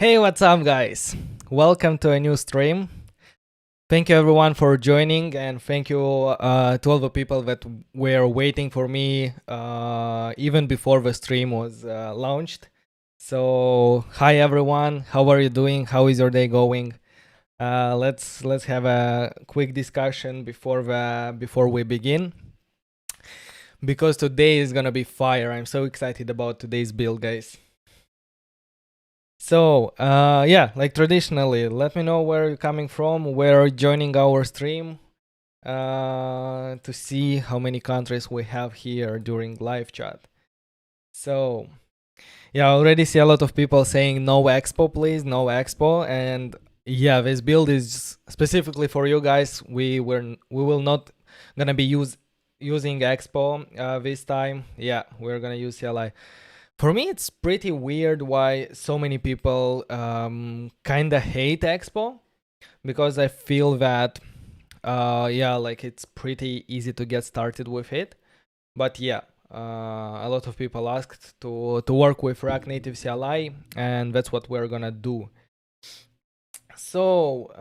Hey, what's up, guys? Welcome to a new stream. Thank you, everyone, for joining, and thank you to all the people that were waiting for me even before the stream was launched. So, hi, everyone. How are you doing? How is your day going? Let's have a quick discussion before we begin, because today is gonna be fire. I'm so excited about today's build, guys. So, yeah, like traditionally, let me know where you're coming from, where you're joining our stream, to see how many countries we have here during live chat. So, yeah, I already see a lot of people saying no expo, please, no expo. And yeah, this build is specifically for you guys. We will not gonna be using expo this time. Yeah, we're gonna use CLI. For me, it's pretty weird why so many people kind of hate Expo, because I feel that, yeah, like it's pretty easy to get started with it. But yeah, a lot of people asked to work with React Native CLI, and that's what we're gonna do. So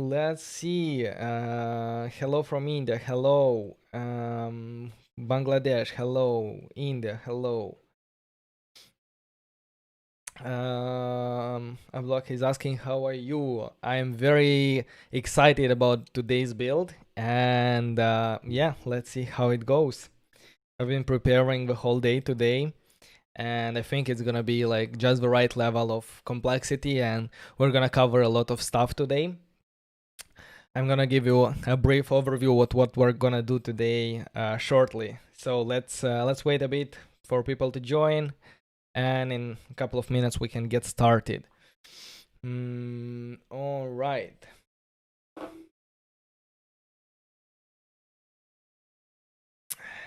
let's see. Hello from India. Hello. Bangladesh. Hello. India. Hello. Ablock is asking, how are you? I'm very excited about today's build, and yeah, let's see how it goes. I've been preparing the whole day today, and I think it's gonna be like just the right level of complexity, and we're gonna cover a lot of stuff today. I'm gonna give you a brief overview of what we're gonna do today shortly. So let's wait a bit for people to join, and in a couple of minutes we can get started. All right.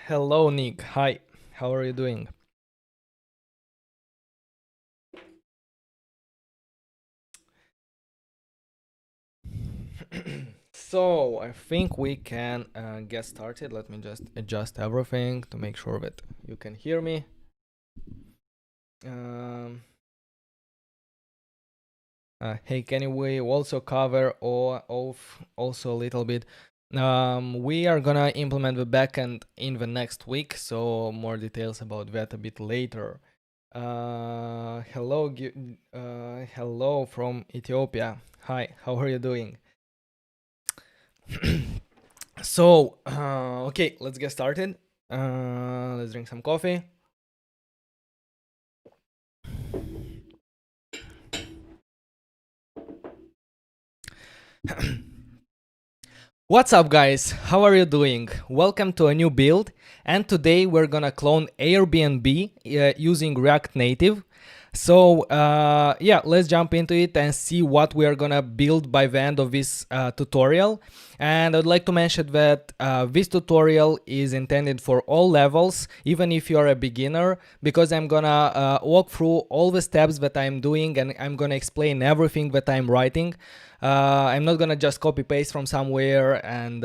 Hello, Nick. Hi. How are you doing? So I think we can get started. Let me just adjust everything to make sure that you can hear me. Hey, can we also cover also a little bit? We are gonna implement the backend in the next week, so more details about that a bit later. Hello, hello from Ethiopia. Hi, how are you doing? So, okay, let's get started. Let's drink some coffee. What's up, guys? How are you doing? Welcome to a new build, and today we're gonna clone Airbnb using React Native. So yeah, let's jump into it and see what we are gonna build by the end of this tutorial. And I'd like to mention that this tutorial is intended for all levels, even if you're a beginner, because I'm gonna walk through all the steps that I'm doing, and I'm gonna explain everything that I'm writing. I'm not gonna just copy paste from somewhere and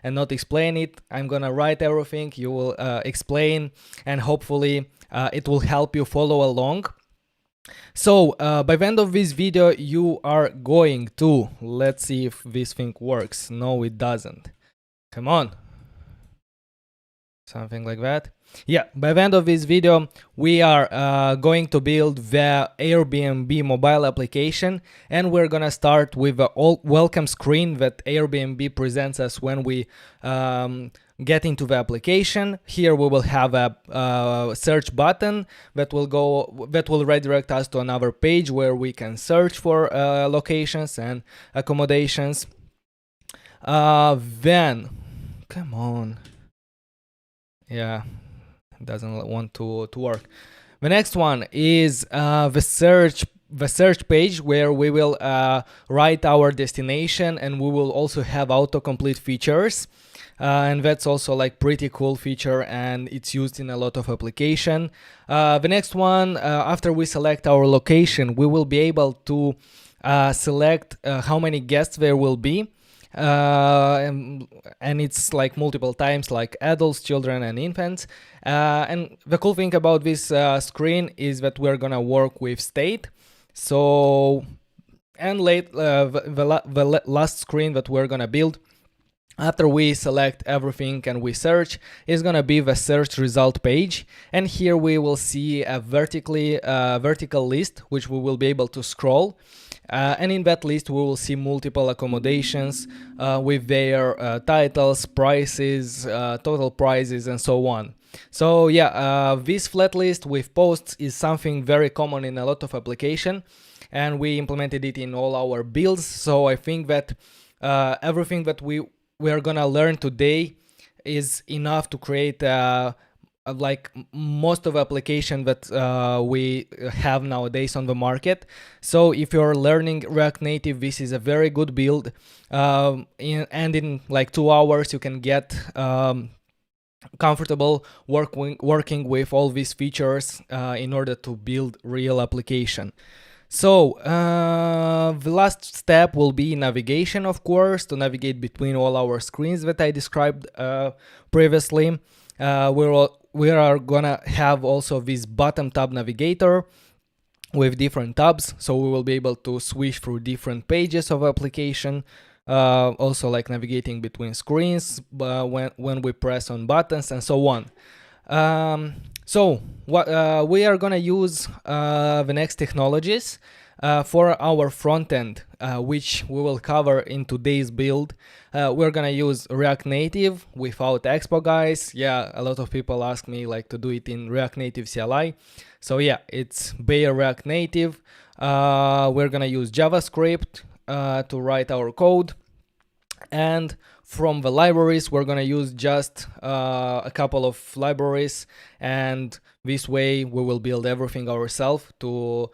not explain it. I'm gonna write everything. You will explain, and hopefully it will help you follow along. So by the end of this video, you are going to, let's see if this thing works. No, it doesn't. Come on. Something like that. Yeah, by the end of this video, we are going to build the Airbnb mobile application, and we're gonna start with the welcome screen that Airbnb presents us when we get into the application. Here we will have a search button that will redirect us to another page where we can search for locations and accommodations. Then, come on. Yeah, doesn't want to work. The next one is the search page, where we will write our destination, and we will also have autocomplete features. And that's also like pretty cool feature, and it's used in a lot of application. The next one, after we select our location, we will be able to select how many guests there will be. And it's like multiple times, like adults, children, and infants. And the cool thing about this screen is that we're gonna work with state. So, and the last screen that we're gonna build after we select everything and we search is gonna be the search result page, and here we will see a vertical list which we will be able to scroll, and in that list we will see multiple accommodations with their titles, prices, total prices, and so on. So yeah, this flat list with posts is something very common in a lot of application, and we implemented it in all our builds. So I think that everything that we are gonna learn today is enough to create like most of application that we have nowadays on the market. So if you're learning React Native, this is a very good build, and in like 2 hours you can get comfortable working with all these features in order to build real application. So the last step will be navigation, of course, to navigate between all our screens that I described previously. We are gonna have also this bottom tab navigator with different tabs, so we will be able to switch through different pages of application. Also like navigating between screens when we press on buttons and so on. So what we are gonna use the next technologies for our front end, which we will cover in today's build. We're gonna use React Native without Expo, guys. Yeah, a lot of people ask me like to do it in React Native CLI. So yeah, it's bare React Native. We're gonna use JavaScript to write our code, and from the libraries we're gonna use just a couple of libraries, and this way we will build everything ourselves to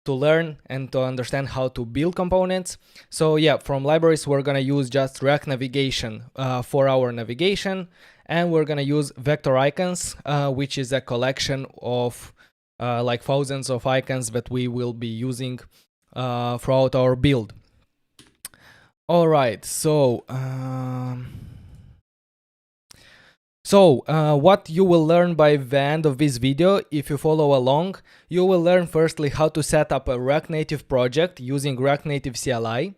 learn and to understand how to build components. So yeah, from libraries we're gonna use just React Navigation for our navigation, and we're gonna use vector icons, which is a collection of like thousands of icons that we will be using throughout our build. All right, so what you will learn by the end of this video, if you follow along, you will learn firstly how to set up a React Native project using React Native CLI.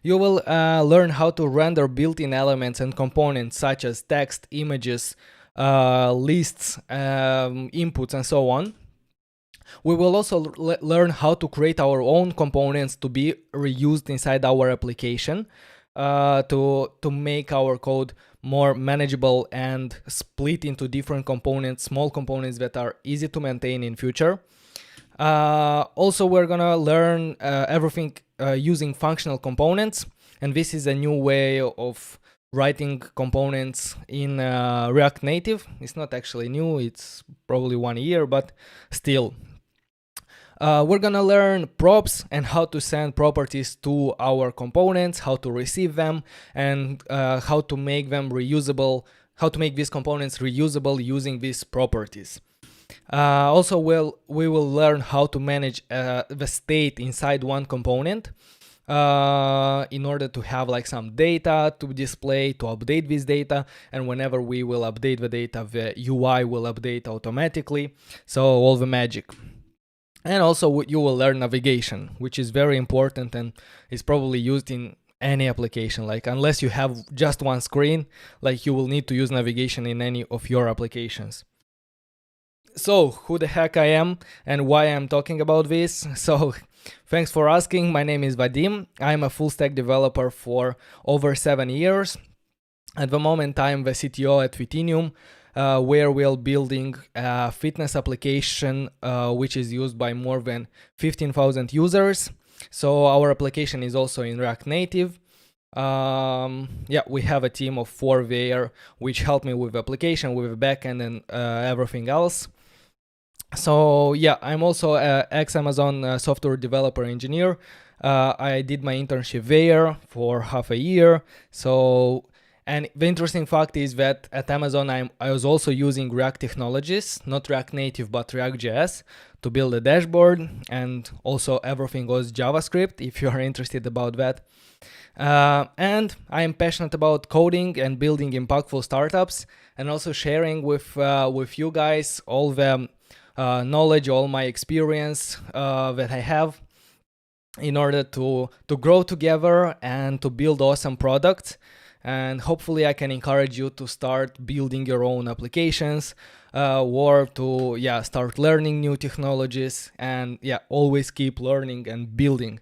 You will learn how to render built-in elements and components such as text, images, lists, inputs, and so on. We will also learn how to create our own components to be reused inside our application to make our code more manageable and split into different components, small components that are easy to maintain in future. Also, we're gonna learn everything using functional components, and this is a new way of writing components in React Native. It's not actually new, it's probably 1 year, but still. We're gonna learn props and how to send properties to our components, how to receive them, and how to make them reusable, how to make these components reusable using these properties. Also, we will learn how to manage the state inside one component in order to have like some data to display, to update this data, and whenever we will update the data, the UI will update automatically, so all the magic. And also you will learn navigation, which is very important and is probably used in any application. Like unless you have just one screen, like you will need to use navigation in any of your applications. So who the heck I am and why I'm talking about this? So thanks for asking. My name is Vadim. I'm a full stack developer for over 7 years. At the moment, I'm the CTO at Fitinium, where we're building a fitness application which is used by more than 15,000 users. So our application is also in React Native. Yeah, we have a team of 4 there, which help me with the application, with the backend, and everything else. So yeah, I'm also an ex-Amazon software developer engineer. I did my internship there for half a year. So, and the interesting fact is that at Amazon, I was also using React technologies, not React Native, but React.js to build a dashboard, and also everything was JavaScript, if you are interested about that. And I am passionate about coding and building impactful startups, and also sharing with you guys all the knowledge, all my experience that I have. in order to grow together and to build awesome products. And hopefully I can encourage you to start building your own applications, or to start learning new technologies, and always keep learning and building,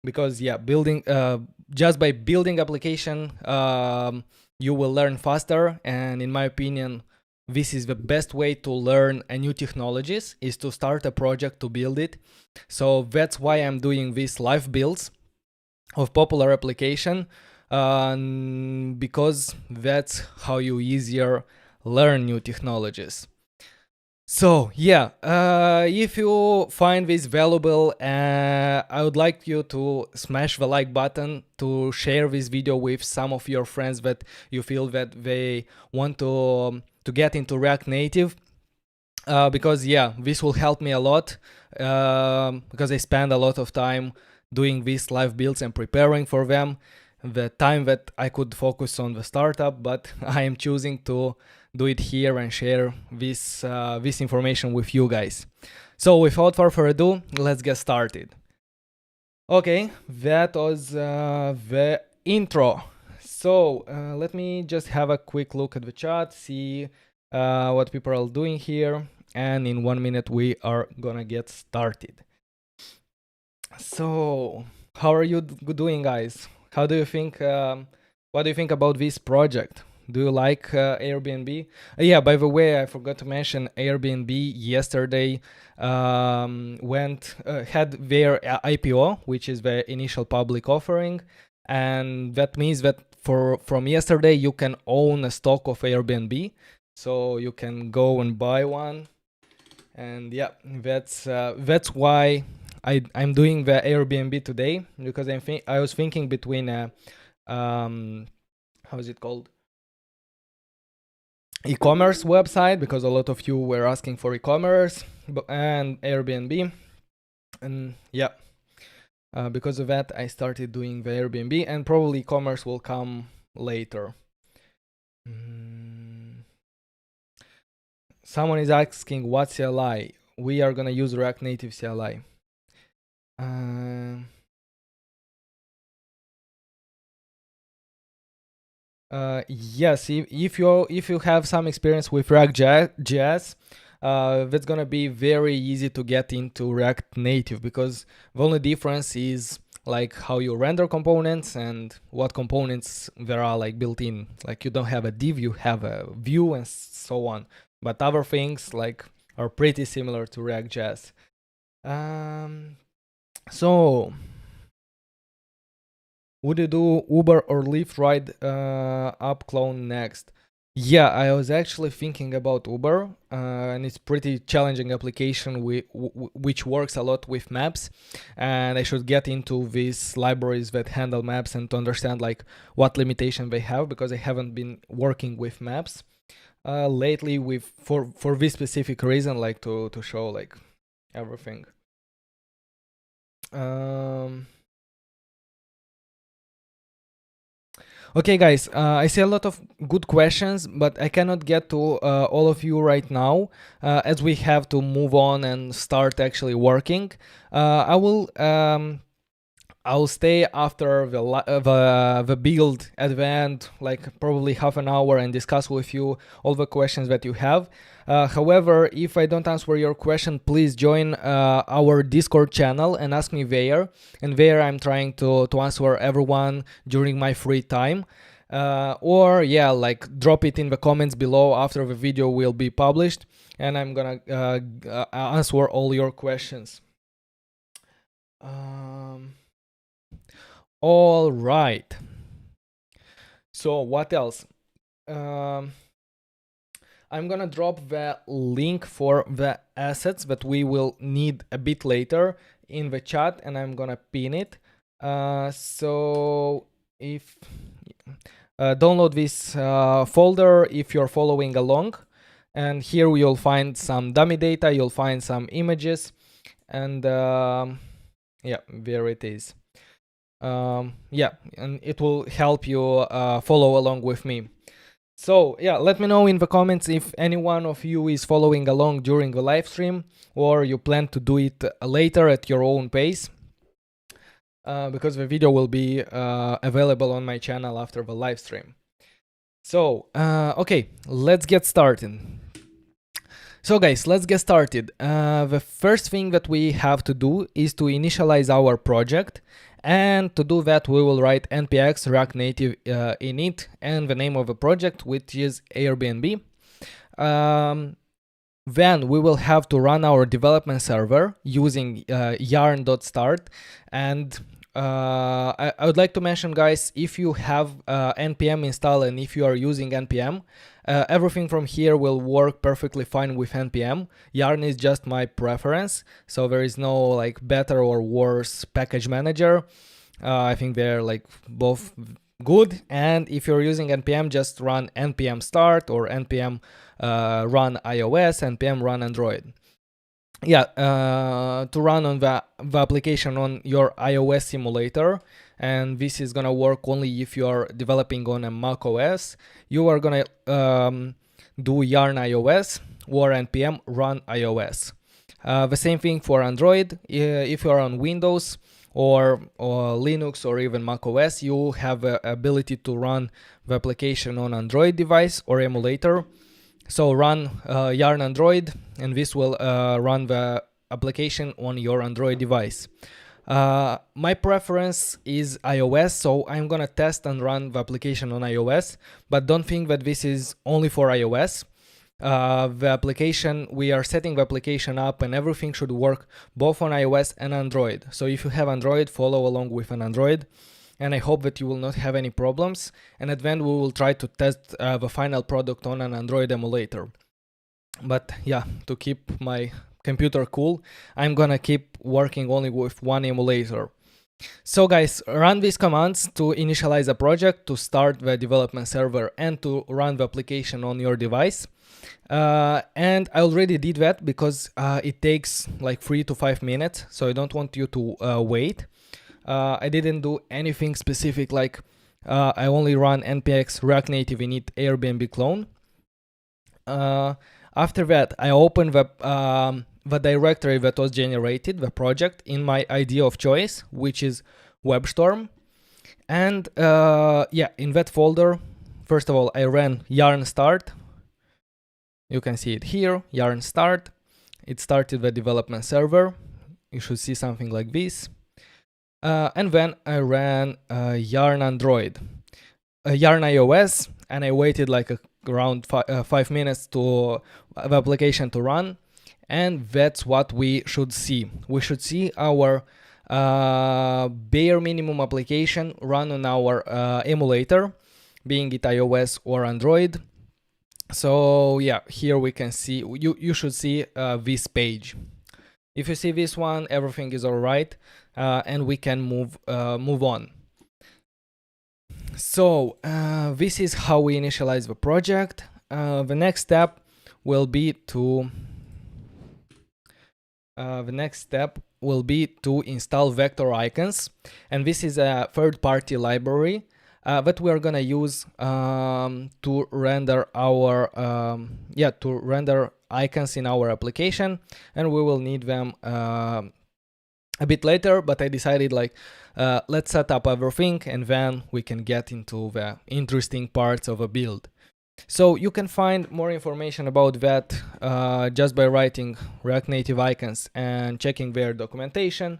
because building just by building application, you will learn faster. And in my opinion, this is the best way to learn a new technologies, is to start a project to build it. So that's why I'm doing these live builds of popular application, because that's how you easier learn new technologies. So if you find this valuable, I would like you to smash the like button, to share this video with some of your friends that you feel that they want to get into React Native, because this will help me a lot, because I spend a lot of time doing these live builds and preparing for them, the time that I could focus on the startup, but I am choosing to do it here and share this information with you guys. So without further ado, let's get started. Okay, that was the intro. So let me just have a quick look at the chat, see what people are doing here, and in 1 minute we are gonna get started. So how are you doing, guys? How do you think, what do you think about this project? Do you like Airbnb? Yeah, by the way, I forgot to mention Airbnb yesterday had their IPO, which is the initial public offering, and that means that from yesterday you can own a stock of Airbnb, so you can go and buy one. And that's why I'm doing the Airbnb today, because I was thinking between how is it called, e-commerce website, because a lot of you were asking for e-commerce, and Airbnb. And because of that I started doing the Airbnb, and probably e-commerce will come later. Someone is asking what CLI. We are gonna use React Native CLI. Yes, if you have some experience with React.js, that's gonna be very easy to get into React Native, because the only difference is like how you render components and what components there are like built in. Like you don't have a div, you have a view and so on. But other things like are pretty similar to React.js. So would you do Uber or Lyft ride up clone next? Yeah, I was actually thinking about Uber, and it's pretty challenging application which works a lot with maps, and I should get into these libraries that handle maps and to understand like what limitation they have, because I haven't been working with maps lately for this specific reason, like to show like everything. Okay, guys, I see a lot of good questions, but I cannot get to all of you right now, as we have to move on and start actually working. I'll stay after the build at the end, like probably half an hour, and discuss with you all the questions that you have. However, if I don't answer your question, please join our Discord channel and ask me there. And there I'm trying to answer everyone during my free time. Or like drop it in the comments below after the video will be published, and I'm gonna answer all your questions. All right. So what else? I'm gonna drop the link for the assets that we will need a bit later in the chat, and I'm gonna pin it. So if download this folder if you're following along, and here you'll find some dummy data, you'll find some images, and there it is. And it will help you follow along with me. So let me know in the comments if any one of you is following along during the live stream, or you plan to do it later at your own pace. because the video will be available on my channel after the live stream. So, okay, let's get started. So guys, let's get started. The first thing that we have to do is to initialize our project. And to do that, we will write npx React Native init and the name of the project, which is Airbnb. Then we will have to run our development server using yarn.start. And I would like to mention, guys, if you have npm installed and if you are using npm, everything from here will work perfectly fine with npm. Yarn is just my preference, so there is no like better or worse package manager. I think they're like both good, and if you're using npm, just run npm start or npm run iOS, npm run Android. Yeah, to run on the application on your iOS simulator, and this is gonna work only if you are developing on a Mac OS. You are gonna do yarn iOS or npm run iOS. The same thing for Android. If you are on Windows or Linux or even Mac OS, you have the ability to run the application on Android device or emulator. So run yarn Android, and this will run the application on your Android device. My preference is iOS, so I'm gonna test and run the application on iOS, but don't think that this is only for iOS. The application, we are setting the application up and everything should work both on iOS and Android. So if you have Android, follow along with an Android. And I hope that you will not have any problems. And at the end, we will try to test the final product on an Android emulator. But yeah, to keep my computer cool, I'm gonna keep working only with one emulator. So guys, run these commands to initialize a project, to start the development server, and to run the application on your device. And I already did that because it takes like 3 to 5 minutes, so I don't want you to wait. I didn't do anything specific, like I only run npx React Native init Airbnb clone. After that, I open the directory that was generated, the project, in my ID of choice, which is WebStorm. And yeah, in that folder, first of all, I ran yarn start. You can see it here, yarn start. It started the development server. You should see something like this. And then I ran yarn Android, yarn iOS, and I waited like around 5 minutes to the application to run. And that's what we should see. We should see our bare minimum application run on our emulator, being it iOS or Android. So yeah, here we can see, you should see this page. If you see this one, everything is all right, and we can move on. So this is how we initialize the project. The next step will be to install vector icons, and this is a third-party library that we are gonna use to render our render icons in our application, and we will need them a bit later, but I decided like let's set up everything and then we can get into the interesting parts of a build. So you can find more information about that just by writing React Native icons and checking their documentation.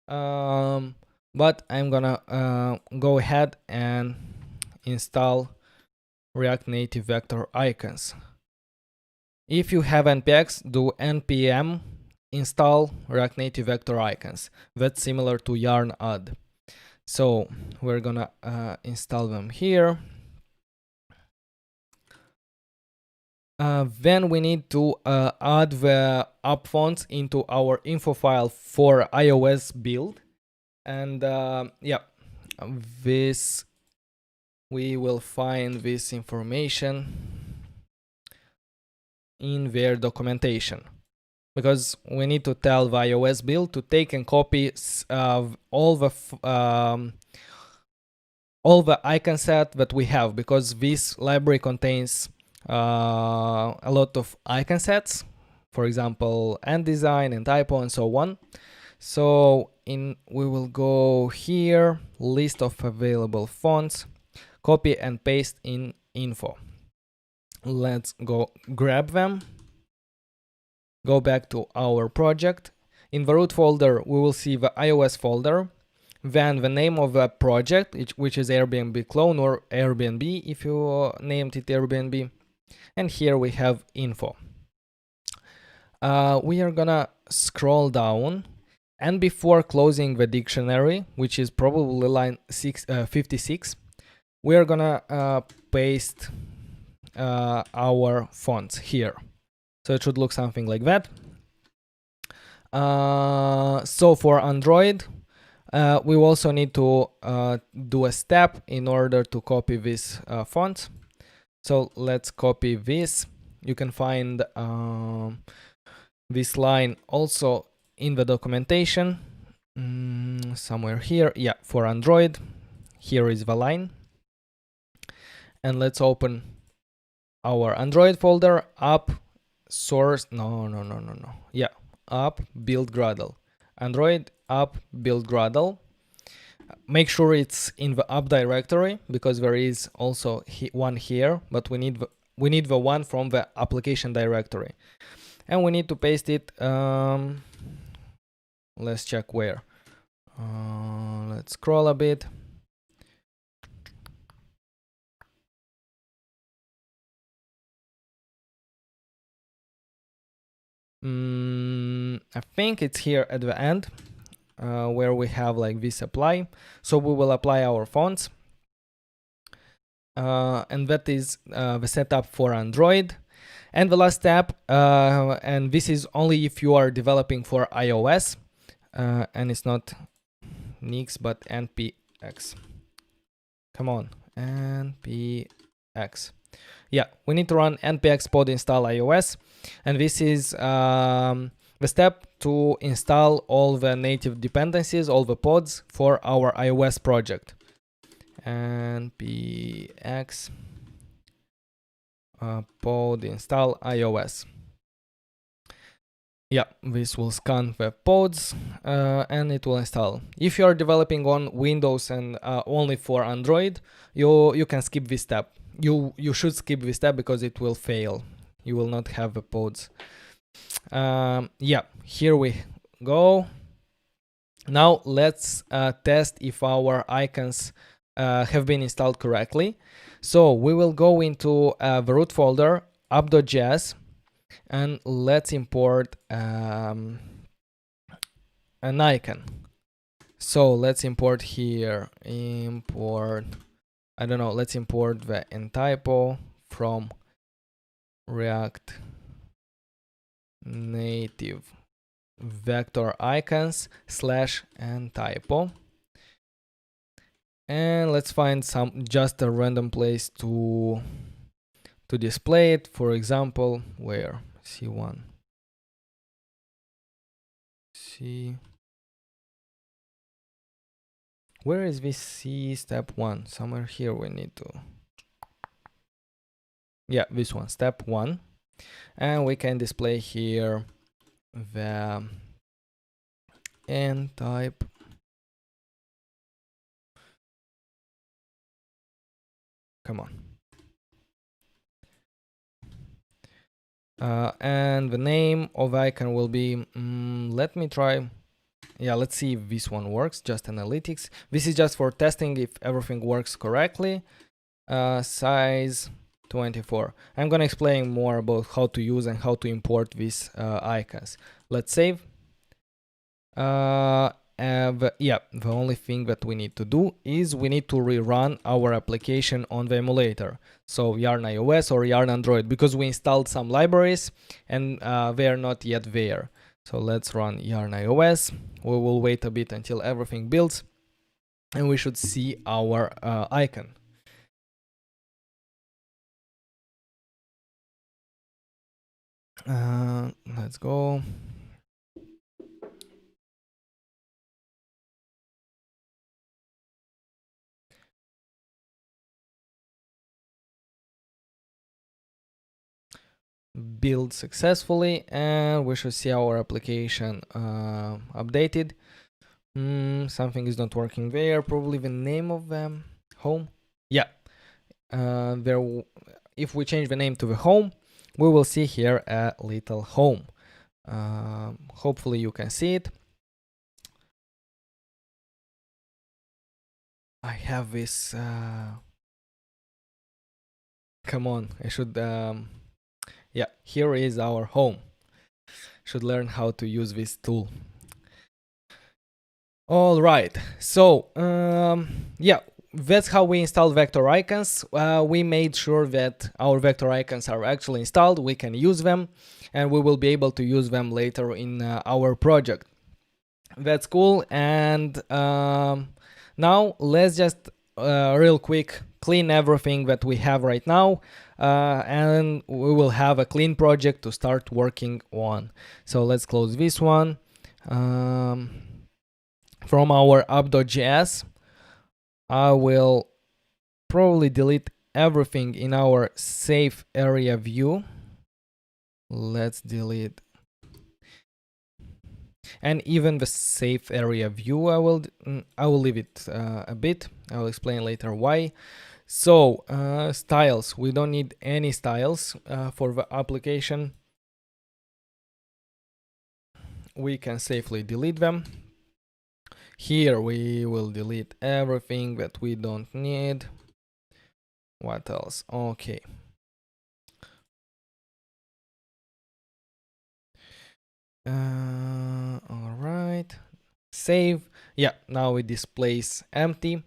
But I'm gonna go ahead and install React Native vector icons. If you have npx, do npm install React Native vector icons. That's similar to yarn add. So we're gonna install them here. Then we need to add the app fonts into our info file for iOS build. And yeah, we will find this information in their documentation, because we need to tell the iOS build to take and copy all the icon set that we have, because this library contains a lot of icon sets, for example, and design and typo and so on. So we will go here, list of available fonts, copy and paste in info. Let's go grab them, go back to our project. In the root folder, we will see the iOS folder, then the name of the project, which is Airbnb clone or Airbnb if you named it Airbnb. And here we have info. We are gonna scroll down, and before closing the dictionary, which is probably line 56, we are gonna paste our fonts here. So it should look something like that. So for Android, we also need to do a step in order to copy this font. So let's copy this. You can find this line also in the documentation, somewhere here. Yeah, for Android, here is the line. And let's open our Android folder, app, source, no. Yeah, app, build Gradle. Android, app, build Gradle. Make sure it's in the app directory, because there is also one here, but we need the one from the application directory. And we need to paste it, let's check where. Let's scroll a bit. I think it's here at the end, where we have like this apply. So we will apply our fonts. And that is the setup for Android. And the last step, and this is only if you are developing for iOS, and it's not Nix but npx. Come on, npx. Yeah, we need to run npx pod install iOS, and this is the step to install all the native dependencies, all the pods for our iOS project. npx pod install iOS. Yeah, this will scan the pods and it will install. If you are developing on Windows and only for Android, you can skip this step. You should skip this step because it will fail. You will not have the pods. Yeah, here we go. Now let's test if our icons have been installed correctly. So we will go into the root folder, app.js, and let's import an icon. So let's import here, let's import the ntypo from React Native vector icons /ntypo. And let's find just a random place to display it. For example, where C1, where is this C step 1? Somewhere here we need to, yeah, this one, step 1. And we can display here the ntype. Come on. And the name of icon will be, let me try. Yeah, let's see if this one works, just analytics. This is just for testing if everything works correctly. Size 24. I'm gonna explain more about how to use and how to import these icons. Let's save. The only thing that we need to do is we need to rerun our application on the emulator. So Yarn iOS or Yarn Android, because we installed some libraries and they are not yet there. So let's run Yarn iOS. We will wait a bit until everything builds and we should see our icon. Let's go. build successfully, and we should see our application updated. Something is not working there. Probably the name of home. Yeah. If we change the name to the home, we will see here a little home. Hopefully you can see it. I have this. Come on, I should. Yeah, here is our home. Should learn how to use this tool. All right, so yeah, that's how we installed vector icons. We made sure that our vector icons are actually installed, we can use them, and we will be able to use them later in our project. That's cool. And now let's just real quick clean everything that we have right now, and we will have a clean project to start working on. So let's close this one. From our app.js, I will probably delete everything in our safe area view. Let's delete, and even the safe area view I will leave it a bit. I will explain later why. So styles, we don't need any styles for the application. We can safely delete them. Here we will delete everything that we don't need. What else? Okay. All right. Save. Yeah, now it displays empty.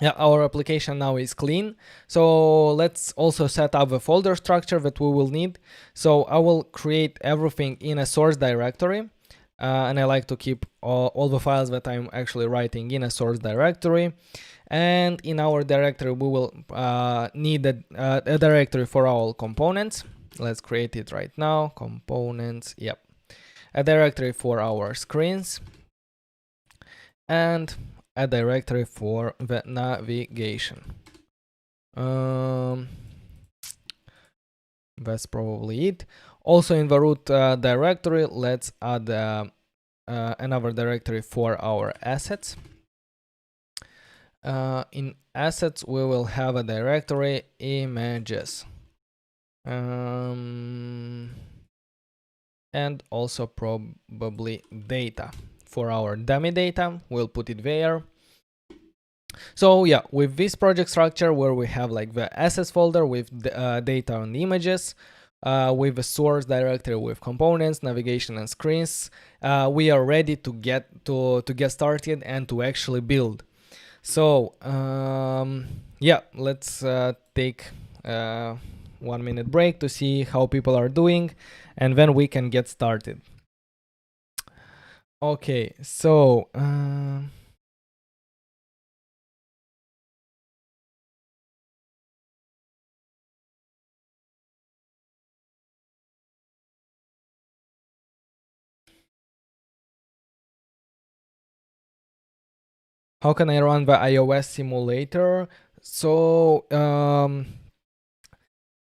Yeah, our application now is clean. So let's also set up the folder structure that we will need. So I will create everything in a source directory. And I like to keep all the files that I'm actually writing in a source directory. And in our directory, we will need a directory for all components. Let's create it right now. Components, yep. A directory for our screens. And a directory for the navigation. That's probably it. Also in the root directory, let's add another directory for our assets. In assets, we will have a directory images. And also probably data. For our dummy data, we'll put it there. So yeah, with this project structure where we have like the assets folder with the, data and images, with a source directory with components, navigation, and screens, we are ready to get started and to actually build. So yeah, let's take 1 minute break to see how people are doing, and then we can get started. Okay, so how can I run the iOS simulator? So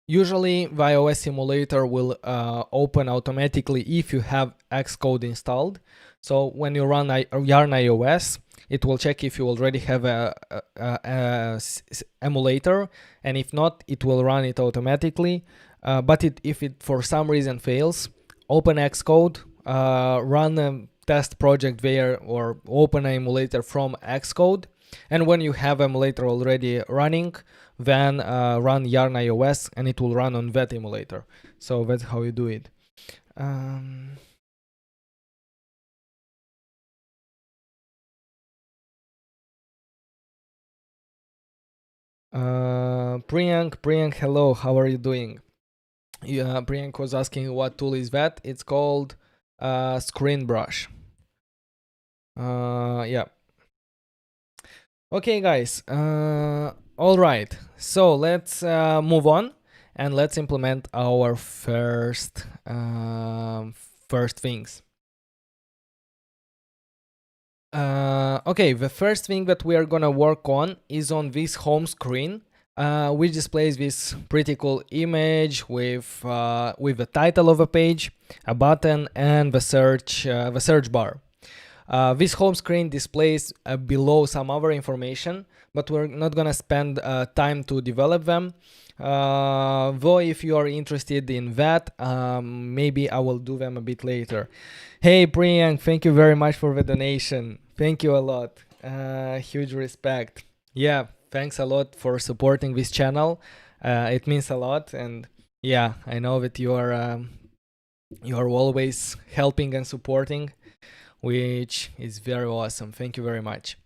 usually the iOS simulator will open automatically if you have Xcode installed. So when you run Yarn iOS, it will check if you already have a emulator, and if not, it will run it automatically. But if it for some reason fails, open Xcode, run a test project there, or open an emulator from Xcode. And when you have emulator already running, then run Yarn iOS, and it will run on that emulator. So that's how you do it. Priyank, hello, how are you doing? Yeah, Priyank was asking what tool is that. It's called Screen Brush. Yeah. Okay, guys. All right. So let's move on, and let's implement our first things. Okay, the first thing that we are gonna work on is on this home screen. which displays this pretty cool image with the title of a page, a button, and the search bar. This home screen displays below some other information, but we're not gonna spend time to develop them. Though if you are interested in that, maybe I will do them a bit later. Hey Priyank, thank you very much for the donation. Thank you a lot. Huge respect. Yeah, thanks a lot for supporting this channel. It means a lot, and yeah, I know that you are always helping and supporting, which is very awesome. Thank you very much.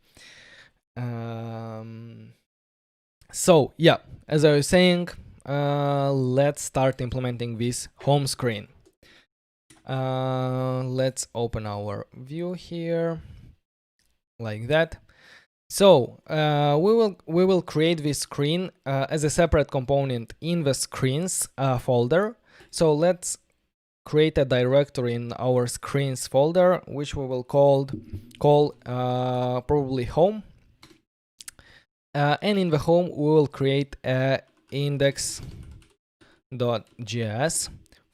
So yeah, as I was saying, let's start implementing this home screen. Let's open our view here like that. So we will create this screen as a separate component in the screens folder. So let's create a directory in our screens folder, which we will call probably home. And in the home, we will create a index.js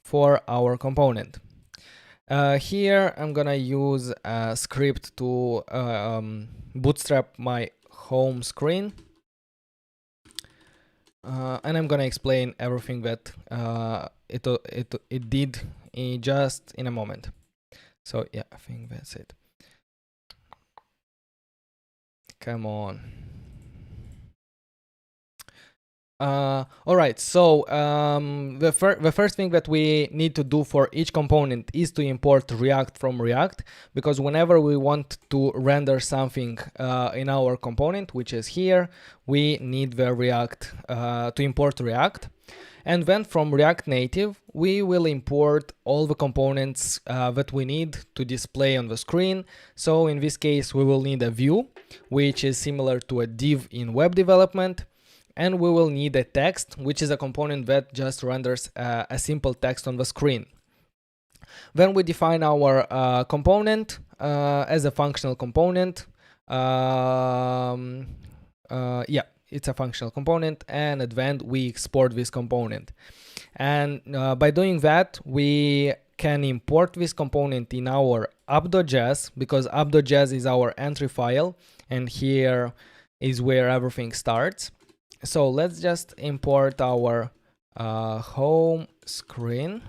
for our component. Here, I'm gonna use a script to bootstrap my home screen. And I'm gonna explain everything that it did just in a moment. So yeah, I think that's it. Come on. All right, so the first thing that we need to do for each component is to import React from React, because whenever we want to render something in our component, which is here, we need the React to import React. And then from React Native, we will import all the components that we need to display on the screen. So in this case, we will need a view, which is similar to a div in web development. And we will need a text, which is a component that just renders a simple text on the screen. Then we define our component as a functional component. Yeah, it's a functional component, and at the end we export this component. And by doing that, we can import this component in our app.js, because app.js is our entry file, and here is where everything starts. So let's just import our home screen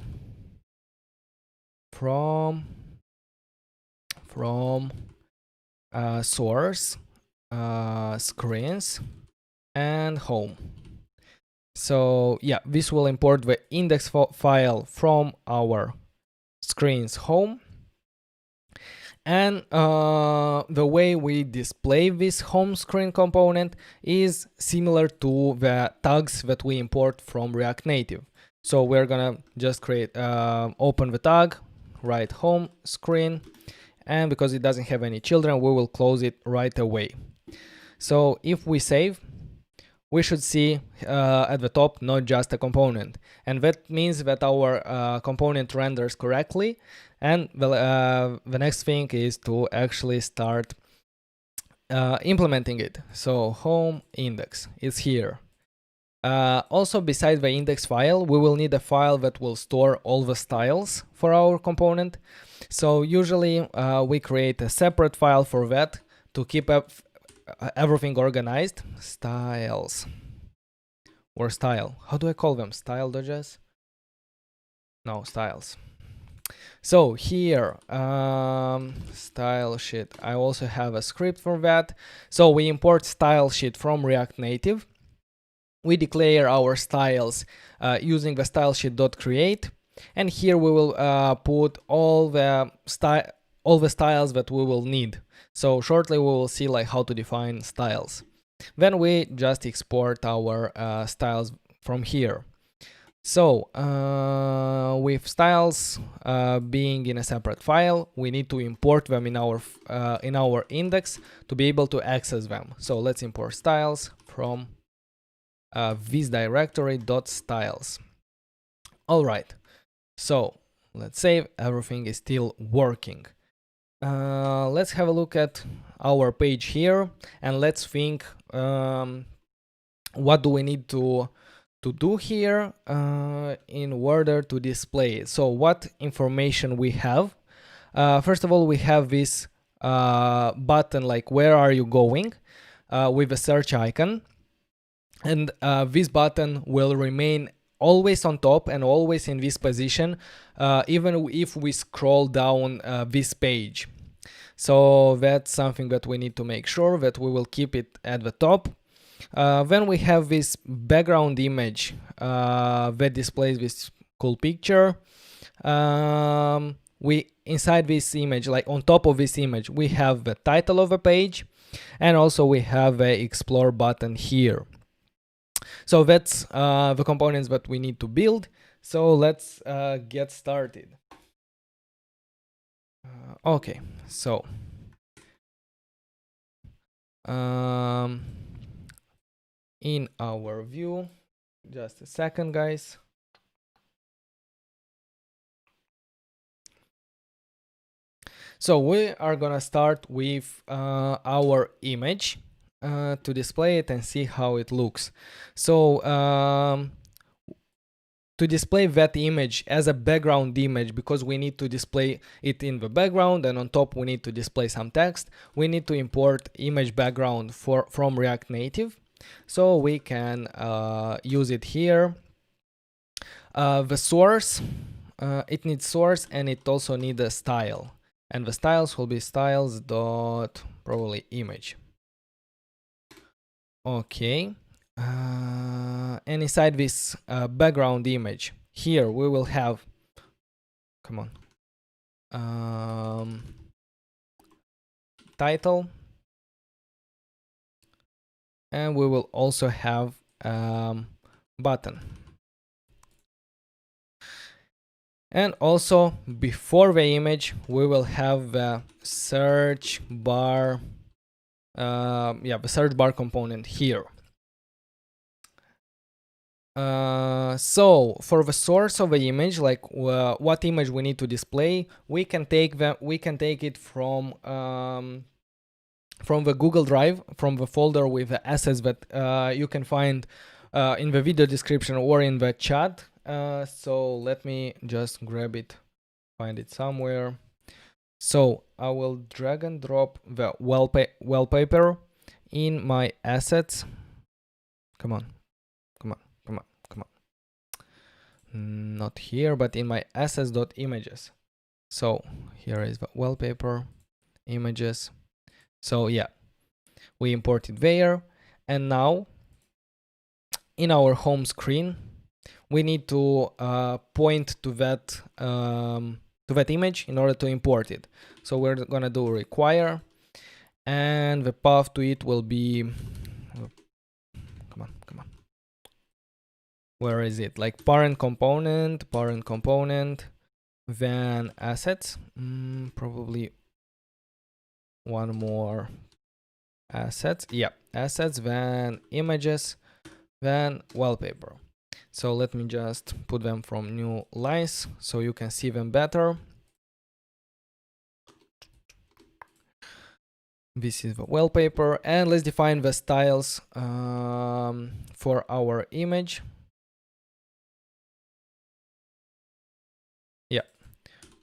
from source, screens, and home. So yeah, this will import the index file from our screens home. And the way we display this home screen component is similar to the tags that we import from React Native. So we're gonna just create, open the tag, write home screen, and because it doesn't have any children, we will close it right away. So if we save, we should see at the top, not just a component. And that means that our component renders correctly. And the next thing is to actually start implementing it. So home index is here. Also, besides the index file, we will need a file that will store all the styles for our component. So usually we create a separate file for that to keep up everything organized. Styles or style. How do I call them? Style.js? No, styles. So here, style sheet. I also have a script for that. So we import style sheet from React Native. We declare our styles using the style sheet.create, and here we will put all the styles that we will need. So shortly we will see like how to define styles. Then we just export our styles from here. So with styles being in a separate file, we need to import them in our index to be able to access them. So let's import styles from this directory .styles. All right, so let's save. Everything is still working. Let's have a look at our page here, and let's think what do we need to do here in order to display it. So what information we have? First of all, we have this button like where are you going with a search icon, and this button will remain always on top and always in this position even if we scroll down this page. So that's something that we need to make sure that we will keep it at the top. Then we have this background image that displays this cool picture. We inside this image, like on top of this image, we have the title of a page, and also we have a explore button here. So that's the components that we need to build. So let's get started. Okay, so in our view, just a second, guys. So we are gonna start with our image to display it and see how it looks. So to display that image as a background image, because we need to display it in the background, and on top we need to display some text, we need to import image background from React Native. So we can use it here. The source, it needs source, and it also needs a style. And the styles will be styles dot probably image. Okay. And inside this background image here we will have, come on, title, and we will also have button. And also before the image we will have the search bar, the search bar component here. So for the source of the image, like what image we need to display, we can take it from the Google Drive, from the folder with the assets that you can find in the video description or in the chat. So let me just grab it, find it somewhere. So I will drag and drop the wallpaper in my assets. Come on. Not here, but in my assets.images. So here is the wallpaper images. So yeah, we import it there, and now in our home screen we need to point to that image in order to import it. So we're gonna do require, and the path to it will be, come on, where is it? Like parent component, then assets, probably one more, assets, yeah, assets, then images, then wallpaper. So let me just put them from new lines so you can see them better. This is the wallpaper, and let's define the styles for our image. Yeah,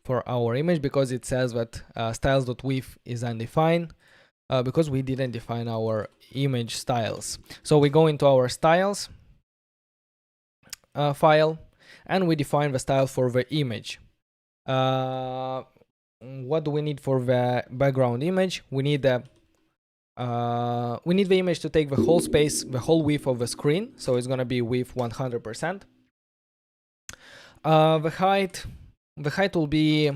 for our image, because it says that styles.with is undefined because we didn't define our image styles. So we go into our styles file, and we define the style for the image. What do we need for the background image? We need the image to take the whole space, the whole width of the screen. So it's gonna be width 100%. The height will be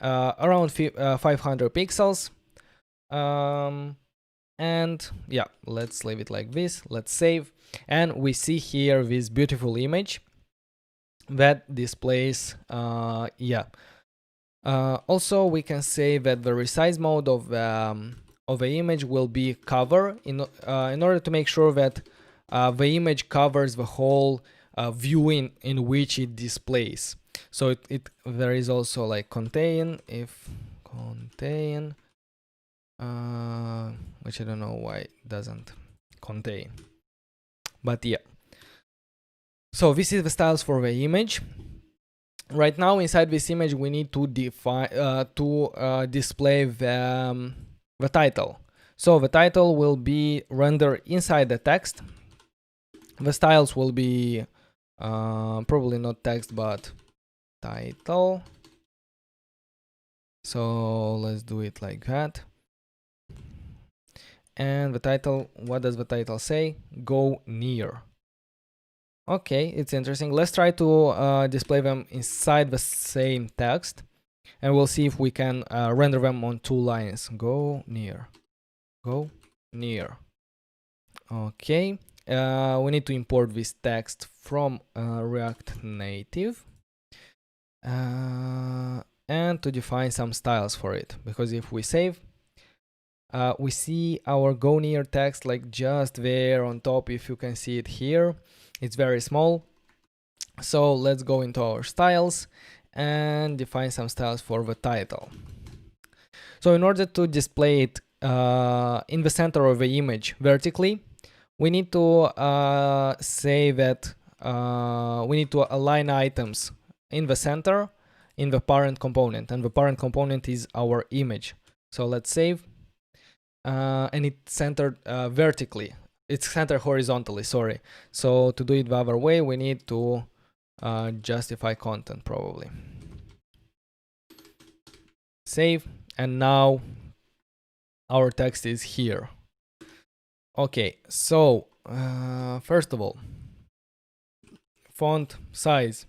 around 500 pixels. And yeah, let's leave it like this. Let's save, and we see here this beautiful image that displays also we can say that the resize mode of the image will be cover in order to make sure that the image covers the whole view in which it displays. So there is also like contain, if contain, which I don't know why it doesn't contain, but yeah. So this is the styles for the image. Right now, inside this image, we need to define display the title. So the title will be rendered inside the text. The styles will be probably not text but title. So let's do it like that. And the title, what does the title say? Go near. Okay, it's interesting. Let's try to display them inside the same text, and we'll see if we can render them on 2 lines. Go near. Go near. Okay, we need to import this text from React Native and to define some styles for it, because if we save, we see our go near text like just there on top. If you can see it here, it's very small. So let's go into our styles and define some styles for the title. So in order to display it in the center of the image vertically, we need to say that we need to align items in the center in the parent component, and the parent component is our image. So let's save, and it's centered vertically. It's centered horizontally, sorry. So to do it the other way, we need to justify content probably. Save, and now our text is here. Okay, so first of all, font size,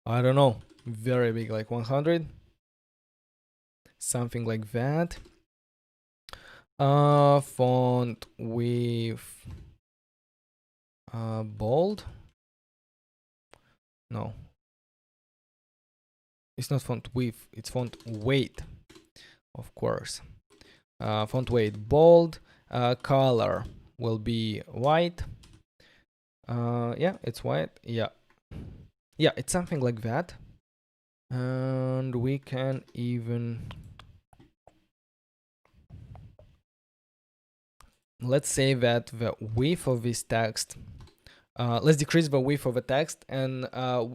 I don't know, very big, like 100, something like that. Font width, bold. No, it's not font width, it's font weight, of course. Font weight bold. Color will be white. Yeah, it's white. Yeah, it's something like that. And we can even, let's say that the width of this text, let's decrease the width of the text, and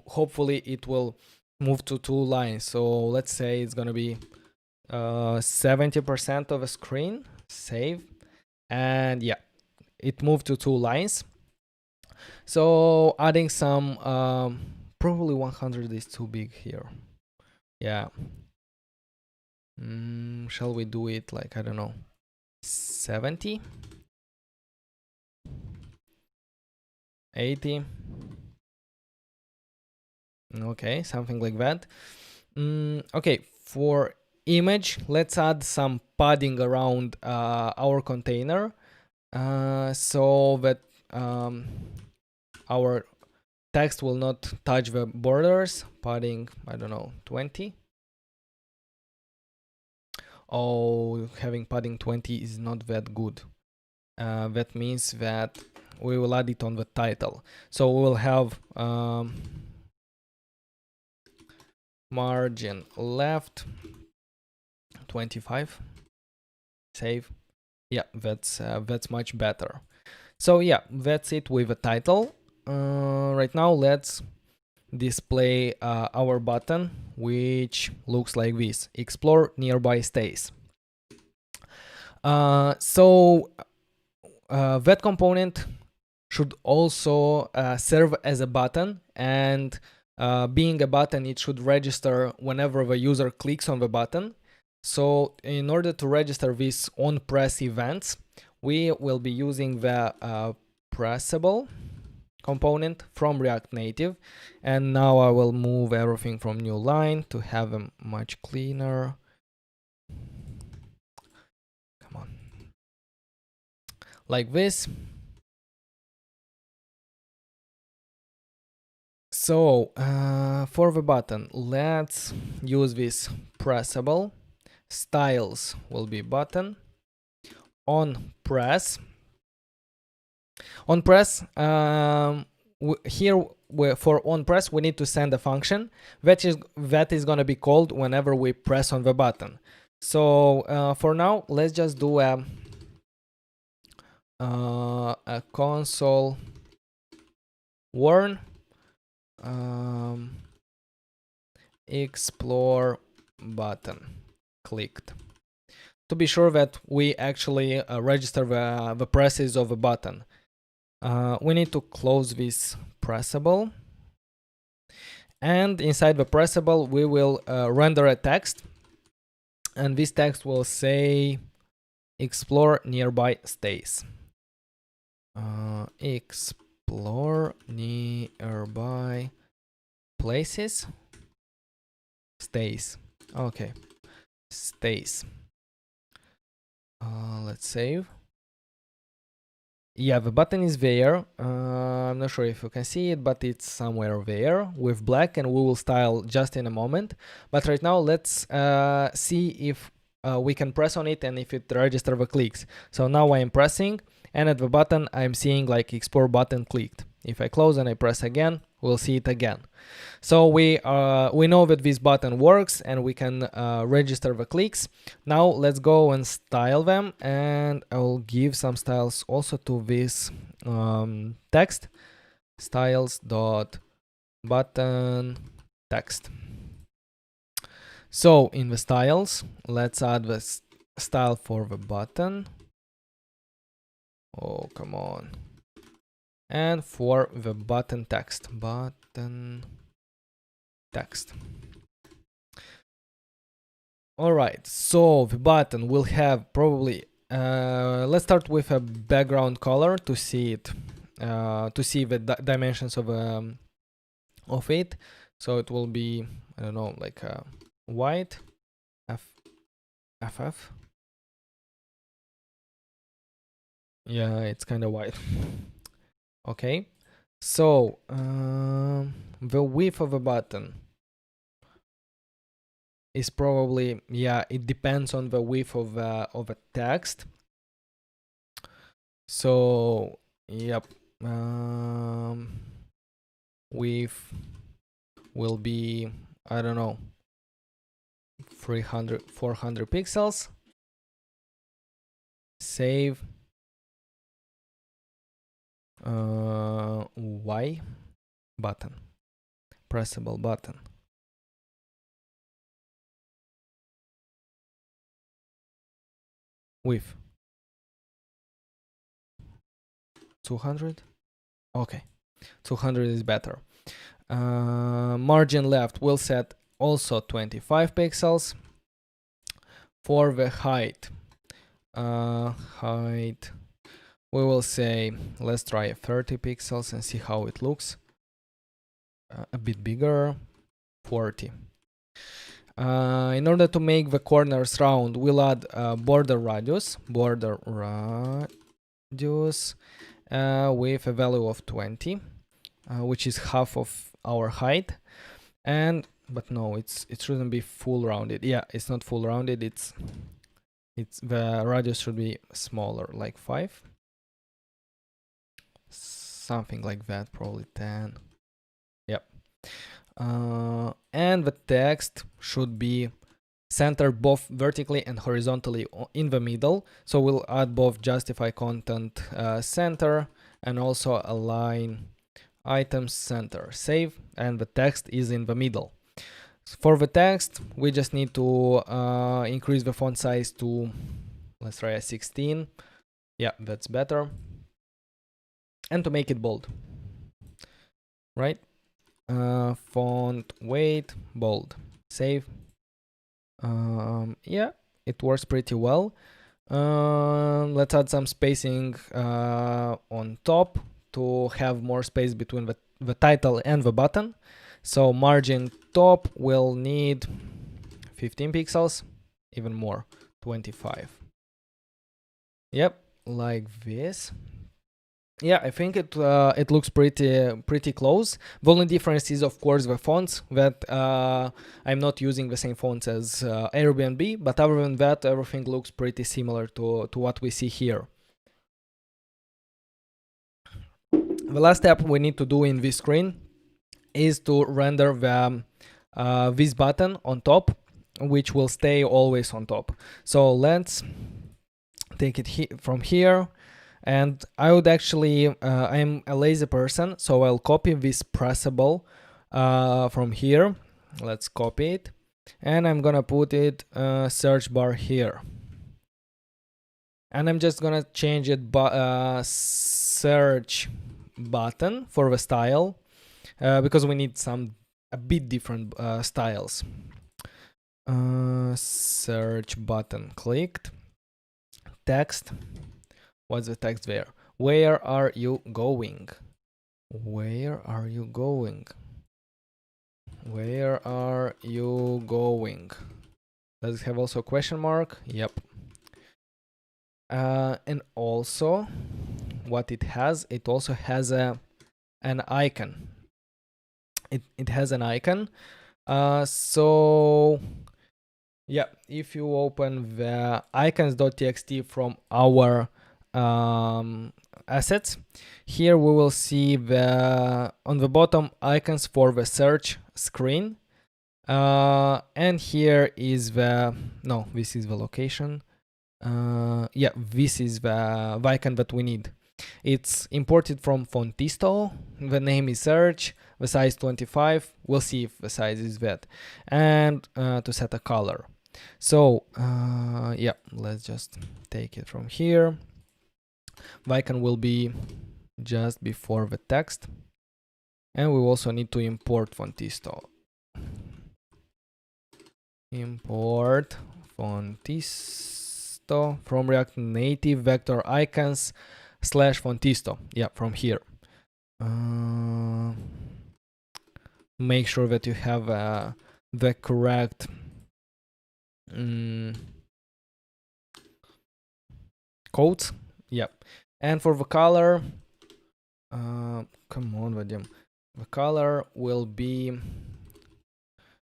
hopefully it will move to 2 lines. So let's say it's gonna be 70% of a screen. Save, and yeah, it moved to 2 lines. So adding some probably 100 is too big here. Yeah. Shall we do it like, I don't know, 70, 80? Okay, something like that. Okay, for image, let's add some padding around our container, so that our text will not touch the borders. Padding, I don't know, 20. Oh, having padding 20 is not that good. That means that we will add it on the title. So we will have margin left 25. Save. Yeah, that's much better. So yeah, that's it with the title. Right now, let's display our button, which looks like this: explore nearby stays. So that component should also serve as a button, and being a button, it should register whenever the user clicks on the button. So in order to register these on press events, we will be using the pressable component from React Native. And now I will move everything from new line to have them much cleaner. Come on. Like this. So for the button, let's use this pressable. Styles will be button. On press. On press, here for on press, we need to send a function that is going to be called whenever we press on the button. So for now, let's just do a console warn explore button clicked, to be sure that we actually register the presses of a button. We need to close this pressable, and inside the pressable we will render a text, and this text will say explore nearby stays. Explore nearby places, stays. Okay, stays. Let's save. Yeah, the button is there. I'm not sure if you can see it, but it's somewhere there with black, and we will style just in a moment. But right now, let's see if we can press on it and if it registers the clicks. So now I am pressing, and at the button, I'm seeing like explore button clicked. If I close and I press again, we'll see it again. So we know that this button works, and we can register the clicks. Now let's go and style them, and I'll give some styles also to this text, styles.button text. So in the styles, let's add the style for the button. Oh, come on. And for the button text, button text. All right, so the button will have probably, let's start with a background color to see it, to see the dimensions of it. So it will be, I don't know, like white, FF. Yeah, it's kind of white. Okay, so the width of a button is probably, yeah, it depends on the width of a text. So yep, width will be, I don't know, 400 pixels. Save. Y button, pressable button. Width 200. Okay, 200 is better. Margin left will set also 25 pixels. For the height, we will say, let's try 30 pixels and see how it looks. A bit bigger, 40. In order to make the corners round, we'll add border radius with a value of 20, which is half of our height. But no, it shouldn't be full rounded. Yeah, it's not full rounded. It's the radius should be smaller, like 5, something like that, probably 10. Yep. And the text should be centered both vertically and horizontally in the middle. So we'll add both justify content center and also align items center. Save, and the text is in the middle. For the text, we just need to increase the font size to, let's try a 16. Yeah, that's better. And to make it bold, right? Font weight bold. Save. Yeah, it works pretty well. Let's add some spacing on top to have more space between the title and the button. So margin top will need 15 pixels, even more, 25. Yep, like this. Yeah, I think it looks pretty close. The only difference is, of course, the fonts, that I'm not using the same fonts as Airbnb, but other than that, everything looks pretty similar to what we see here. The last step we need to do in this screen is to render the this button on top, which will stay always on top. So let's take it from here, And I would actually, I'm a lazy person, so I'll copy this pressable from here. Let's copy it, and I'm gonna put it search bar here. And I'm just gonna change it search button for the style, because we need a bit different styles. Search button clicked. Text. What's the text there? Where are you going? Where are you going? Where are you going? Does it have also a question mark? Yep. And also, what it also has an icon. It has an icon. So yeah, if you open the icons.txt from our assets, here we will see on the bottom icons for the search screen, and here is this is the location. Yeah, this is the icon that we need. It's imported from Fontisto. The name is search, the size 25. We'll see if the size is that, and to set a color. So yeah, let's just take it from here. The icon will be just before the text, and we also need to import Fontisto. Import Fontisto from React Native vector icons / Fontisto. Yeah, from here. Make sure that you have the correct codes. Yeah, and for the color, come on, Vadim. The color will be.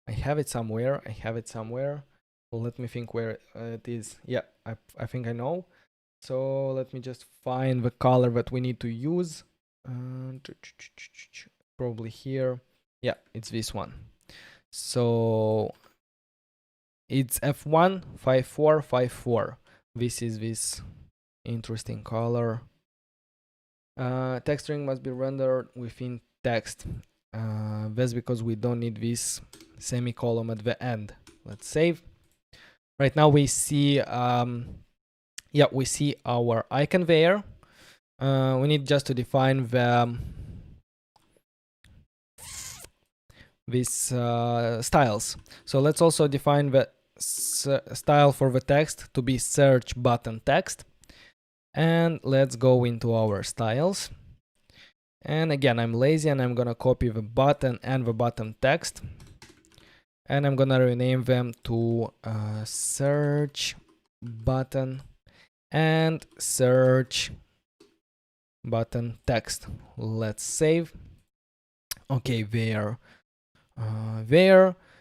I have it somewhere. Let me think where it is. Yeah, I think I know. So let me just find the color that we need to use. Probably here. Yeah, it's this one. So it's F15454. This is this interesting color. Text string must be rendered within text. That's because we don't need this semicolon at the end. Let's save. Right now we see we see our icon there. We need just to define these styles. So let's also define the style for the text to be search button text. And let's go into our styles. And again, I'm lazy and I'm gonna copy the button and the button text. And I'm gonna rename them to search button and search button text. Let's save. Okay, there.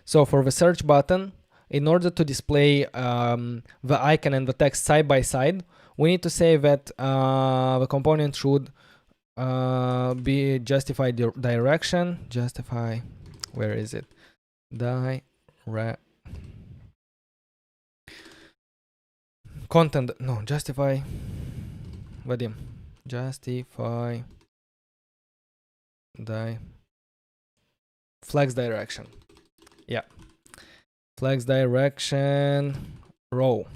So for the search button, in order to display the icon and the text side by side, we need to say that the component should be justify direction. Justify, where is it? Content, no, justify. Vadim, justify flex direction. Yeah, flex direction row.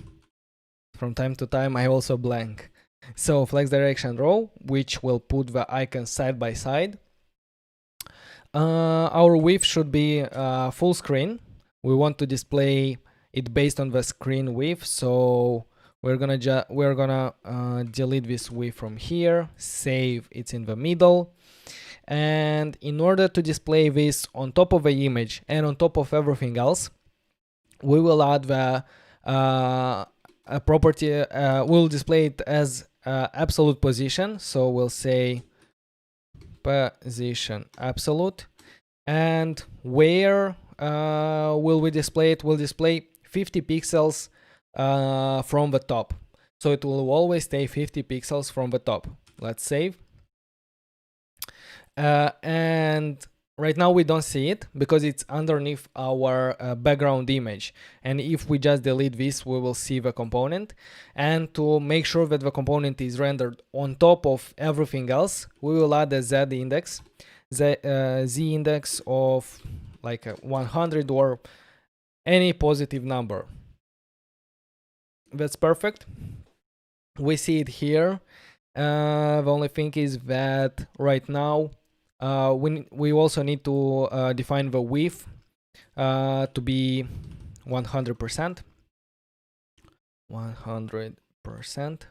From time to time I also blank. So flex direction row, which will put the icons side by side. Our width should be full screen. We want to display it based on the screen width, so we're gonna delete this width from here. Save, it's in the middle. And in order to display this on top of the image and on top of everything else, we will add the a property. We'll display it as absolute position. So we'll say position absolute. And where will we display it? We'll display 50 pixels from the top. So it will always stay 50 pixels from the top. Let's save. And Right now we don't see it because it's underneath our background image, and if we just delete this we will see the component. And to make sure that the component is rendered on top of everything else, we will add a z index, z index of like 100 or any positive number. That's perfect. We see it here. The only thing is that right now we also need to define the width to be 100%. 100%.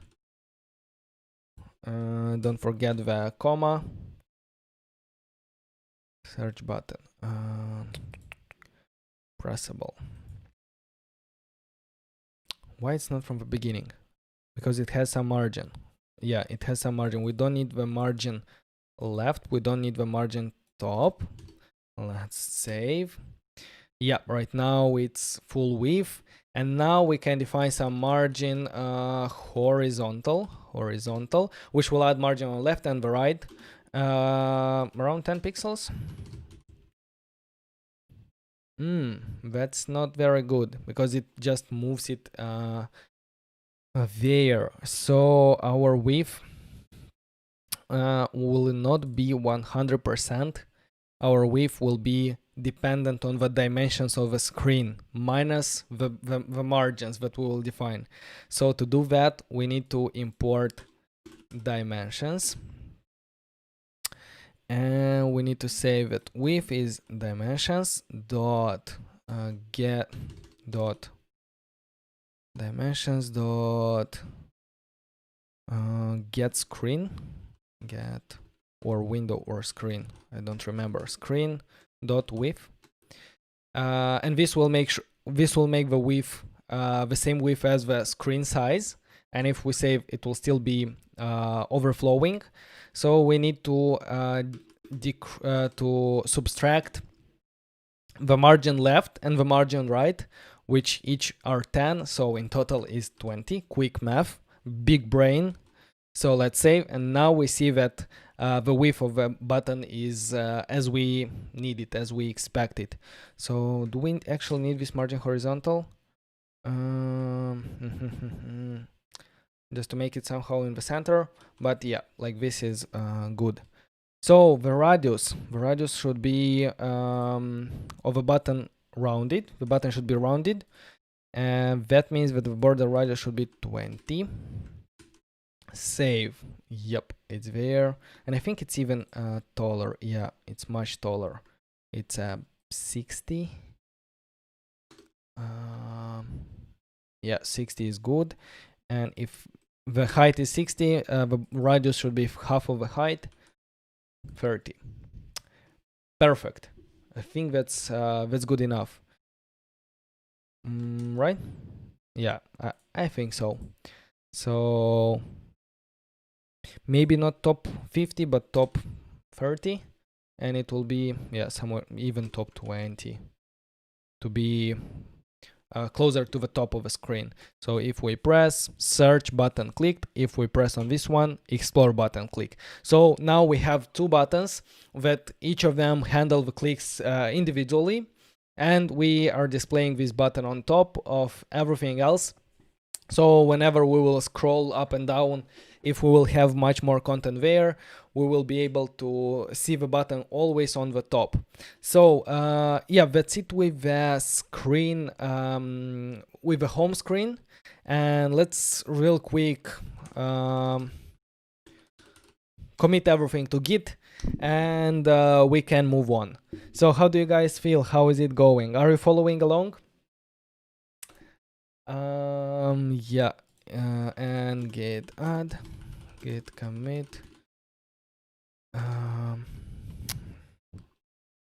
Don't forget the comma. Search button. Pressable. Why it's not from the beginning? Because it has some margin. Yeah, it has some margin. We don't need the margin left. We don't need the margin top. Let's save. Yeah, right now it's full width. And now we can define some margin horizontal, which will add margin on the left and the right, around 10 pixels. That's not very good because it just moves it there. So our width will not be 100%. Our width will be dependent on the dimensions of the screen minus the margins that we will define. So to do that, we need to import dimensions, and we need to say that width is dimensions dot get dot dimensions dot get screen, get or window or screen, I don't remember, screen dot width, and this will make the width the same width as the screen size, and if we save it will still be overflowing. So we need to subtract the margin left and the margin right, which each are 10, so in total is 20. Quick math, big brain. So let's save, and now we see that the width of the button is as we need it, as we expect it. So do we actually need this margin horizontal? Just to make it somehow in the center, but yeah, like this is good. So the radius should be of a button rounded. The button should be rounded, and that means that the border radius should be 20. Save. Yep, it's there, and I think it's even taller. Yeah, it's much taller. It's 60. Yeah, 60 is good. And if the height is 60, the radius should be half of the height, 30. Perfect. I think that's good enough. Right? Yeah, I think so. So maybe not top 50, but top 30, and it will be, yeah, somewhere even top 20 to be closer to the top of the screen. So if we press search button clicked, if we press on this one, explore button click. So now we have two buttons that each of them handle the clicks individually, and we are displaying this button on top of everything else. So whenever we will scroll up and down, if we will have much more content there, we will be able to see the button always on the top. So yeah, that's it with the screen, with the home screen. And let's real quick commit everything to Git, and we can move on. So how do you guys feel? How is it going? Are you following along? Yeah, and git add, git commit,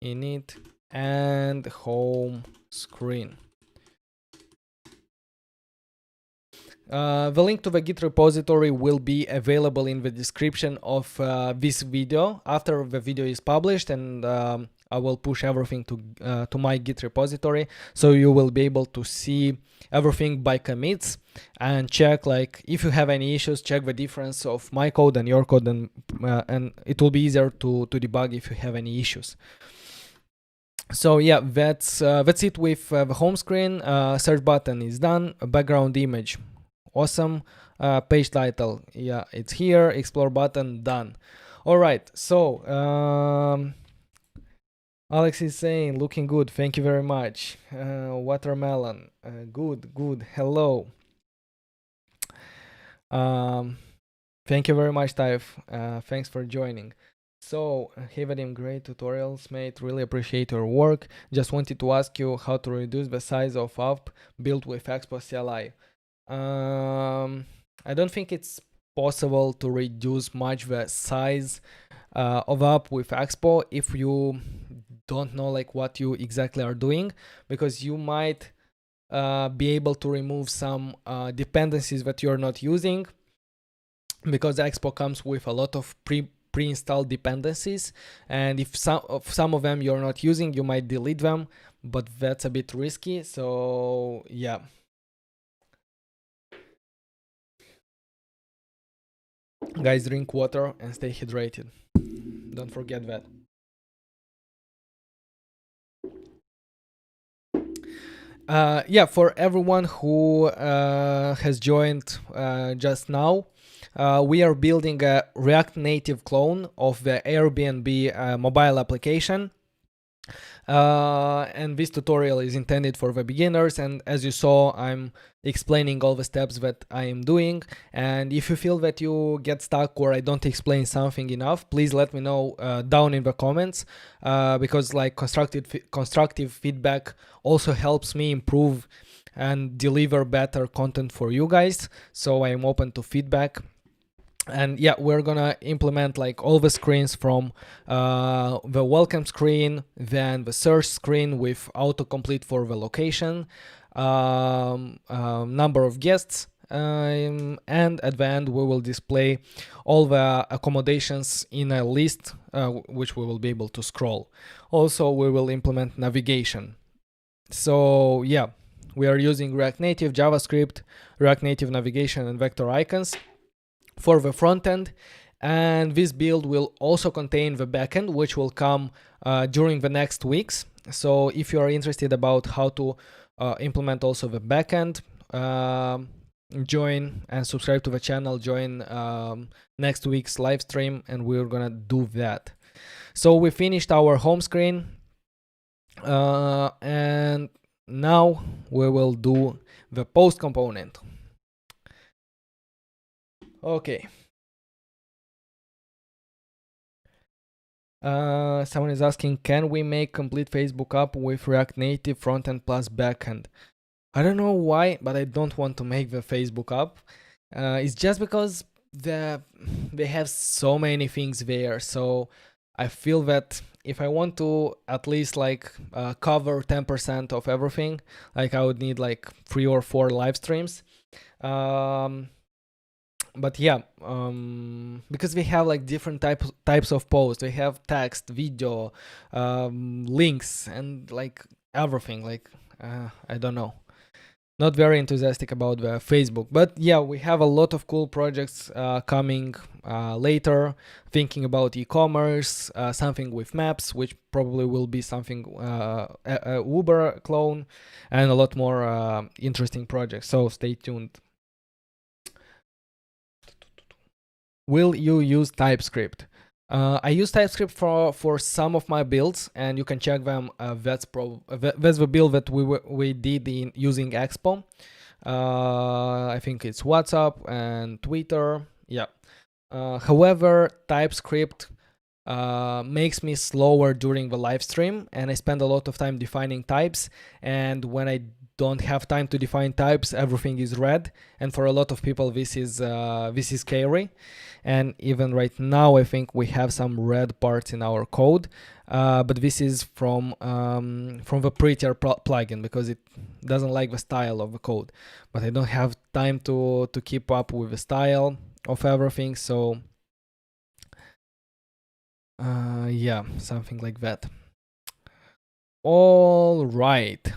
init, and home screen. The link to the Git repository will be available in the description of this video after the video is published, and I will push everything to my Git repository, so you will be able to see everything by commits and check, like, if you have any issues, check the difference of my code and your code, and it will be easier to debug if you have any issues. So yeah, that's it with the home screen. Search button is done. A background image, awesome. Page title, yeah, it's here. Explore button, done. All right, so Alex is saying looking good, thank you very much. Watermelon, good, hello. um Thank you very much, Taif. Thanks for joining. So, hey Vadim, great tutorials, mate. Really appreciate your work. Just wanted to ask you how to reduce the size of app built with Expo CLI. I don't think it's possible to reduce much the size of app with Expo if you don't know like what you exactly are doing, because you might be able to remove some dependencies that you're not using, because Expo comes with a lot of pre-installed dependencies, and if some of them you're not using, you might delete them, but that's a bit risky. So yeah, guys, drink water and stay hydrated, don't forget that. Yeah, for everyone who has joined just now, we are building a React Native clone of the Airbnb mobile application. And this tutorial is intended for the beginners, and as you saw, I'm explaining all the steps that I am doing. And if you feel that you get stuck or I don't explain something enough, please let me know down in the comments, because like constructive feedback also helps me improve and deliver better content for you guys. So I am open to feedback. And yeah, we're gonna implement like all the screens from the welcome screen, then the search screen with autocomplete for the location, number of guests, and at the end we will display all the accommodations in a list, which we will be able to scroll. Also, we will implement navigation. So yeah, we are using React Native, JavaScript, React Native navigation, and vector icons for the front end. And this build will also contain the backend, which will come during the next weeks. So if you are interested about how to implement also the backend, join and subscribe to the channel, join next week's live stream, and we're gonna do that. So we finished our home screen, and now we will do the post component. Okay. Someone is asking, can we make complete Facebook app with React Native frontend plus backend? I don't know why, but I don't want to make the Facebook app. It's just because they have so many things there. So I feel that if I want to at least like cover 10% of everything, like I would need like 3 or 4 live streams. But yeah, because we have like different types of posts. We have text, video, links, and like everything. Like I don't know, not very enthusiastic about the Facebook. But yeah, we have a lot of cool projects coming later. Thinking about e-commerce, something with maps, which probably will be something a Uber clone, and a lot more interesting projects. So stay tuned. Will you use TypeScript? I use TypeScript for some of my builds, and you can check them. That's the build that we did in using Expo. I think it's WhatsApp and Twitter. Yeah. However, TypeScript makes me slower during the live stream, and I spend a lot of time defining types. And when I don't have time to define types, everything is red, and for a lot of people this is scary. And even right now I think we have some red parts in our code, but this is from the prettier plugin, because it doesn't like the style of the code. But I don't have time to keep up with the style of everything, so yeah, something like that. All right.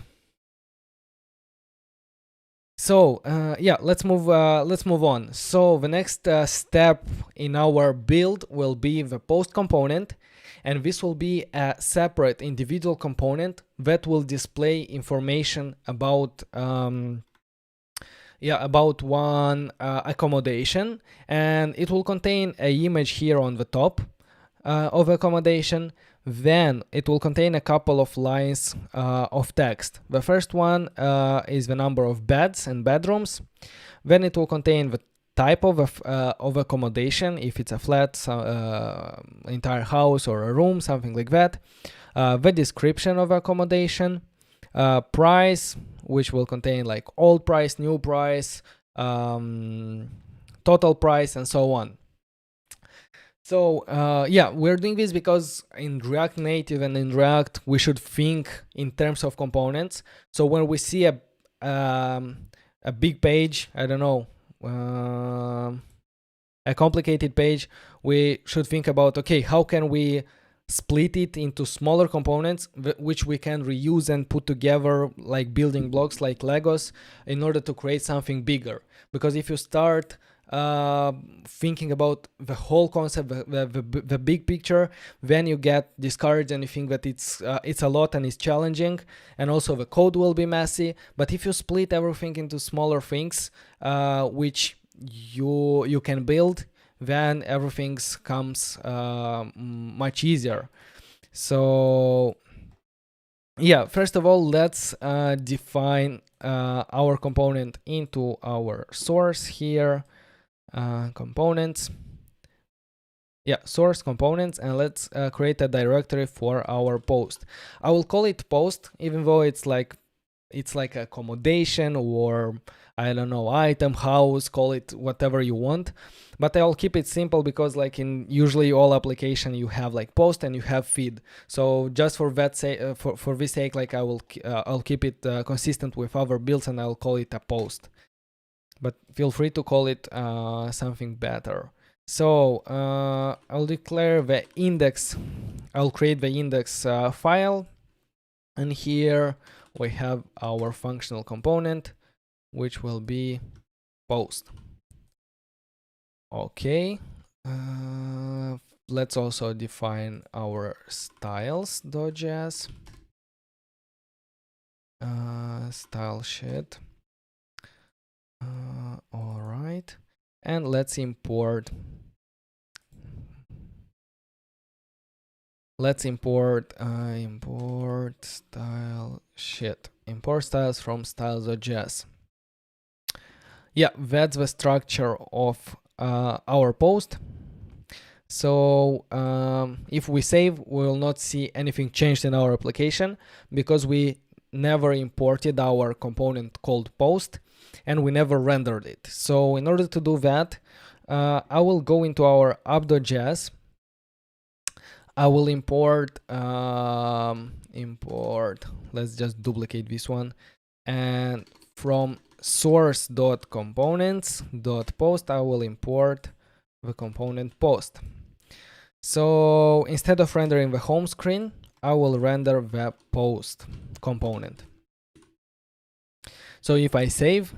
So yeah, let's move on. So the next step in our build will be the post component, and this will be a separate individual component that will display information about about one accommodation, and it will contain an image here on the top of accommodation. Then it will contain a couple of lines of text. The first one is the number of beds and bedrooms. Then it will contain the type of accommodation, if it's a flat, entire house, or a room, something like that. The description of accommodation, price, which will contain like old price, new price, total price, and so on. So we're doing this because in React Native and in React, we should think in terms of components. So when we see a big page, I don't know, a complicated page, we should think about, okay, how can we split it into smaller components which we can reuse and put together like building blocks, like Legos, in order to create something bigger. Because if you start thinking about the whole concept, the big picture, then you get discouraged and you think that it's a lot and it's challenging, and also the code will be messy. But if you split everything into smaller things, which you can build, then everything comes much easier. So yeah, first of all, let's define our component into our source here. Components, source components, and let's create a directory for our post. I will call it post, even though it's like accommodation, or I don't know, item, house, call it whatever you want, but I'll keep it simple because like in usually all application you have like post and you have feed. So just for that for this sake, like I'll keep it consistent with other builds, and I'll call it a post. But feel free to call it something better. So I'll declare the index. I'll create the index file, and here we have our functional component, which will be post. Okay. Let's also define our styles.js style sheet. All right, and let's import import style sheet, import styles from styles.js. Yeah, that's the structure of our post. So if we save, we will not see anything changed in our application because we never imported our component called post, and we never rendered it. So in order to do that, I will go into our app.js. I will import, let's just duplicate this one, and from source.components.post, I will import the component post. So instead of rendering the home screen, I will render the post component. So if I save,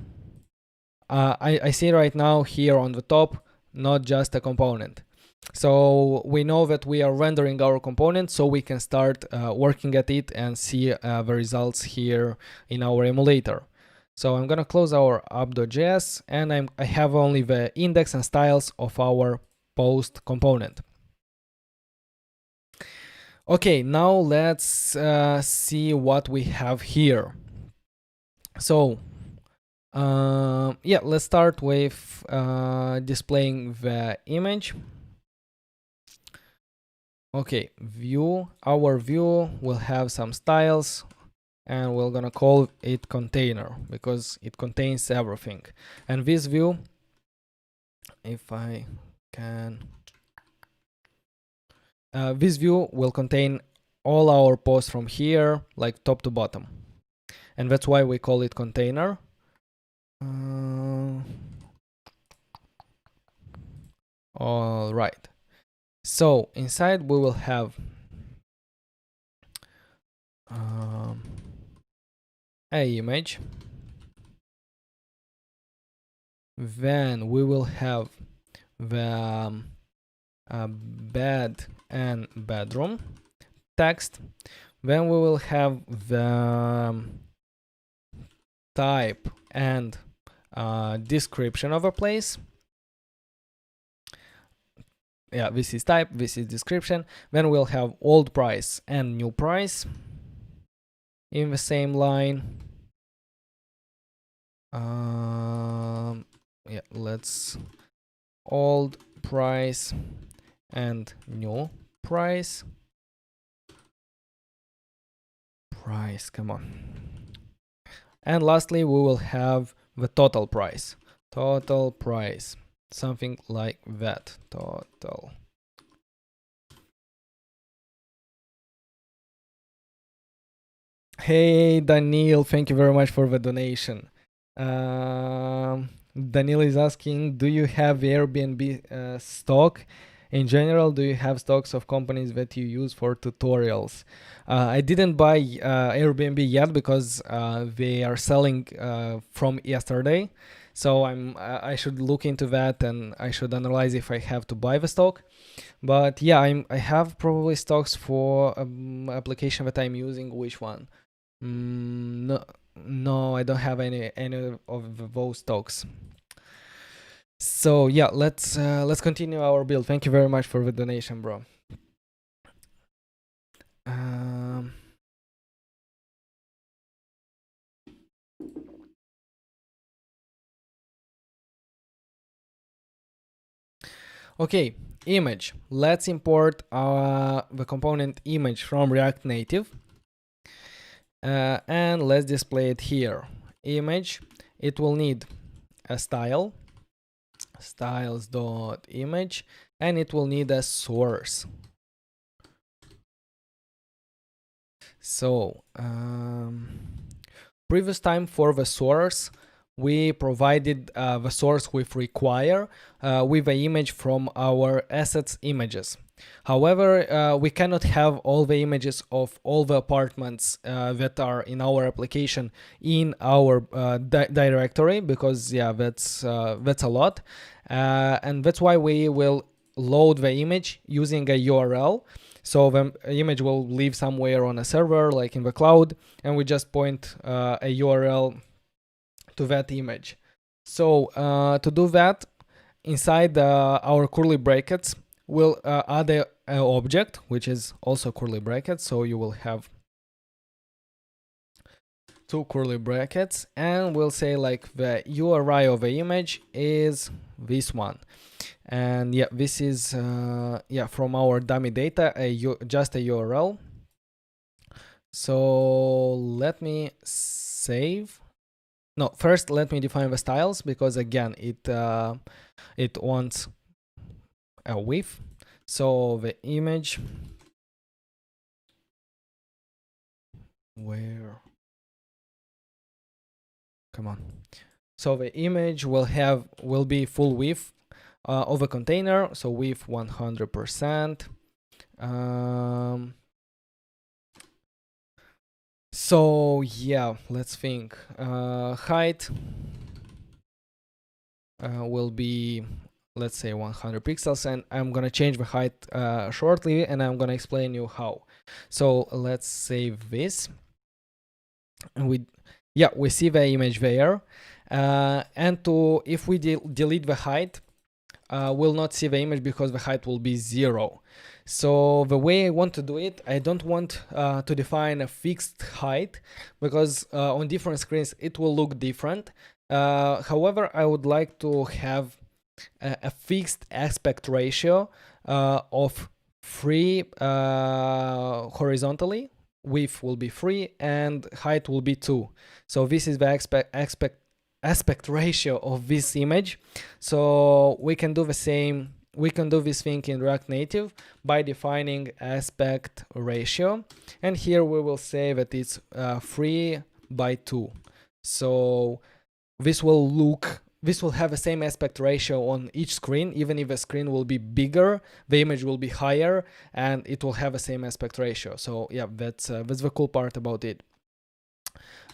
I see right now here on the top, not just a component. So we know that we are rendering our component, so we can start working at it and see the results here in our emulator. So I'm gonna close our app.js, and I have only the index and styles of our post component. Okay, now let's see what we have here. So let's start with displaying the image. Okay, view. Our view will have some styles, and we're gonna call it container because it contains everything. And this view, if I can, this view will contain all our posts from here, like top to bottom, and that's why we call it container. All right. So inside we will have a image. Then we will have the bed and bedroom text. Then we will have the type and description of a place. Yeah, this is type, this is description. Then we'll have old price and new price in the same line. Yeah, let's old price and new price. Come on. And lastly, we will have the total price. Total price, something like that. Total. Hey, Daniel, thank you very much for the donation. Daniel is asking, do you have Airbnb stock? In general, do you have stocks of companies that you use for tutorials? I didn't buy Airbnb yet because they are selling from yesterday. So I should look into that and I should analyze if I have to buy the stock. But yeah, I have probably stocks for application that I'm using. Which one? No, I don't have any of those stocks. So yeah, let's continue our build. Thank you very much for the donation, bro. Okay, image. Let's import the component image from React Native. And let's display it here. Image, it will need a style, styles.image, and it will need a source. So previous time for the source, we provided the source with require with an image from our assets images. However, we cannot have all the images of all the apartments that are in our application in our directory, because yeah, that's a lot, and that's why we will load the image using a URL. So the image will live somewhere on a server, like in the cloud, and we just point a URL to that image. So to do that, inside our curly brackets, we'll add an object, which is also curly brackets. So you will have two curly brackets, and we'll say like the URI of the image is this one. And yeah, this is from our dummy data, just a URL. So let me save. No, first let me define the styles, because again it wants a width. So the image, come on. So the image will be full width of a container, so width 100%. So yeah, let's think. Height will be, let's say, 100 pixels, and I'm gonna change the height shortly, and I'm gonna explain you how. So let's save this, and we see the image there. And if we delete the height, we'll not see the image because the height will be 0. So the way I want to do it, I don't want to define a fixed height, because on different screens it will look different. However, I would like to have a fixed aspect ratio of 3 horizontally. Width will be 3 and height will be 2. So this is the aspect ratio of this image. So we can do the same. We can do this thing in React Native by defining aspect ratio, and here we will say that it's 3:2. So this will have the same aspect ratio on each screen. Even if the screen will be bigger, the image will be higher, and it will have the same aspect ratio. So yeah, that's the cool part about it.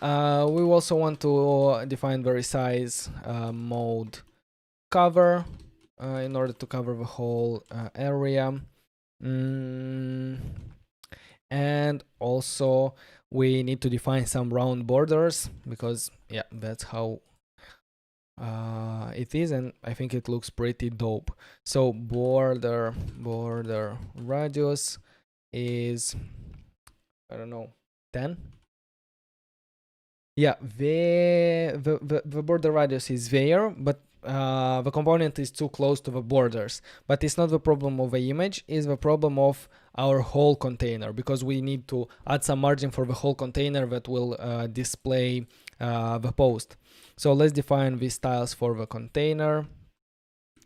We also want to define the resize mode cover. in order to cover the whole area. And also we need to define some round borders, because yeah, that's how it is, and I think it looks pretty dope. So border radius is, I don't know, 10. Yeah, the border radius is there, but the component is too close to the borders. But it's not the problem of the image, it's the problem of our whole container, because we need to add some margin for the whole container that will display the post. So let's define these styles for the container.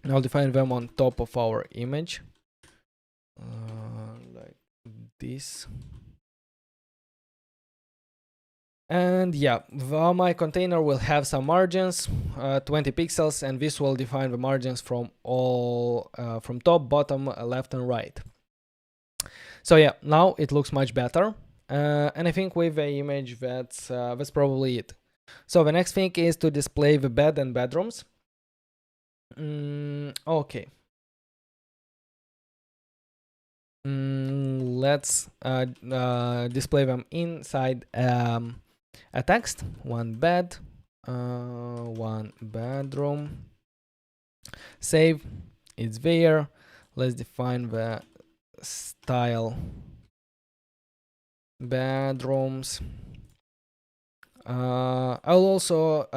I'll define them on top of our image, like this. And yeah, my container will have some margins, 20 pixels, and this will define the margins from all from top, bottom, left, and right. So yeah, now it looks much better, and I think with the image that's probably it. So the next thing is to display the bed and bedrooms. Okay. Let's display them inside a text. One bed, one bedroom. Save. It's there. Let's define the style bedrooms. I'll also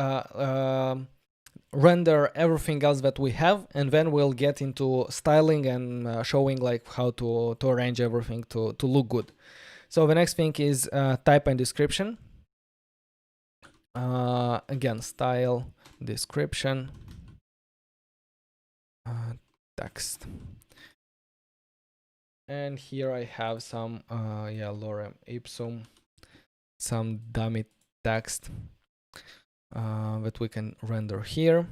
render everything else that we have, and then we'll get into styling and showing like how to arrange everything to look good. So the next thing is type and description. Again, style, description, text. And here I have some lorem ipsum, some dummy text that we can render here.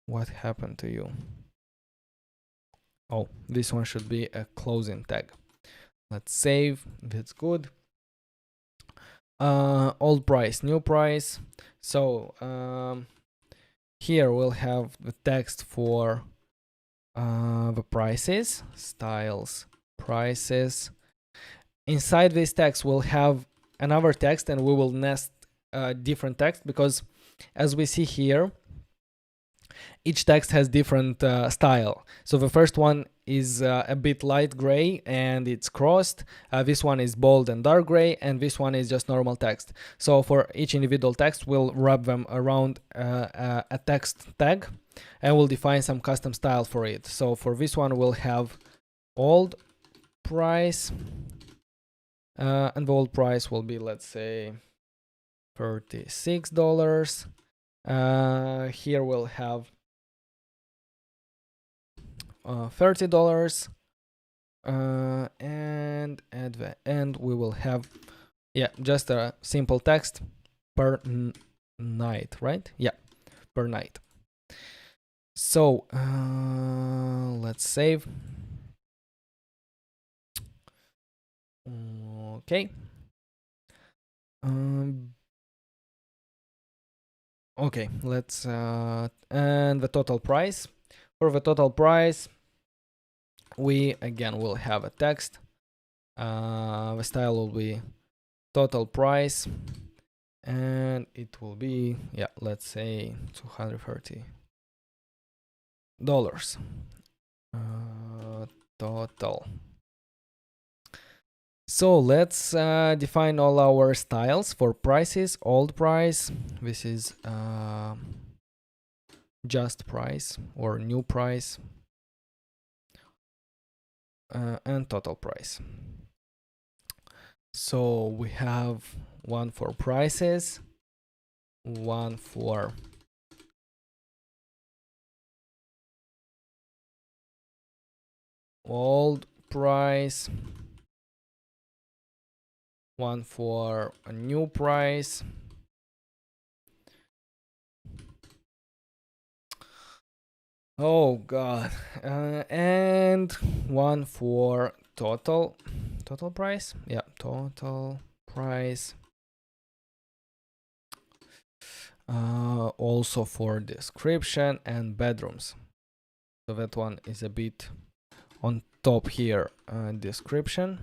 What happened to you? Oh, this one should be a closing tag. Let's save. That's good. Old price, new price. So here we'll have the text for the prices, styles, prices. Inside this text we'll have another text, and we will nest different text, because as we see here, each text has different style. So the first one is a bit light gray and it's crossed. This one is bold and dark gray, and this one is just normal text. So for each individual text, we'll wrap them around a text tag, and we'll define some custom style for it. So for this one, we'll have old price, and the old price will be, let's say, $36. Here we'll have $30, and at the end we will have just a simple text per night, right? Yeah, per night. So let's save. Okay. Okay, let's and the total price. For the total price, we again will have a text. The style will be total price, and it will be, let's say $230. Total. So let's define all our styles for prices. Old price, this is just price or new price, and total price. So we have one for prices, one for old price, one for a new price, oh god, and one for total price. Yeah, total price. Also for description and bedrooms. So that one is a bit on top here. Description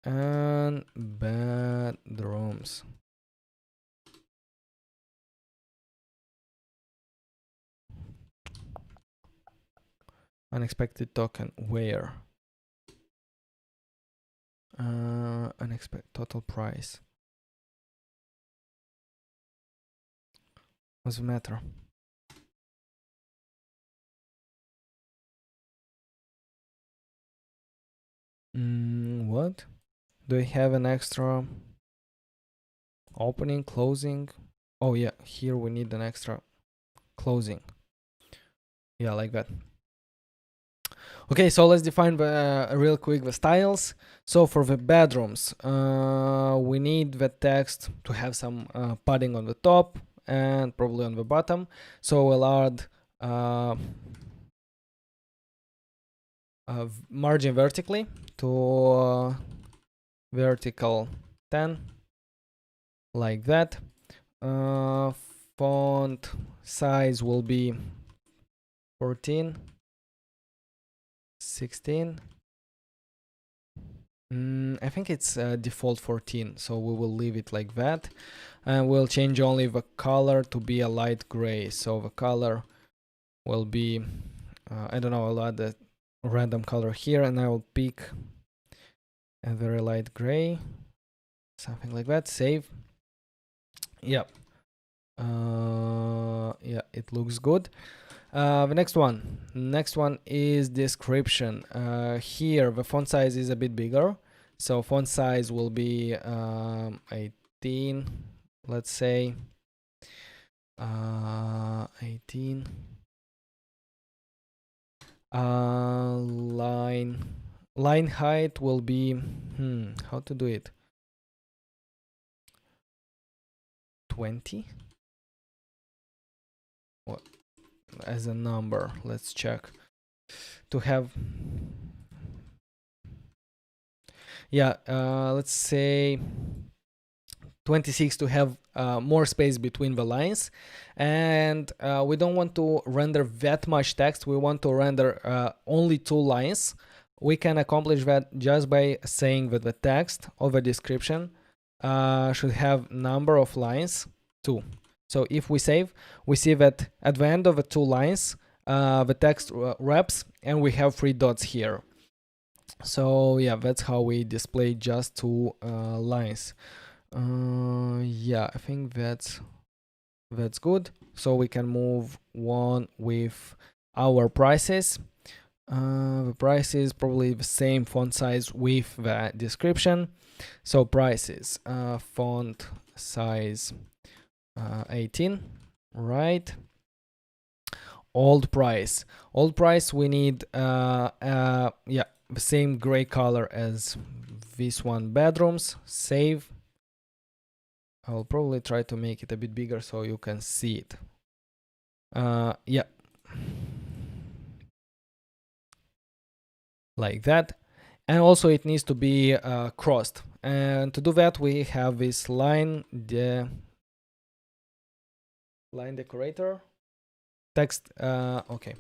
and bedrooms. Unexpected token where? Unexpected total price. What's the matter? What? Do I have an extra opening, closing? Oh yeah, here we need an extra closing. Yeah, like that. Okay, so let's define real quick the styles. So for the bedrooms, we need the text to have some padding on the top and probably on the bottom. So we'll add margin vertically to vertical 10, like that. Font size will be 14, 16. I think it's default 14, so we will leave it like that. And we'll change only the color to be a light gray. So the color will be, I don't know, I'll add a random color here and I will pick a very light gray. Something like that. Save. Yeah. Yeah, it looks good. The next one is description. Here the font size is a bit bigger, so font size will be 18, let's say 18. Line height will be how to do it? 20. What? As a number, let's check to have, yeah, let's say 26 to have more space between the lines. And we don't want to render that much text. We want to render only 2 lines. We can accomplish that just by saying that the text of a description should have number of lines 2. So if we save, we see that at the end of the 2 lines, the text wraps and we have 3 dots here. So yeah, that's how we display just 2 lines. Yeah, I think that's good. So we can move on with our prices. The price is probably the same font size with the description. So prices, font size 18, right? Old price we need yeah, the same gray color as this one, bedrooms. Save. I'll probably try to make it a bit bigger so you can see it. Yeah, like that. And also it needs to be crossed, and to do that we have this line decorator text. Okay,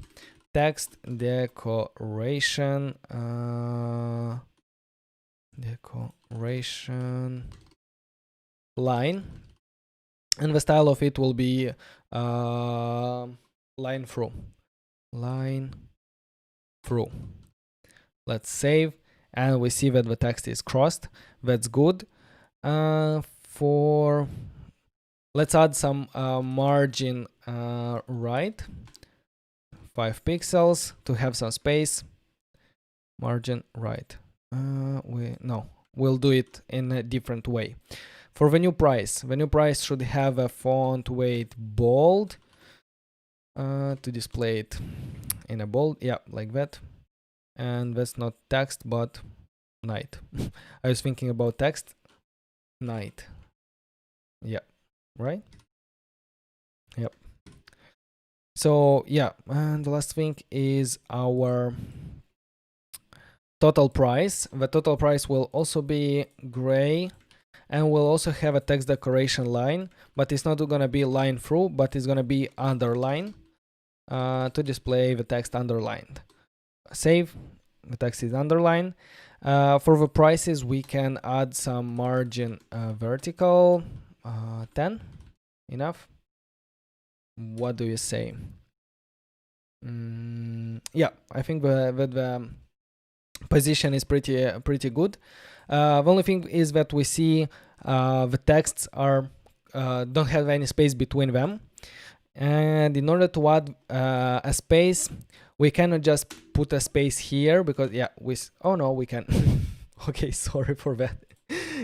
text decoration line, and the style of it will be line through. Let's save, and we see that the text is crossed. That's good. Let's add some margin right, 5 pixels to have some space. Margin right. We'll do it in a different way. For the new price should have a font weight bold to display it in a bold. Yeah, like that. And that's not text but night. I was thinking about text. Night. Yeah, right? Yep. So yeah, and the last thing is our total price. The total price will also be gray, and we'll also have a text decoration line, but it's not gonna be line through, but it's gonna be underline to display the text underlined. Save, the text is underlined. For the prices, we can add some margin vertical, 10, enough. What do you say? Yeah, I think the position is pretty good. The only thing is that we see the texts are don't have any space between them, and in order to add a space, we cannot just put a space here because oh no, we can. Okay, sorry for that.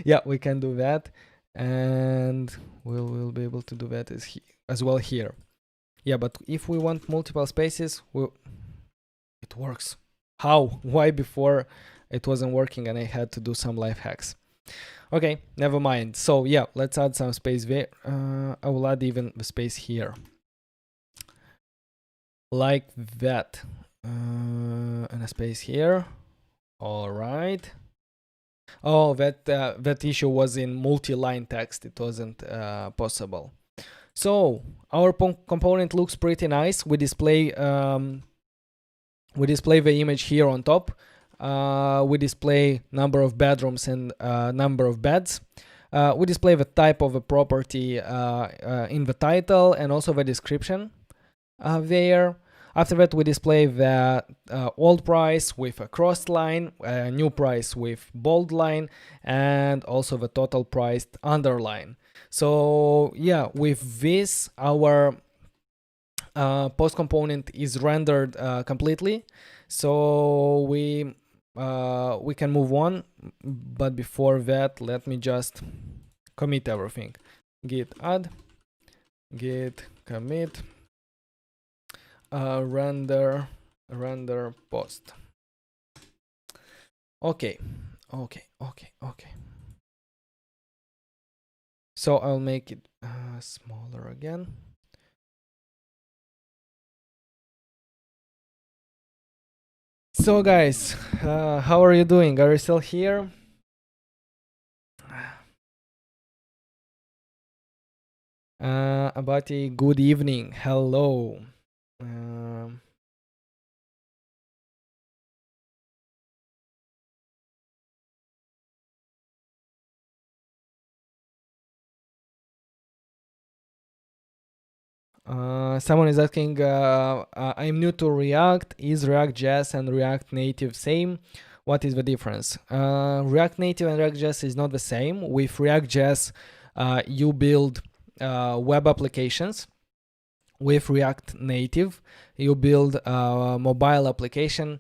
Yeah, we can do that, and we'll be able to do that as well here. Yeah, but if we want multiple spaces, it works. How? Why before it wasn't working and I had to do some life hacks? Okay, never mind. So yeah, let's add some space there. I will add even the space here. Like that. And a space here. All right. Oh, that issue was in multi-line text. It wasn't possible. So our component looks pretty nice. We display the image here on top. We display number of bedrooms and number of beds. We display the type of a property in the title and also the description there. After that, we display the old price with a crossed line, new price with bold line, and also the total price underline. So yeah, with this, our post component is rendered completely. So we can move on, but before that, let me just commit everything. Git add, git commit, render post. Okay. So I'll make it smaller again. So guys, how are you doing? Are you still here? Abati, good evening. Hello. Someone is asking, I'm new to React. Is React.js and React Native same? What is the difference? React Native and React.js is not the same. With React.js, you build web applications. With React Native, you build a mobile application,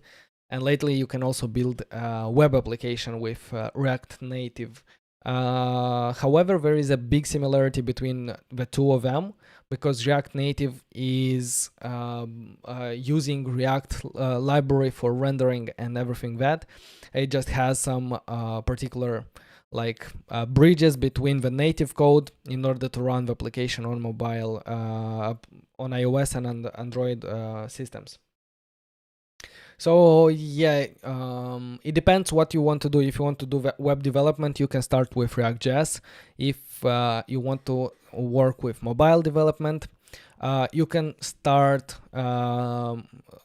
and lately you can also build a web application with React Native. However, there is a big similarity between the two of them, because React Native is using React library for rendering and everything that. It just has some particular bridges between the native code in order to run the application on mobile, on iOS and Android systems. So yeah, it depends what you want to do. If you want to do web development, you can start with React.js. If you want to work with mobile development, you can start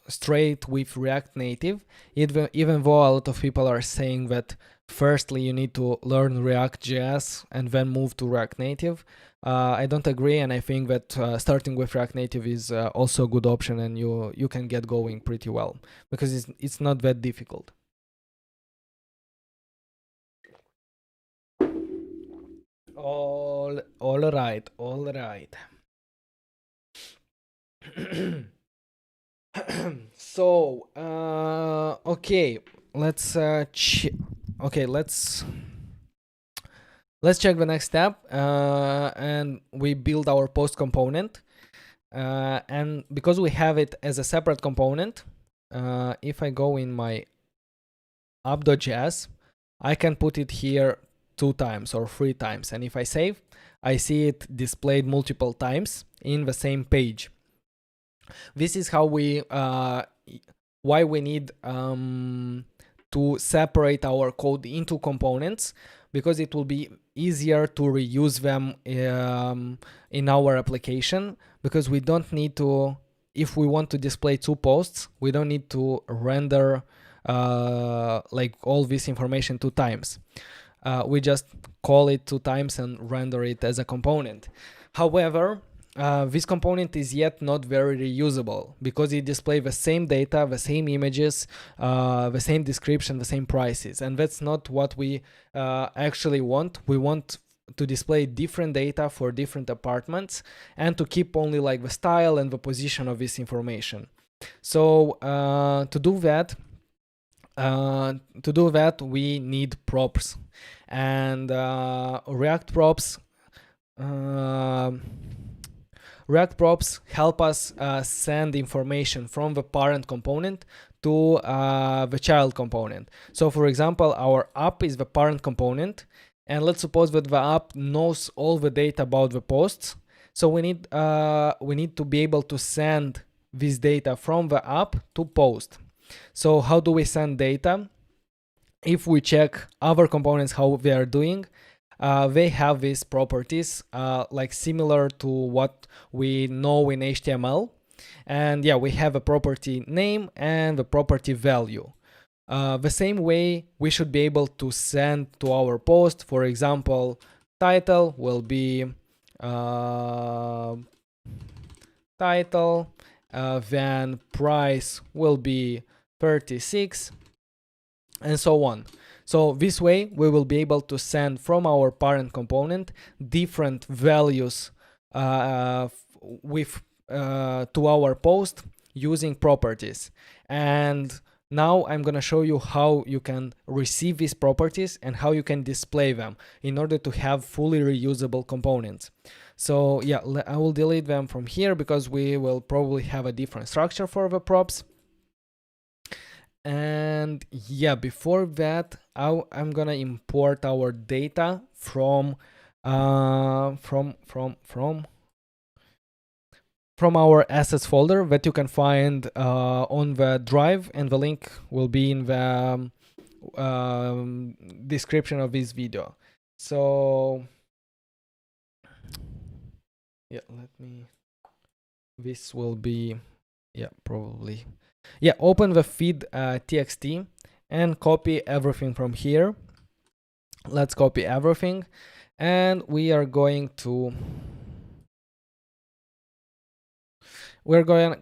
straight with React Native, even though a lot of people are saying that firstly you need to learn React.js and then move to React Native. I don't agree, and I think that starting with React Native is also a good option, and you can get going pretty well because it's not that difficult. All right. So okay, let's let's check the next step, and we build our post component, and because we have it as a separate component, if I go in my app.js, I can put it here 2 times or 3 times, and if I save, I see it displayed multiple times in the same page. This is how why we need to separate our code into components, because it will be easier to reuse them in our application, because we don't need to, if we want to display two posts, we don't need to render like all this information two times. We just call it two times and render it as a component. However, this component is yet not very reusable because it displays the same data, the same images, the same description, the same prices. And that's not what we actually want. We want to display different data for different apartments and to keep only like the style and the position of this information. So to do that, we need props, and React props help us send information from the parent component to the child component. So for example, our app is the parent component, and let's suppose that the app knows all the data about the posts. So we need to be able to send this data from the app to post. So how do we send data? If we check other components, how they are doing, they have these properties like similar to what we know in HTML. And yeah, we have a property name and the property value. The same way we should be able to send to our post, for example, title will be title, then price will be 36, and so on. So this way we will be able to send from our parent component different values to our post using properties. And now I'm gonna show you how you can receive these properties and how you can display them in order to have fully reusable components. So yeah, I will delete them from here because we will probably have a different structure for the props. And yeah, before that, I'm gonna import our data from our assets folder that you can find on the drive, and the link will be in the description of this video. So yeah, this will be, yeah, probably. Yeah, open the feed txt and copy everything from here. Let's copy everything, and we're going to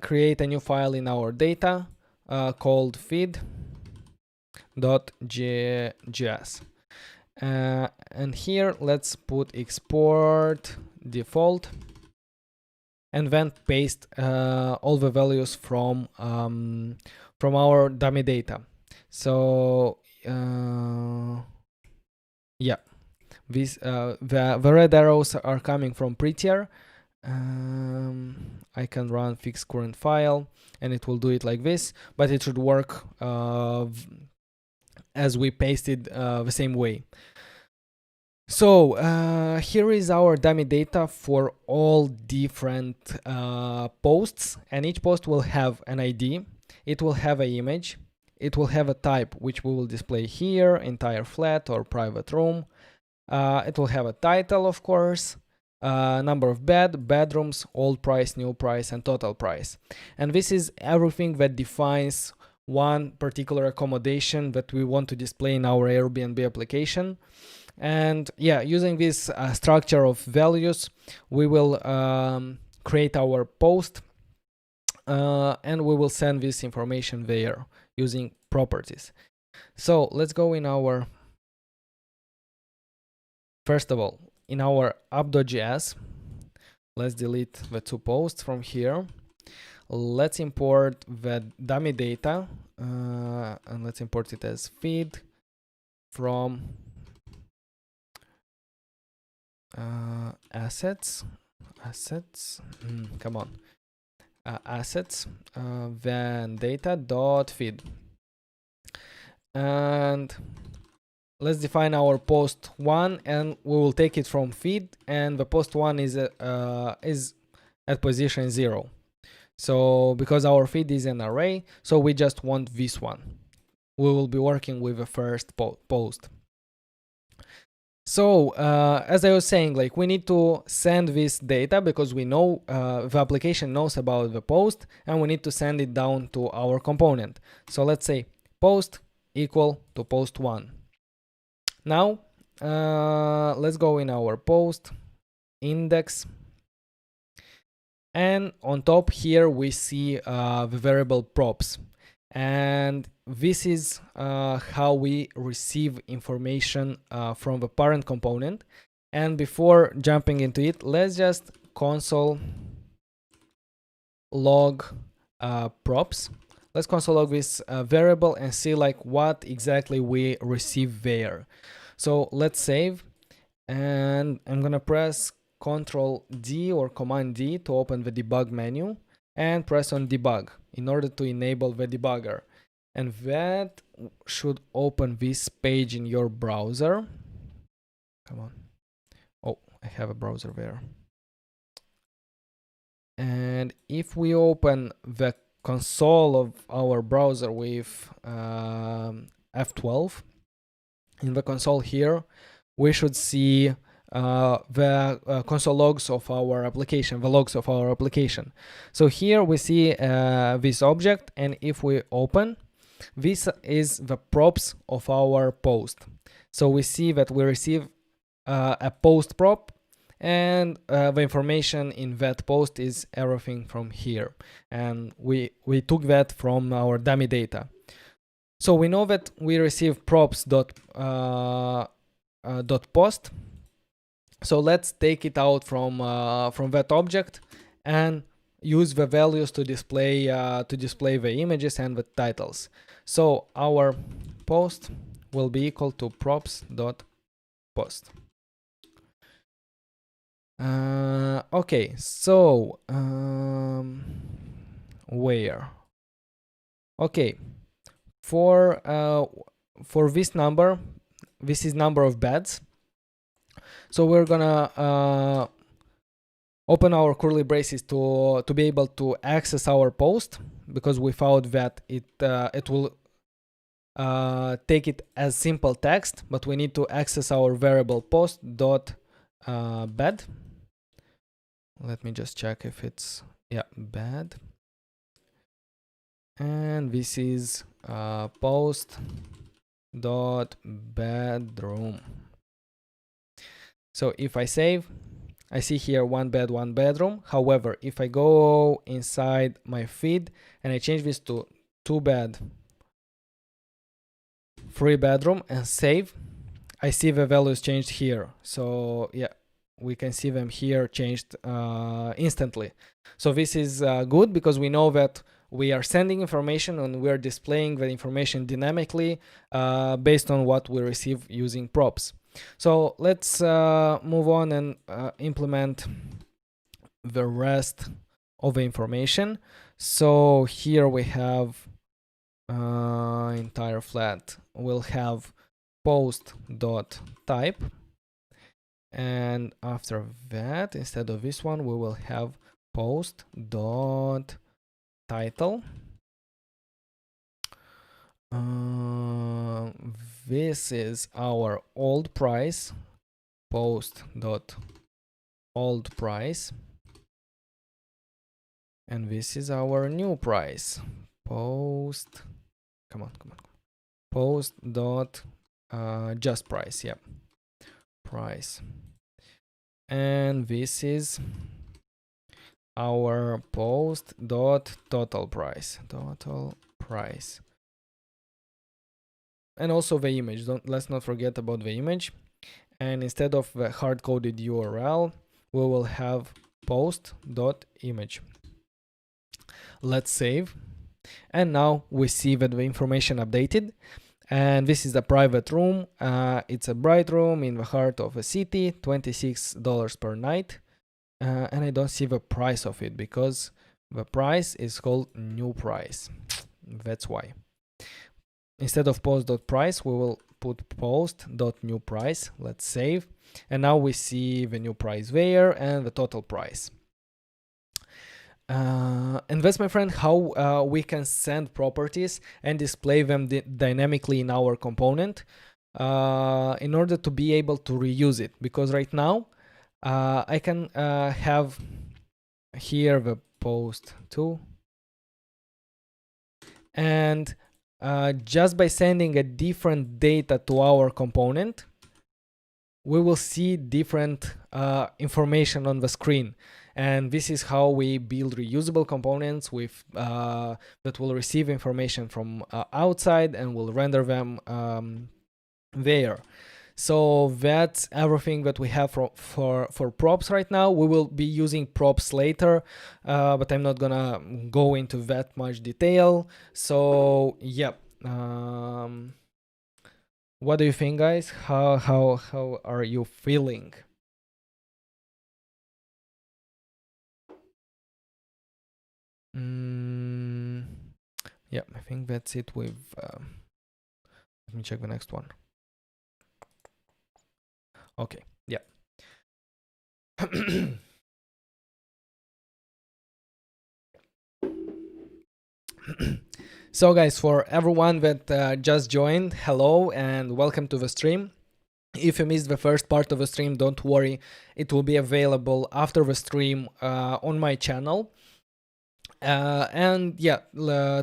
create a new file in our data called feed.js. And here let's put export default, and then paste all the values from our dummy data. So yeah, this the red arrows are coming from prettier. I can run fix current file, and it will do it like this, but it should work as we pasted the same way. So here is our dummy data for all different posts, and each post will have an ID, it will have an image, it will have a type which we will display here, entire flat or private room, it will have a title, of course, number of bedrooms, old price, new price, and total price. And this is everything that defines one particular accommodation that we want to display in our Airbnb application. And yeah, using this structure of values, we will create our post, and we will send this information there using properties. So let's go in our, first of all, in our app.js, let's delete the two posts from here. Let's import the dummy data, and let's import it as feed from assets, come on, assets, then data.feed, and let's define our post 1, and we will take it from feed, and the post 1 is at position 0. So because our feed is an array, so we just want this one. We will be working with the first post. So as I was saying, like we need to send this data because we know the application knows about the post, and we need to send it down to our component. So let's say post equal to post 1. Now let's go in our post index, and on top here we see the variable props, and this is how we receive information from the parent component. And before jumping into it, let's just console log props. Let's console log this variable and see like what exactly we receive there. So let's save, and I'm gonna press Ctrl D or Command D to open the debug menu, and press on debug in order to enable the debugger. And that should open this page in your browser. Come on. Oh, I have a browser there. And if we open the console of our browser with F12, in the console here, we should see the console logs of our application, the logs of our application. So here we see this object, and if we open, this is the props of our post. So we see that we receive a post prop, and the information in that post is everything from here, and we took that from our dummy data. So we know that we receive props dot post. So let's take it out from that object and use the values to display the images and the titles. So our post will be equal to props dot post. Okay, so where? Okay, for this number, this is number of beds. So we're gonna open our curly braces to be able to access our post, because we found that it will take it as simple text, but we need to access our variable post dot bed. Let me just check if it's, yeah, bed. And this is post dot bedroom. So if I save, I see here 1 bed, 1 bedroom. However, if I go inside my feed and I change this to 2 bed, 3 bedroom and save, I see the values changed here. So yeah, we can see them here changed instantly. So this is good, because we know that we are sending information and we're displaying the information dynamically based on what we receive using props. So let's move on and implement the rest of the information. So here we have entire flat. We'll have post.type, and after that, instead of this one, we will have post.title. This is our old price, post.old price, and this is our new price, post dot just price, yeah, price. And this is our post dot total price, and also the image. Let's not forget about the image. And instead of the hard-coded URL, we will have post dot image. Let's save, and now we see that the information updated. And this is a private room. It's a bright room in the heart of a city, $26 per night. And I don't see the price of it, because the price is called new price. That's why. Instead of post.price, we will put post.newPrice. Let's save. And now we see the new price there and the total price. And that's, my friend, how we can send properties and display them dynamically in our component. in order to be able to reuse it, because right now I can have here the post too, and just by sending a different data to our component, we will see different information on the screen. And this is how we build reusable components with that will receive information from outside and will render them there. So that's everything that we have for props right now. We will be using props later, but I'm not gonna go into that much detail. So yeah. What do you think, guys? How are you feeling? Yeah, I think that's it with let me check the next one. Okay, yeah. So guys, for everyone that just joined, hello and welcome to the stream. If you missed the first part of the stream, don't worry, it will be available after the stream on my channel. And yeah,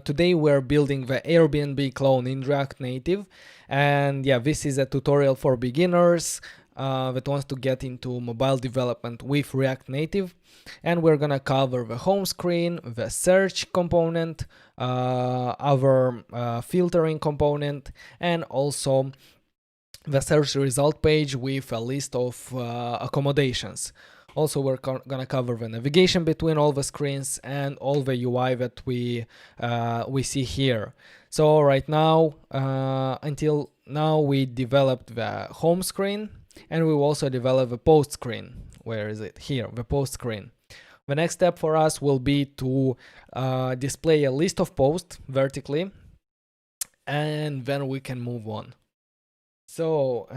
today we're building the Airbnb clone in React Native. And yeah, this is a tutorial for beginners that wants to get into mobile development with React Native. And we're gonna cover the home screen, the search component, our filtering component, and also the search result page with a list of accommodations. Also, we're gonna cover the navigation between all the screens and all the UI that we see here. So right now, until now, we developed the home screen, and we will also develop the post screen. Where is it? Here, the post screen. The next step for us will be to display a list of posts vertically, and then we can move on. So,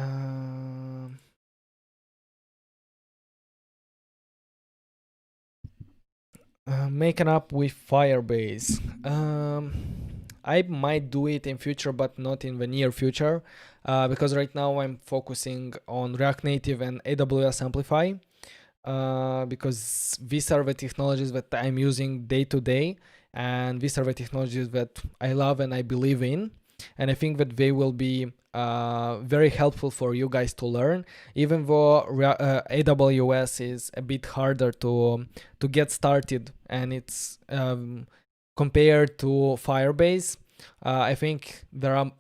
making up with Firebase. I might do it in future, but not in the near future, because right now I'm focusing on React Native and AWS Amplify, because these are the technologies that I'm using day to day, and these are the technologies that I love and I believe in, and I think that they will be very helpful for you guys to learn, even though AWS is a bit harder to get started, and it's compared to Firebase. I think there are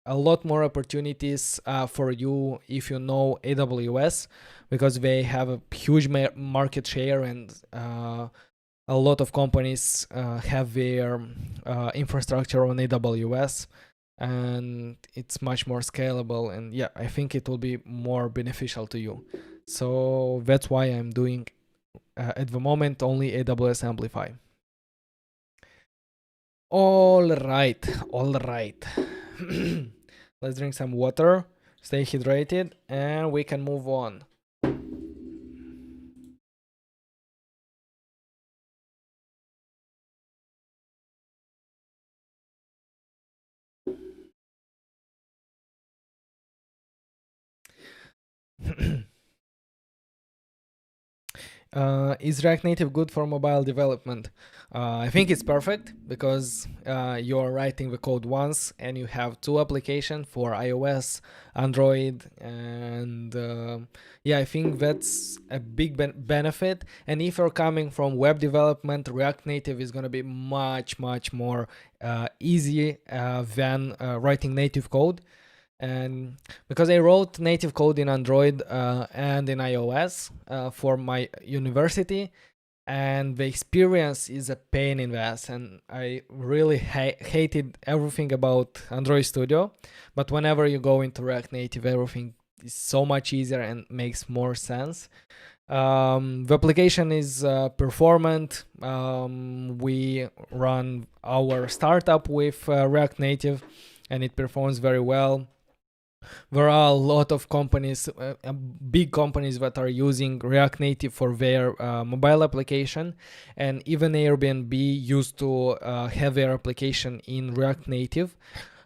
a lot more opportunities for you if you know AWS, because they have a huge market share, and a lot of companies have their infrastructure on AWS, and it's much more scalable, and yeah, I think it will be more beneficial to you. So that's why I'm doing at the moment only AWS Amplify. All right. Let's drink some water, stay hydrated, and we can move on. Is React Native good for mobile development? I think it's perfect, because you're writing the code once and you have two applications for iOS, Android, and yeah, I think that's a big benefit. And if you're coming from web development, React Native is going to be much more easy than writing native code. And because I wrote native code in Android and in iOS for my university, and the experience is a pain in the ass, and I really hated everything about Android Studio. But whenever you go into React Native, everything is so much easier and makes more sense. The application is performant. We run our startup with React Native, and it performs very well. There are a lot of companies, big companies, that are using React Native for their mobile application, and even Airbnb used to have their application in React Native.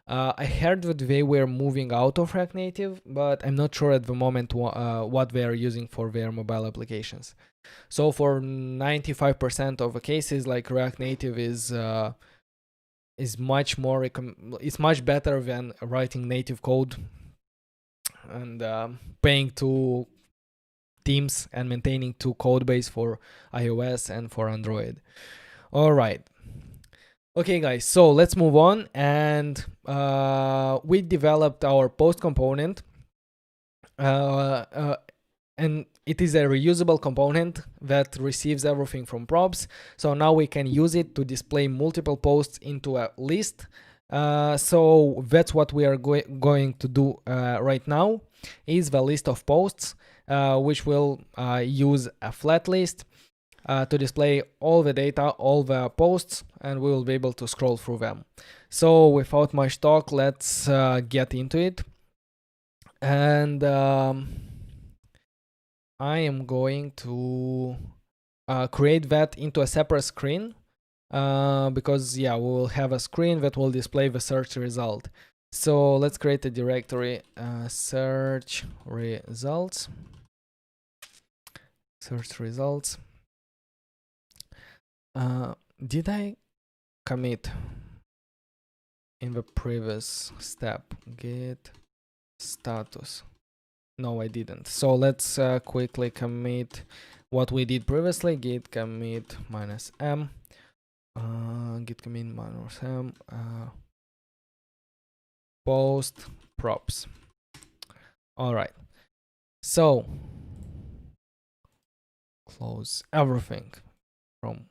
I heard that they were moving out of React Native, but I'm not sure at the moment what they are using for their mobile applications. So for 95% of the cases, like React Native is much more it's much better than writing native code and paying to teams and maintaining two code base for iOS and for Android. All right. Okay, guys, so let's move on. And we developed our post component. And it is a reusable component that receives everything from props. So now we can use it to display multiple posts into a list. So that's what we are going to do right now, is the list of posts, which will use a flat list to display all the data, all the posts, and we will be able to scroll through them. So without much talk, let's get into it. And I am going to create that into a separate screen because yeah, we will have a screen that will display the search result. So let's create a directory, search results. Did I commit in the previous step? Git status. No, I didn't. So let's quickly commit what we did previously. Git commit -m. Git commit -m. Post props. All right. So close everything from.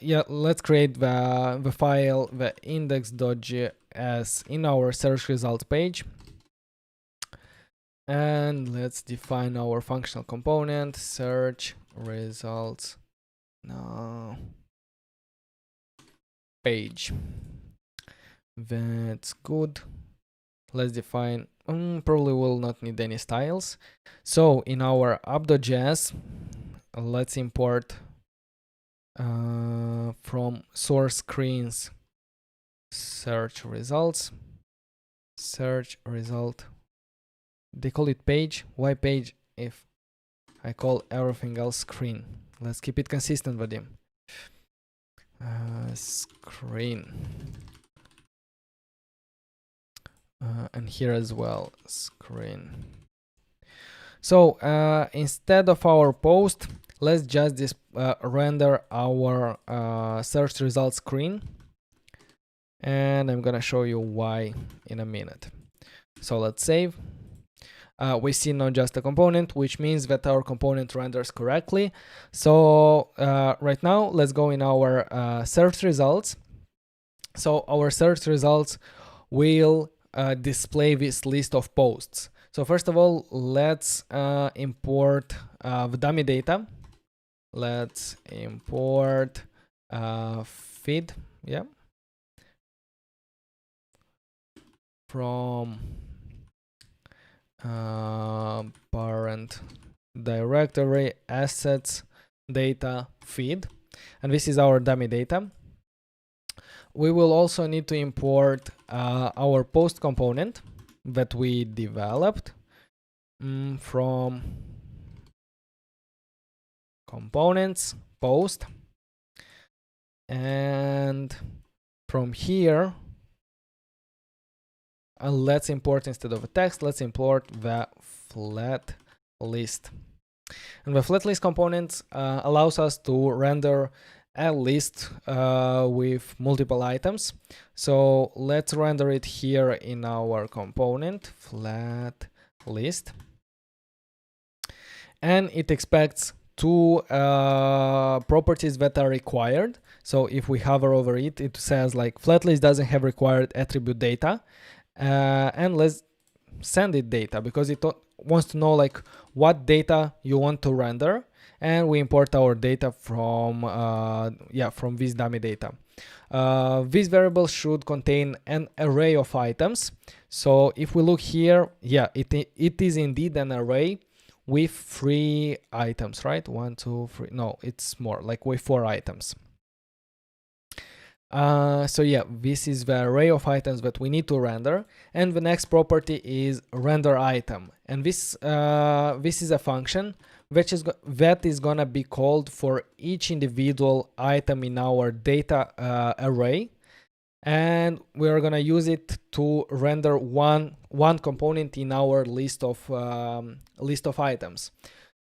Yeah, let's create the file, the index.js in our search results page. And let's define our functional component, search results now page. That's good. Let's define, probably will not need any styles. So in our app.js, let's import from source screens search results, search result. They call it page. Why page if I call everything else screen? Let's keep it consistent, Vadim. Screen. And here as well, screen. So instead of our post, let's just render our search results screen. And I'm gonna show you why in a minute. So let's save. We see not just a component, which means that our component renders correctly. So right now, let's go in our search results. So our search results will display this list of posts. So first of all, let's import the dummy data. Let's import feed, yeah, from parent directory assets data feed, and this is our dummy data. We will also need to import our post component that we developed from components post, and from here let's import, instead of a text, let's import the flat list. And the flat list component allows us to render a list with multiple items. So let's render it here in our component flat list, and it expects two properties that are required. So if we hover over it, it says like flat list doesn't have required attribute data. And let's send it data because it wants to know like what data you want to render, and we import our data from from this dummy data. This variable should contain an array of items. So if we look here, yeah, it is indeed an array with 3 items, right? 1, 2, 3. No, it's more like with 4 items. So yeah, this is the array of items that we need to render, and the next property is render item, and this is a function that is gonna be called for each individual item in our data array, and we are gonna use it to render one component in our list of items.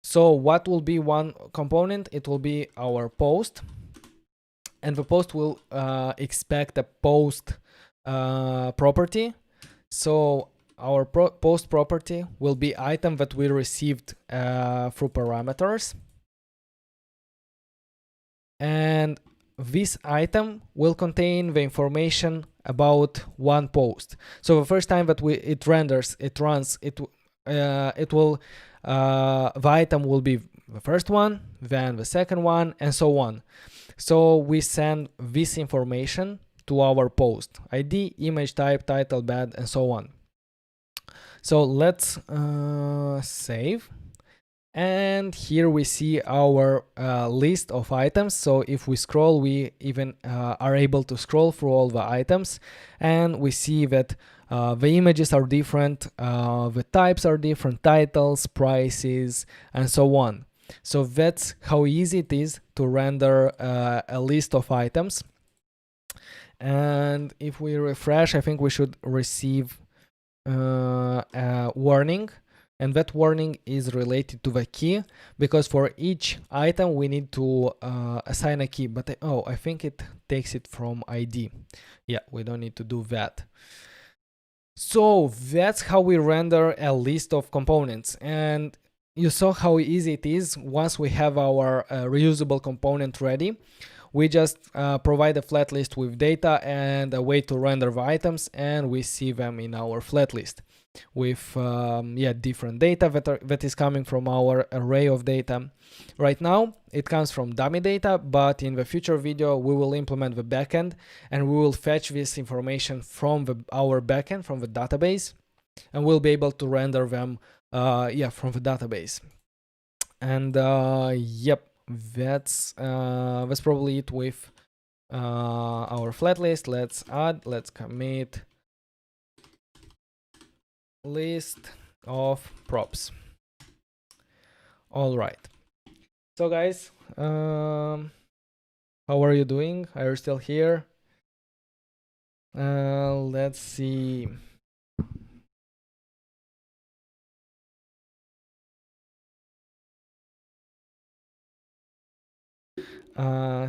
So what will be one component? It will be our post, and the post will expect a post property. So our post property will be item that we received through parameters, and this item will contain the information about one post. So the first time that it runs, it will the item will be the first one, then the second one, and so on. So we send this information to our post ID, image type, title, bed, and so on. So let's save. And here we see our list of items. So if we scroll, we even are able to scroll through all the items, and we see that the images are different, the types are different, titles, prices, and so on. So that's how easy it is to render a list of items. And if we refresh, I think we should receive a warning, and that warning is related to the key, because for each item we need to assign a key, but I think it takes it from ID. Yeah, we don't need to do that. So that's how we render a list of components, and you saw how easy it is. Once we have our reusable component ready, we just provide a flat list with data and a way to render the items, and we see them in our flat list with different data that is coming from our array of data. Right now it comes from dummy data, but in the future video we will implement the backend, and we will fetch this information from our backend, from the database, and we'll be able to render them from the database. And yep, that's probably it with our flat list. Let's commit list of props. All right. So guys, how are you doing? Are you still here? Let's see. Someone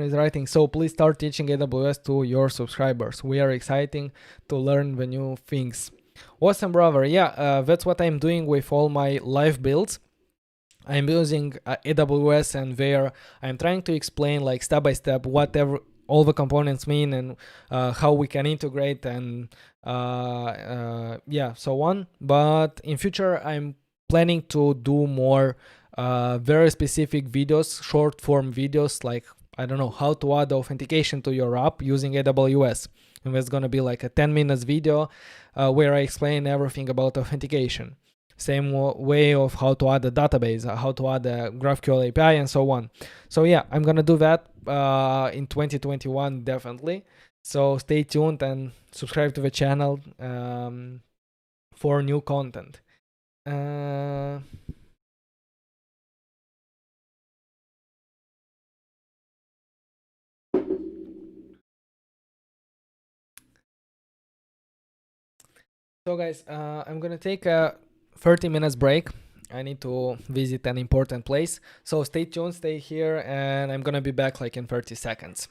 is writing, so please start teaching AWS to your subscribers. We are exciting to learn the new things. Awesome, brother. That's what I'm doing with all my live builds. I'm using AWS, and there I'm trying to explain like step by step whatever all the components mean, and how we can integrate, and so on. But in future I'm planning to do more very specific videos, short form videos, like I don't know, how to add authentication to your app using AWS. And that's gonna be like a 10 minutes video where I explain everything about authentication. Same way of how to add a database, how to add a GraphQL API, and so on. So yeah, I'm gonna do that in 2021 definitely. So stay tuned and subscribe to the channel for new content. So guys, I'm gonna take a 30 minutes break. I need to visit an important place. So stay tuned, stay here, and I'm gonna be back like in 30 seconds.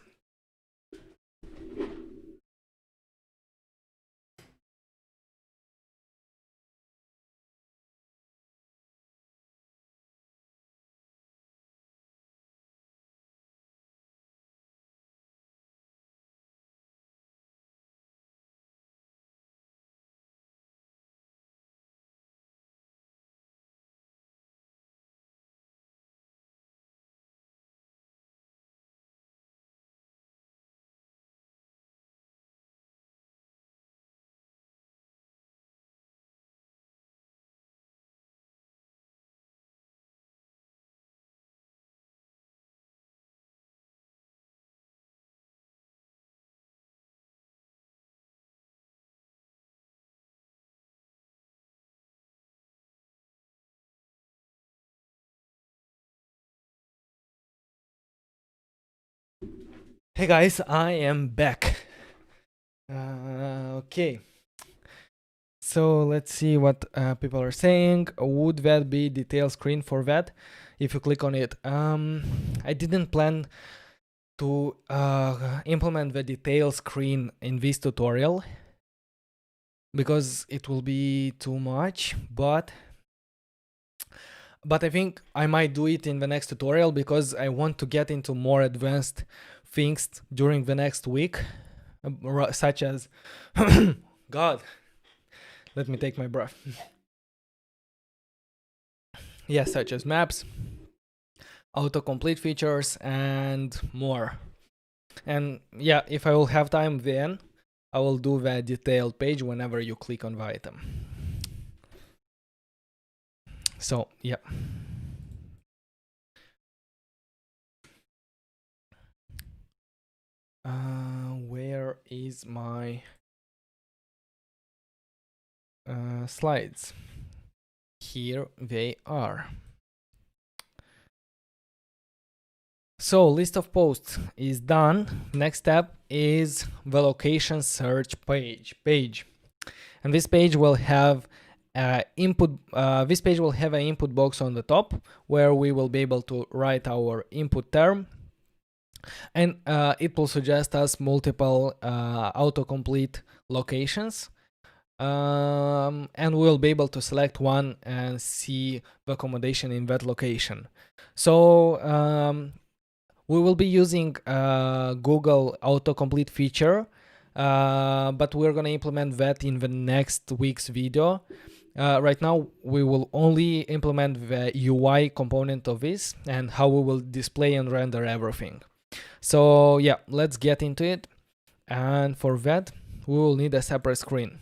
Hey guys, I am back. Okay, so let's see what people are saying. Would that be detail screen for that? If you click on it, I didn't plan to implement the detail screen in this tutorial because it will be too much, but I think I might do it in the next tutorial because I want to get into more advanced things during the next week, such as God, let me take my breath. Yeah, such as maps, autocomplete features, and more. And yeah, if I will have time, then I will do the detailed page whenever you click on the item. So yeah. Where is my slides? Here they are. So list of posts is done. Next step is the location search page. And this page will have input. This page will have an input box on the top where we will be able to write our input term, and it will suggest us multiple autocomplete locations. And we'll be able to select one and see the accommodation in that location. So we will be using Google autocomplete feature, but we're gonna implement that in the next week's video. Right now, we will only implement the UI component of this and how we will display and render everything. So yeah, let's get into it. And for that, we will need a separate screen.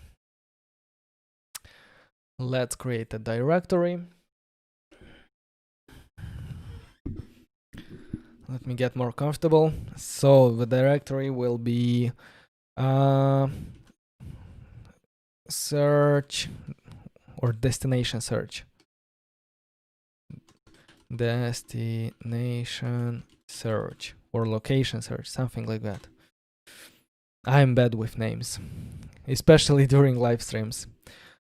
Let's create a directory. Let me get more comfortable. So the directory will be search or destination search. Destination search or location search, something like that. I'm bad with names, especially during live streams.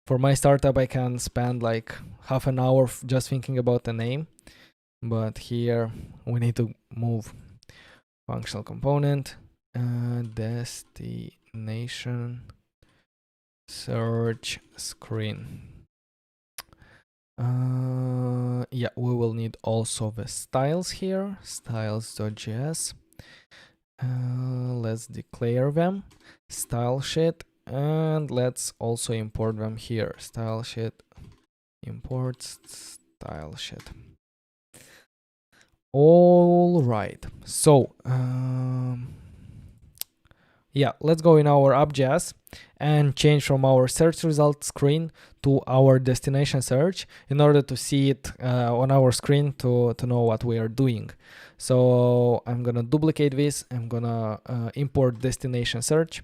For my startup, I can spend like half an hour just thinking about the name, but here we need to move functional component, destination search screen. Yeah, we will need also the styles here, styles.js. Let's declare them, style sheet, and let's also import them here. Style sheet, import style sheet. All right, so yeah, let's go in our app.js and change from our search result screen to our destination search in order to see it on our screen to know what we are doing. So I'm gonna duplicate this. I'm gonna import destination search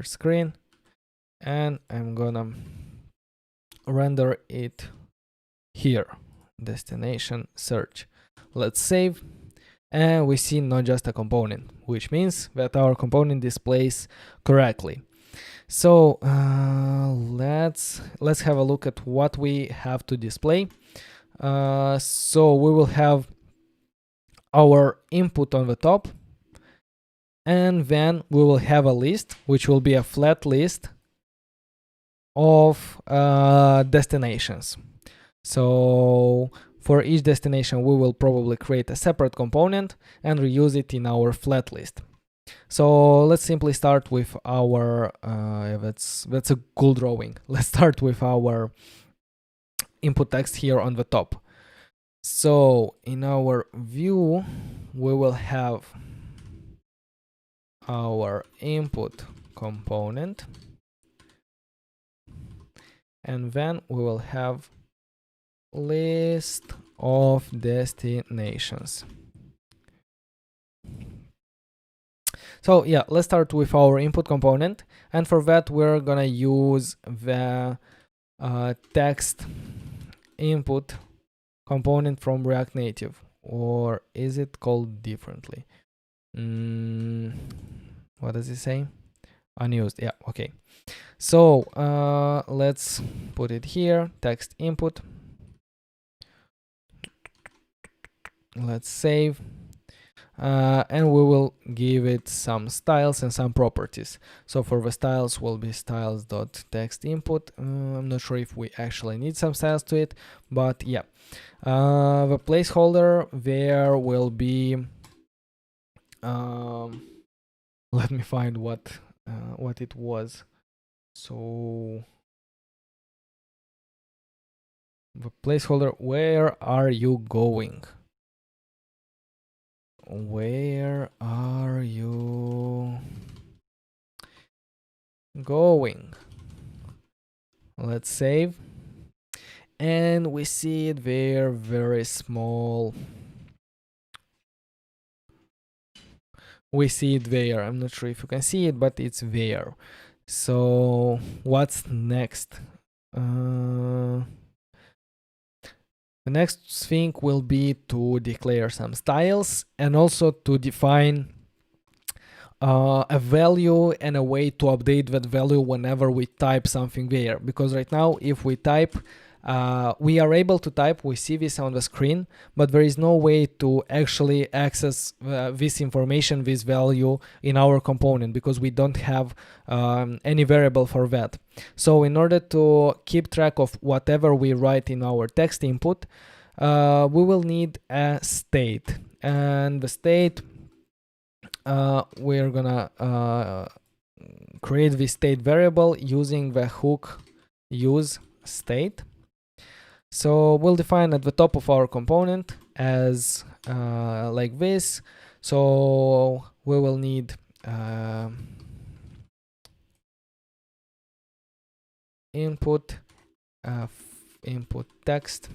screen, and I'm gonna render it here, destination search. Let's save. And we see not just a component, which means that our component displays correctly. So let's have a look at what we have to display. So we will have our input on the top, and then we will have a list, which will be a flat list of destinations. So for each destination, we will probably create a separate component and reuse it in our flat list. So let's simply start with our, that's a cool drawing. Let's start with our input text here on the top. So in our view, we will have our input component, and then we will have list of destinations. So yeah, let's start with our input component, and for that we're gonna use the text input component from React Native, or is it called differently? What does it say? Unused. Yeah, okay. So let's put it here, text input. Let's save. And we will give it some styles and some properties. So for the styles will be styles.textInput. I'm not sure if we actually need some styles to it, but yeah. The placeholder there will be, let me find what it was. So the placeholder, where are you going? Where are you going? Let's save. And we see it there, very small. We see it there. I'm not sure if you can see it, but it's there. So what's next? The next thing will be to declare some styles and also to define a value and a way to update that value whenever we type something there. Because right now, if we type, we are able to type, we see this on the screen, but there is no way to actually access this information, this value in our component, because we don't have any variable for that. So in order to keep track of whatever we write in our text input, we will need a state, and the state, we're gonna create this state variable using the hook use state. So we'll define at the top of our component as like this. So we will need input input text,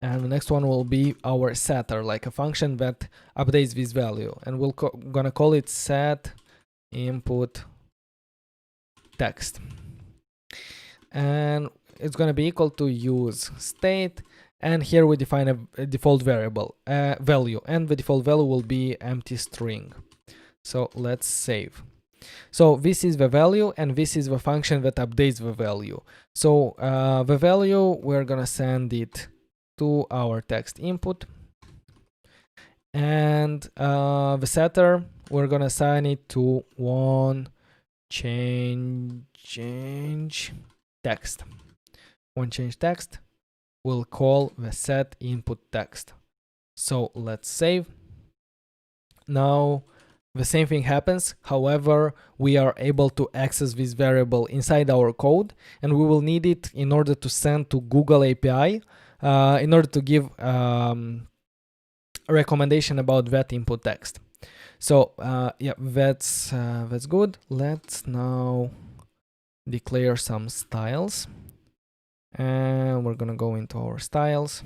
and the next one will be our setter, like a function that updates this value, and we'll gonna call it set input text, and it's going to be equal to use state, and here we define a default variable value, and the default value will be empty string. So let's save. So this is the value, and this is the function that updates the value. So the value, we're gonna send it to our text input, and the setter, we're gonna assign it to one change text. One change text will call the set input text. So let's save. Now the same thing happens. However, we are able to access this variable inside our code, and we will need it in order to send to Google API in order to give a recommendation about that input text. So yeah, that's good. Let's now declare some styles, and we're gonna go into our styles,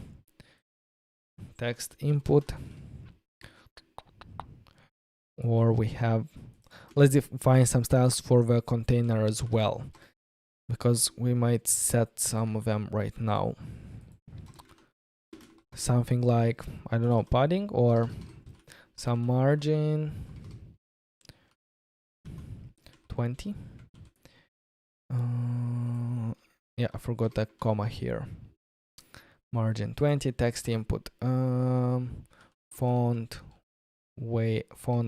text input, or we have, let's define some styles for the container as well, because we might set some of them right now. Something like, I don't know, padding or some margin 20. Yeah, I forgot a comma here. Margin 20, text input, font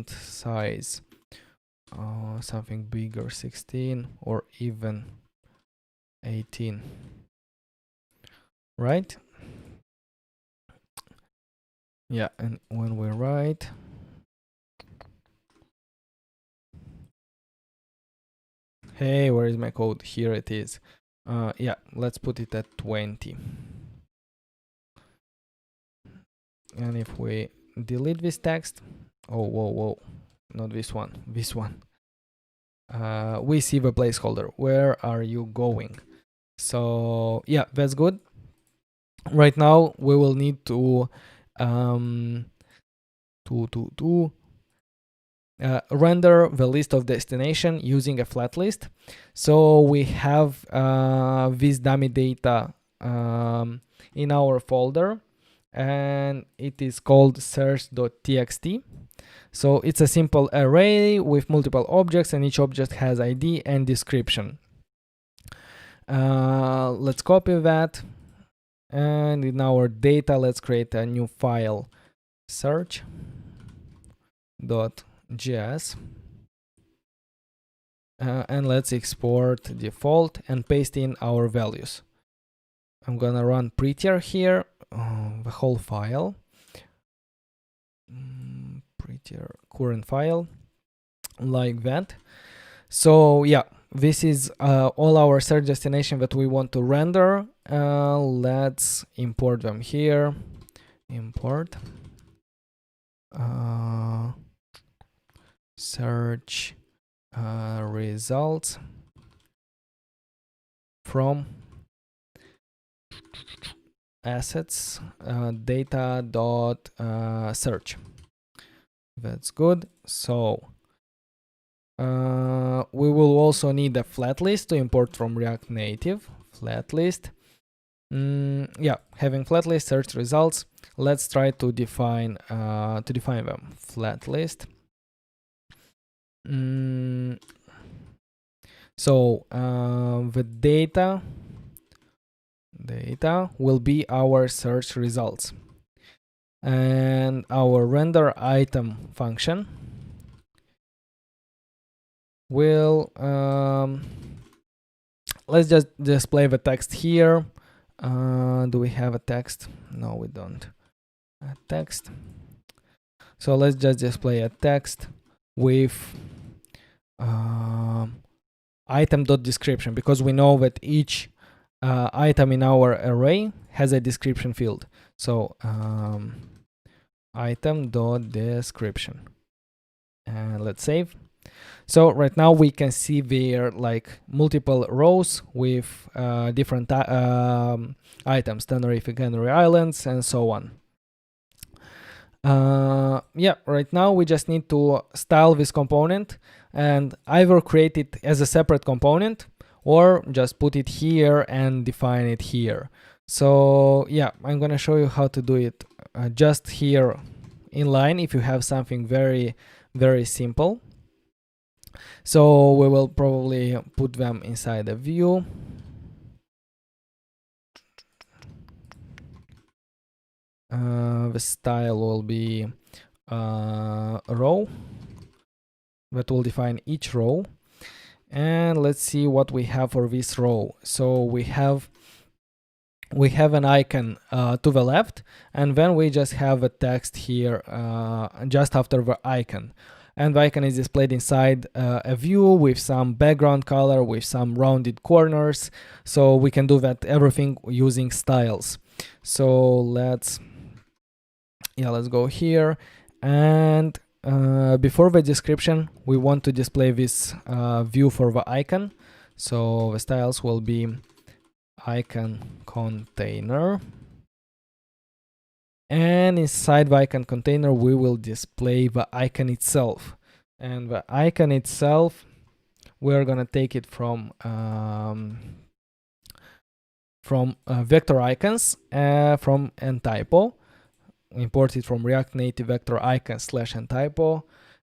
size, something bigger, 16 or even 18, right? Yeah, and when we write, hey, where is my code? Here it is. Yeah, let's put it at 20. And if we delete this text, whoa, not this one, this one. We see the placeholder. Where are you going? So yeah, that's good. Right now we will need to render the list of destination using a flat list. So we have this dummy data in our folder, and it is called search.txt. So it's a simple array with multiple objects, and each object has ID and description. Let's copy that, and in our data, let's create a new file, search.js, and let's export default and paste in our values. I'm gonna run prettier here, the whole file, prettier current file, like that. So yeah, this is all our search destination that we want to render. Let's import them here. Import search results from assets data.search. That's good. So we will also need a flat list to import from React Native. Flat list. Yeah, having flat list search results. Let's try to define them. Flat list. So the data will be our search results, and our render item function will let's just display the text here. Do we have a text? No, we don't. A text. So let's just display a text with item.description, because we know that each item in our array has a description field. So item.description, and let's save. So right now we can see there like multiple rows with different items, Tenerife, Canary Islands, and so on. Yeah, right now we just need to style this component and either create it as a separate component or just put it here and define it here. So yeah, I'm gonna show you how to do it just here in line if you have something very, very simple. So we will probably put them inside a view. The style will be a row that will define each row. And let's see what we have for this row. So we have an icon to the left, and then we just have a text here just after the icon. And the icon is displayed inside a view with some background color, with some rounded corners. So we can do that everything using styles. So let's go here, and before the description, we want to display this view for the icon. So the styles will be icon container, and inside the icon container we will display the icon itself. And the icon itself, we're gonna take it from vector icons from ntypo. Import it from React Native vector icon /ntypo,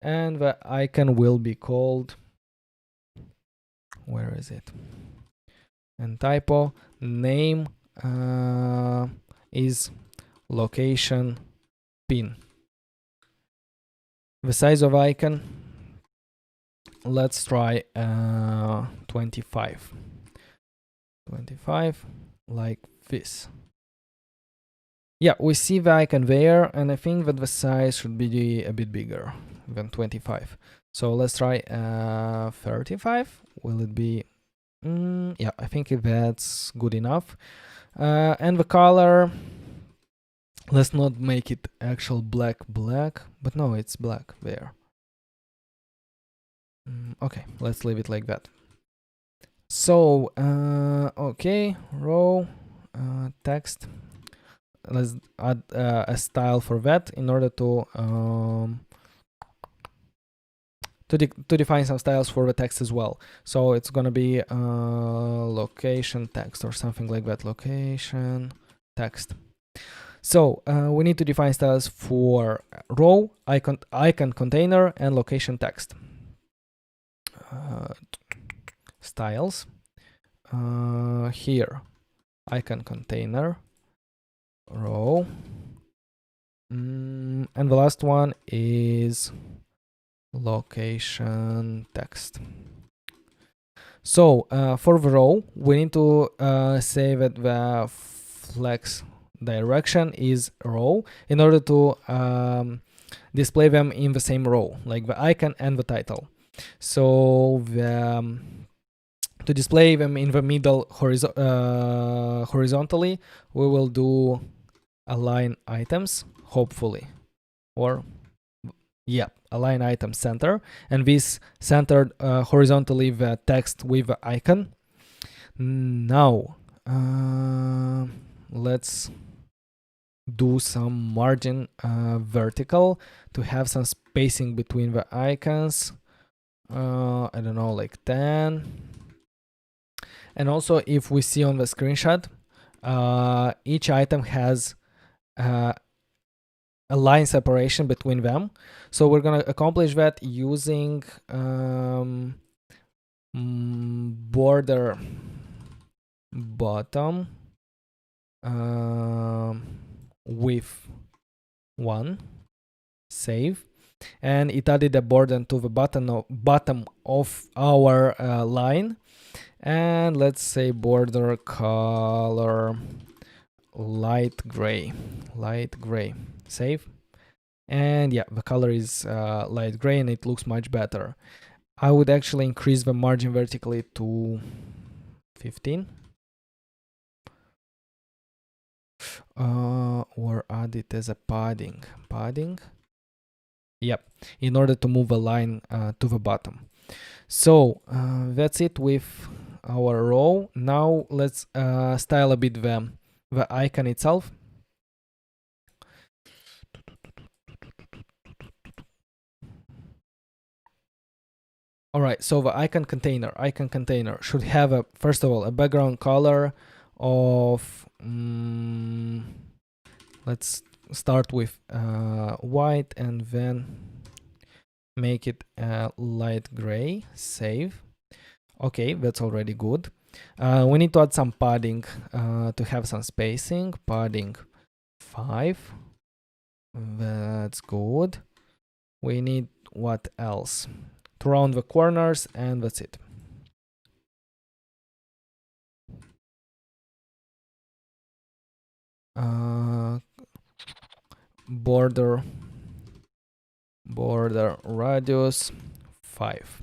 and the icon will be called, where is it? Ntypo name is location pin. The size of icon, let's try 25, like this. Yeah, we see the icon there, and I think that the size should be a bit bigger than 25. So let's try 35. Will it be? Yeah, I think that's good enough. And the color, let's not make it actual black, but no, it's black there. Okay, let's leave it like that. So, okay, row, text. Let's add a style for that in order to define some styles for the text as well. So it's gonna be location text or something like that. Location text. So we need to define styles for row, icon container, and location text. Styles. Here, icon container, row, and the last one is location text. So for the row, we need to say that the flex direction is row in order to display them in the same row, like the icon and the title. So to display them in the middle horizontally, we will do align items, hopefully, or yeah, align item center, and this centered horizontally the text with the icon. Now let's do some margin vertical to have some spacing between the icons. I don't know, like 10. And also, if we see on the screenshot, each item has a line separation between them. So we're gonna accomplish that using border bottom with 1, save, and it added a border to the bottom of our line. And let's say border color light gray, save. And yeah, the color is light gray and it looks much better. I would actually increase the margin vertically to 15. Or add it as a padding. Yep, in order to move a line to the bottom. So that's it with our row. Now let's style a bit the icon itself. All right, so the icon container should have a, first of all, a background color of let's start with white and then make it light gray, save. Okay, that's already good. We need to add some padding to have some spacing. Padding 5. That's good. We need what else? To round the corners, and that's it. Border radius 5.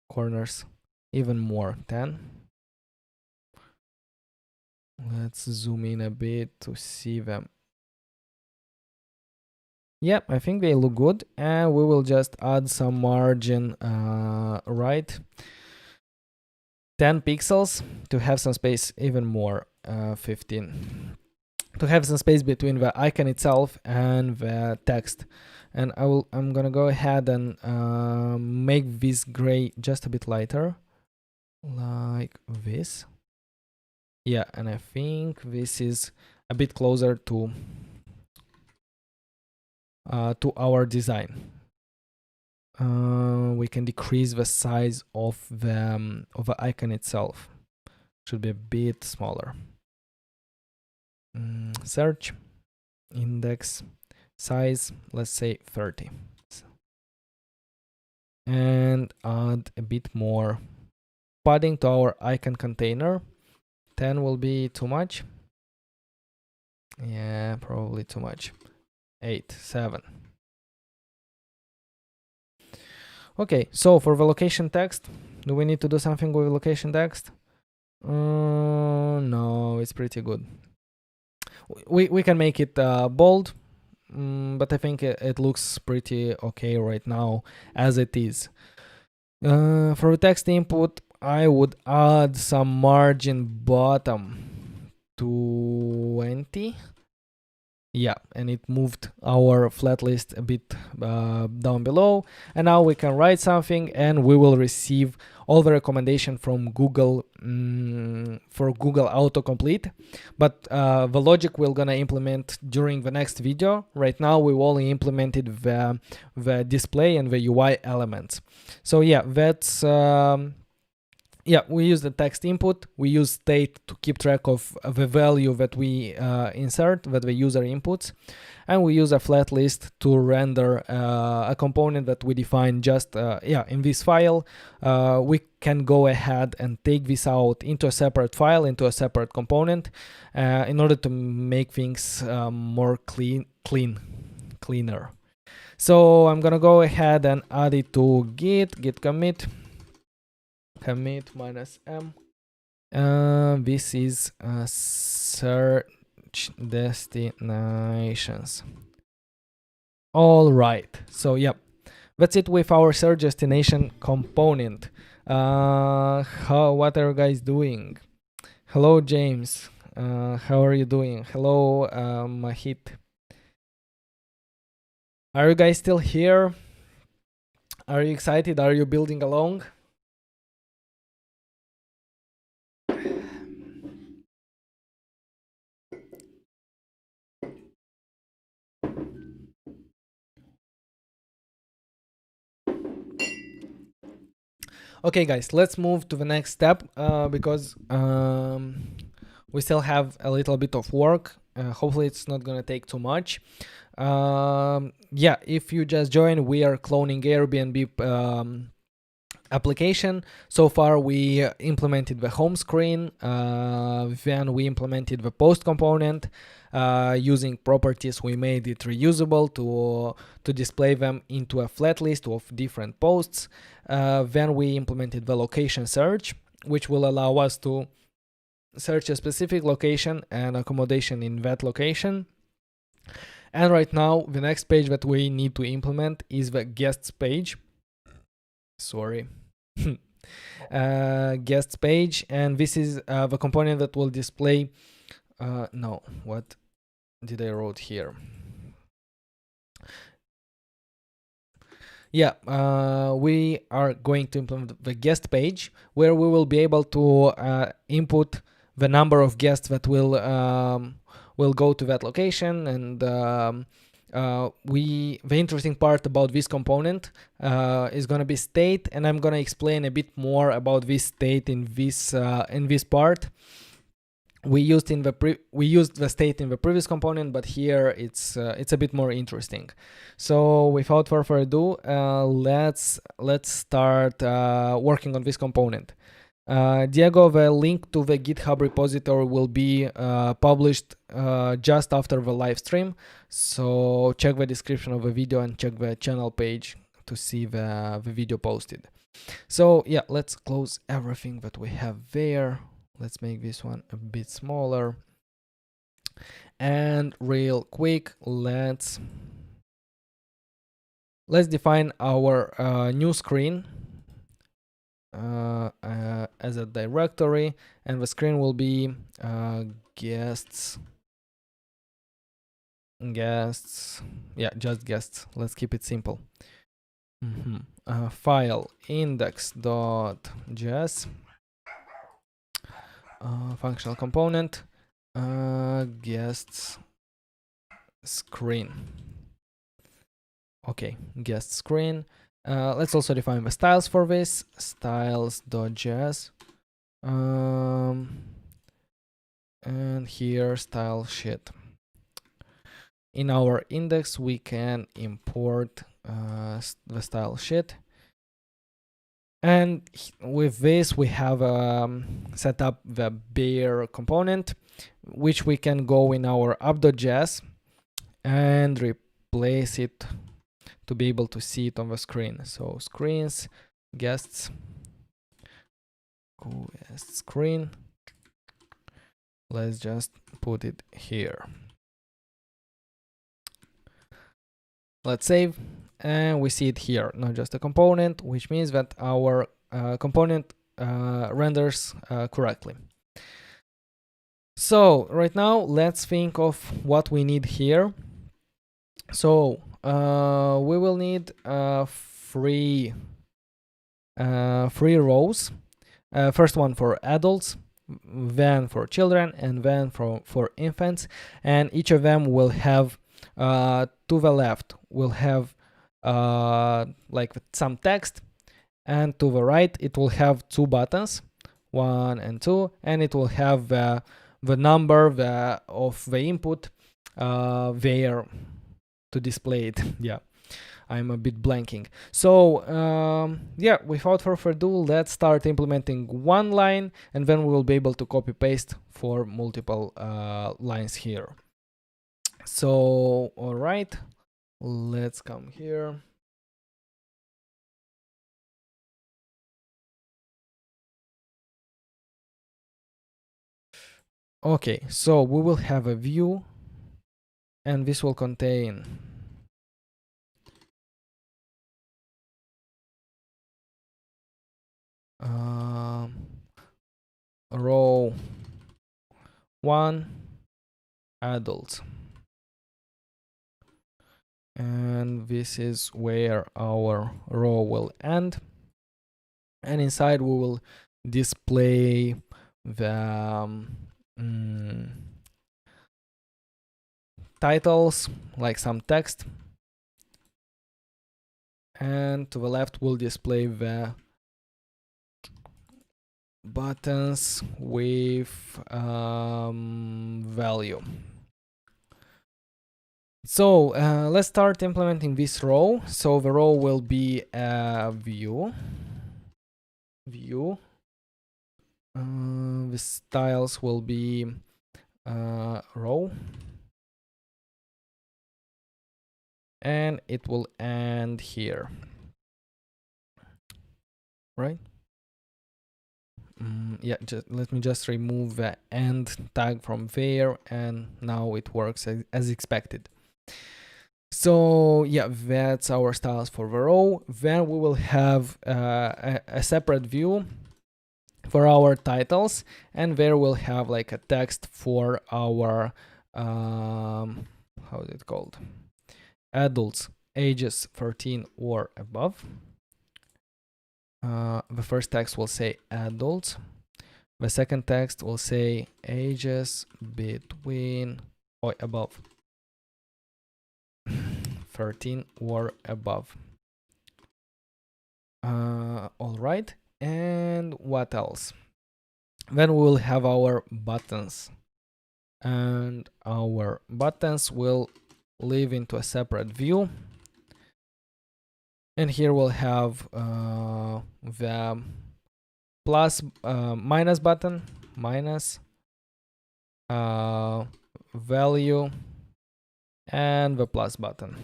Corners even more, 10. Let's zoom in a bit to see them. Yep, I think they look good, and we will just add some margin right, 10 pixels to have some space, even more, 15, to have some space between the icon itself and the text. And I'm gonna go ahead and make this gray just a bit lighter, like this. Yeah, and I think this is a bit closer to our design. We can decrease the size of the icon itself. Should be a bit smaller. Search, index, size, let's say 30. And add a bit more padding to our icon container. 10 will be too much. Yeah, probably too much. 8, 7. Okay, so for the location text, do we need to do something with location text? No, it's pretty good. We can make it bold, but I think it looks pretty okay right now as it is. For the text input, I would add some margin bottom 20. Yeah, and it moved our flat list a bit down below. And now we can write something and we will receive all the recommendation from Google for Google autocomplete. But the logic we're gonna implement during the next video. Right now we only implemented the display and the UI elements. So yeah, that's yeah, we use the text input. We use state to keep track of the value that we insert, that the user inputs. And we use a flat list to render a component that we define just, in this file. We can go ahead and take this out into a separate file, into a separate component, in order to make things more cleaner. So I'm gonna go ahead and add it to git commit -m. This is search destinations. All right, so yep, that's it with our search destination component. What are you guys doing? Hello, James. How are you doing? Hello, Mahit. Are you guys still here? Are you excited? Are you building along? Okay, guys, let's move to the next step because we still have a little bit of work. Hopefully it's not gonna take too much. Yeah, if you just joined, we are cloning Airbnb application. So far we implemented the home screen, then we implemented the post component. Using properties, we made it reusable to display them into a flat list of different posts. Then we implemented the location search, which will allow us to search a specific location and accommodation in that location. And right now, the next page that we need to implement is the guests page. Sorry. Guests page, and this is the component that will display no, what did I wrote here? Yeah, we are going to implement the guest page, where we will be able to input the number of guests that will go to that location. And the interesting part about this component is going to be state, and I'm going to explain a bit more about this state in this part. We used the state in the previous component, but here it's a bit more interesting. So without further ado, let's start working on this component. Diego, the link to the GitHub repository will be published just after the live stream. So check the description of the video and check the channel page to see the video posted. So yeah, let's close everything that we have there. Let's make this one a bit smaller. And real quick, let's define our new screen as a directory, and the screen will be guests. Yeah, just guests. Let's keep it simple. File index.js. Functional component, guests screen. Okay, guest screen. Let's also define the styles for this, styles.js. And here style sheet. In our index, we can import the style sheet. And with this, we have set up the bare component, which we can go in our app.js and replace it to be able to see it on the screen. So screens, guests, guest screen. Let's just put it here. Let's save. And we see it here, not just a component, which means that our component renders correctly. So right now let's think of what we need here. So we will need three rows. First one for adults, then for children, and then for infants, and each of them will have to the left will have like some text, and to the right it will have two buttons, 1 and 2, and it will have the number of the input there to display it. Yeah, I'm a bit blanking. So yeah, without further ado, let's start implementing one line, and then we will be able to copy paste for multiple lines here. So all right, let's come here. Okay, so we will have a view, and this will contain row 1 adults, and this is where our row will end, and inside we will display the titles, like some text, and to the left we'll display the buttons with value. So let's start implementing this row. So the row will be a view. The styles will be row, and it will end here, right? Yeah, let me just remove the end tag from there, and now it works as expected. So yeah, that's our styles for the row. Then we will have a separate view for our titles, and there we'll have like a text for our how is it called, adults ages 13 or above. The first text will say adults. The second text will say ages between or above 13 or above. All right, and what else? Then we will have our buttons, and our buttons will live into a separate view, and here we'll have the plus minus button, minus value, and the plus button.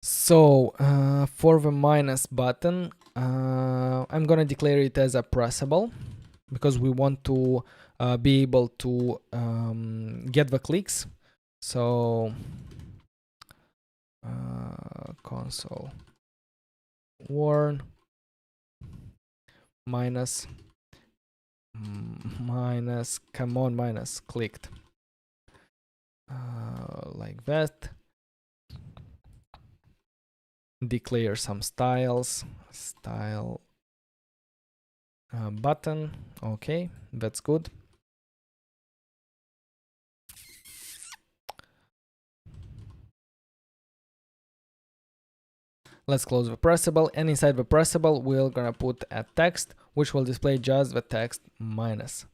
So for the minus button, I'm gonna declare it as a pressable, because we want to be able to get the clicks. So console warn minus come on, minus clicked, like that. Declare some styles, style button. Okay, that's good. Let's close the pressable, and inside the pressable we're gonna put a text which will display just the text minus.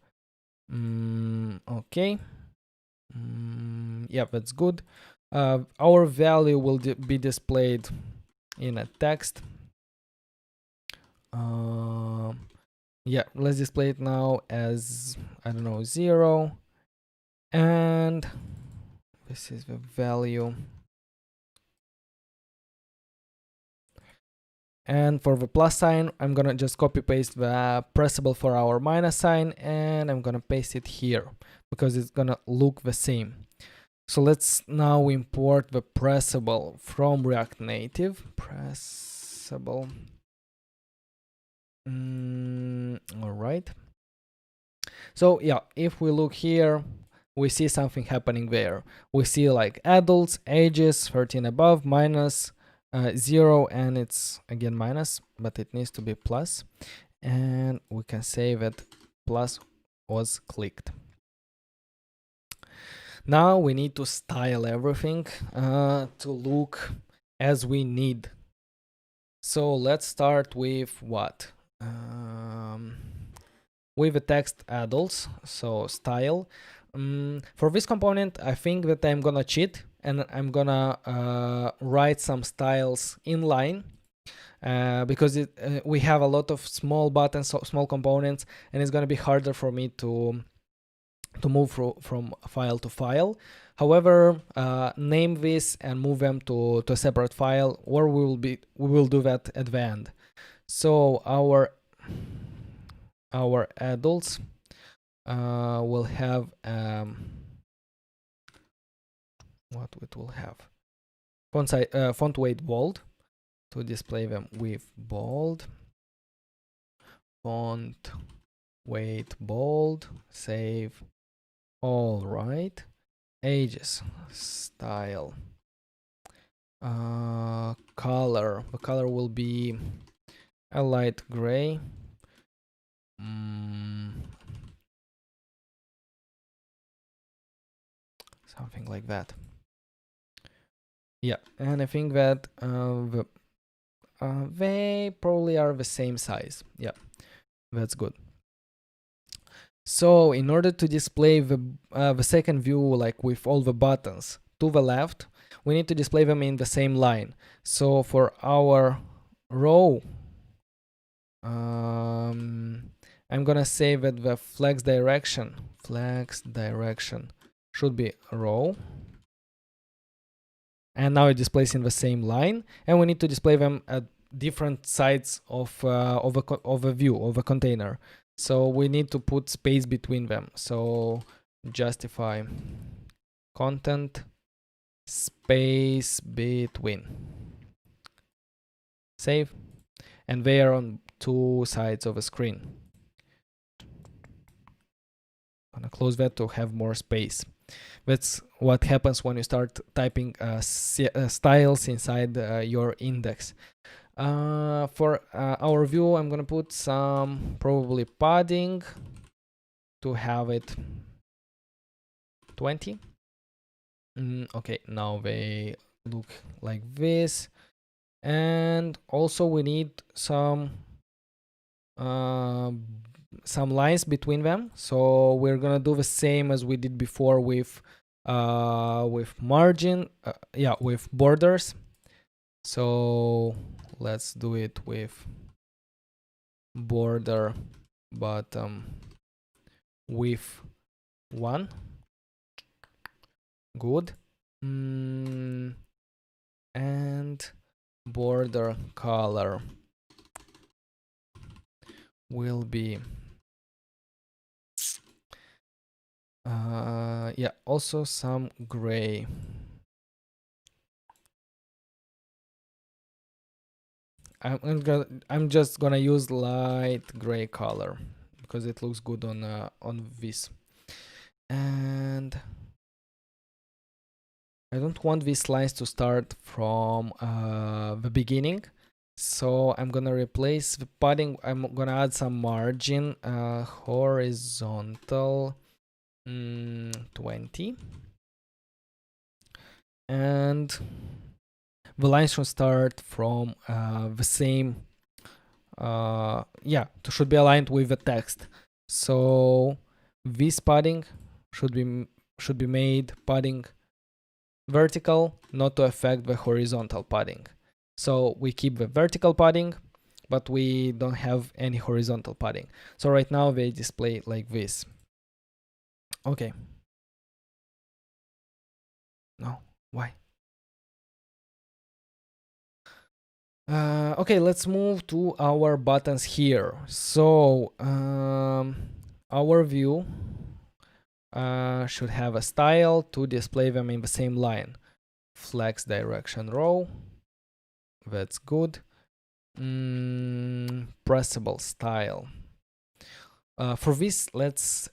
Okay. Yeah, that's good. Our value will be displayed in a text. Yeah, let's display it now as, I don't know, 0, and this is the value. And for the plus sign, I'm gonna just copy paste the pressable for our minus sign, and I'm gonna paste it here because it's gonna look the same. So let's now import the pressable from React Native. Pressable. All right. So yeah, if we look here, we see something happening there. We see like adults, ages 13 above, minus 0, and it's again minus, but it needs to be plus. And we can say that plus was clicked. Now we need to style everything to look as we need. So let's start with what? With the text adults, so style. For this component, I think that I'm gonna cheat and I'm gonna write some styles inline because we have a lot of small buttons, so small components, and it's gonna be harder for me to move from file to file. However, name this and move them to a separate file, or we will do that at the end. So our adults will have what it will have font weight bold to display them with bold, font weight bold, save. All right, ages, style, color. The color will be a light gray. Something like that. Yeah, and I think that they probably are the same size. Yeah, that's good. So in order to display the second view, like with all the buttons to the left, we need to display them in the same line. So for our row, I'm gonna say that the flex direction should be row. And now it displays in the same line, and we need to display them at different sides of a view, of a container. So we need to put space between them. So justify content space between. Save. And they are on two sides of a screen. I'm gonna close that to have more space. That's what happens when you start typing styles inside your index. For our view, I'm gonna put some probably padding to have it 20. Okay, now they look like this. And also we need some lines between them. So we're gonna do the same as we did before with margin, with borders. So let's do it with border bottom with 1. Good. And border color will be also some gray. I'm just gonna use light gray color because it looks good on this. And I don't want these lines to start from the beginning. So I'm gonna replace the padding. I'm gonna add some margin, horizontal 20. And the lines should start from the same, should be aligned with the text. So this padding should be made padding vertical, not to affect the horizontal padding. So we keep the vertical padding, but we don't have any horizontal padding. So right now they display like this. Okay. No, why? Okay, let's move to our buttons here. So our view should have a style to display them in the same line. Flex direction row. That's good. pressable style. For this, let's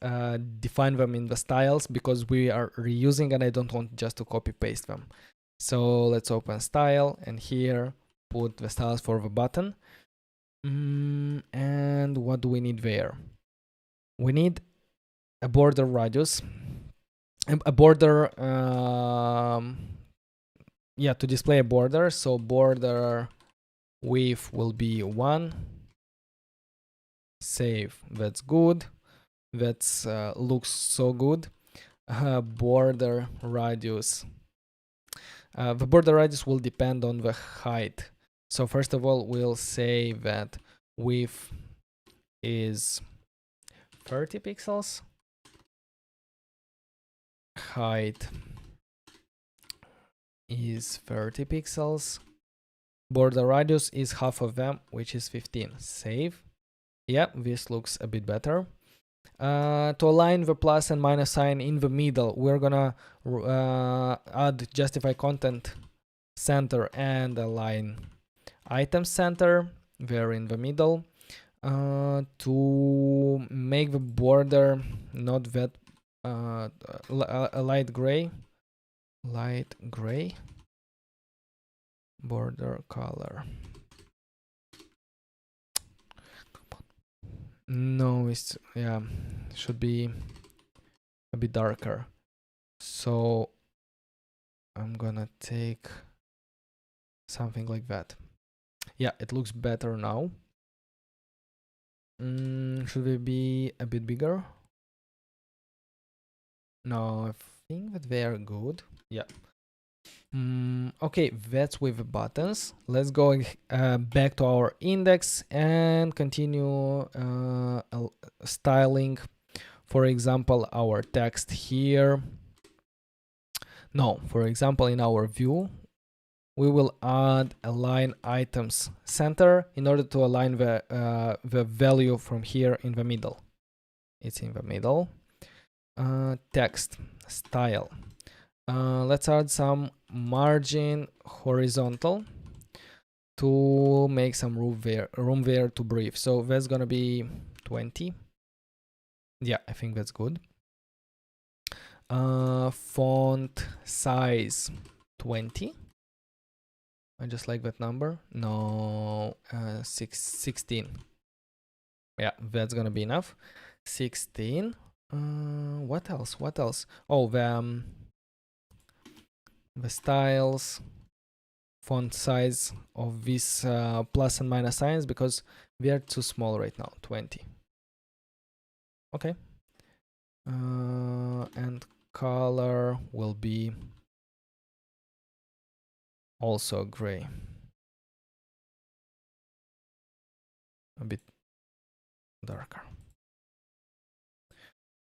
define them in the styles because we are reusing and I don't want just to copy paste them. So let's open style and here put the styles for the button. And what do we need there? We need a border radius, a border, to display a border. So border width will be 1. Save. That's good. That's looks so good. Border radius. The border radius will depend on the height. So first of all, we'll say that width is 30 pixels. Height is 30 pixels. Border radius is half of them, which is 15. Save. Yeah, this looks a bit better. To align the plus and minus sign in the middle, we're gonna add justify content center and align item center there in the middle. To make the border not that light gray border color. No, it's should be a bit darker. So I'm gonna take something like that. Yeah, it looks better now. Should it be a bit bigger? No, I think that they are good. Yeah. Okay, that's with the buttons. Let's go back to our index and continue styling. For example, our text here. No, for example, in our view, we will add align items center in order to align the value from here in the middle. It's in the middle. Text style. Let's add some margin horizontal to make some room there to breathe. So that's gonna be 20. Yeah, I think that's good. Font size 20. I just like that number. No, 16. Yeah, that's gonna be enough. 16. What else? Oh, the styles, font size of these plus and minus signs, because we are too small right now. 20. Okay. And color will be also gray. A bit darker.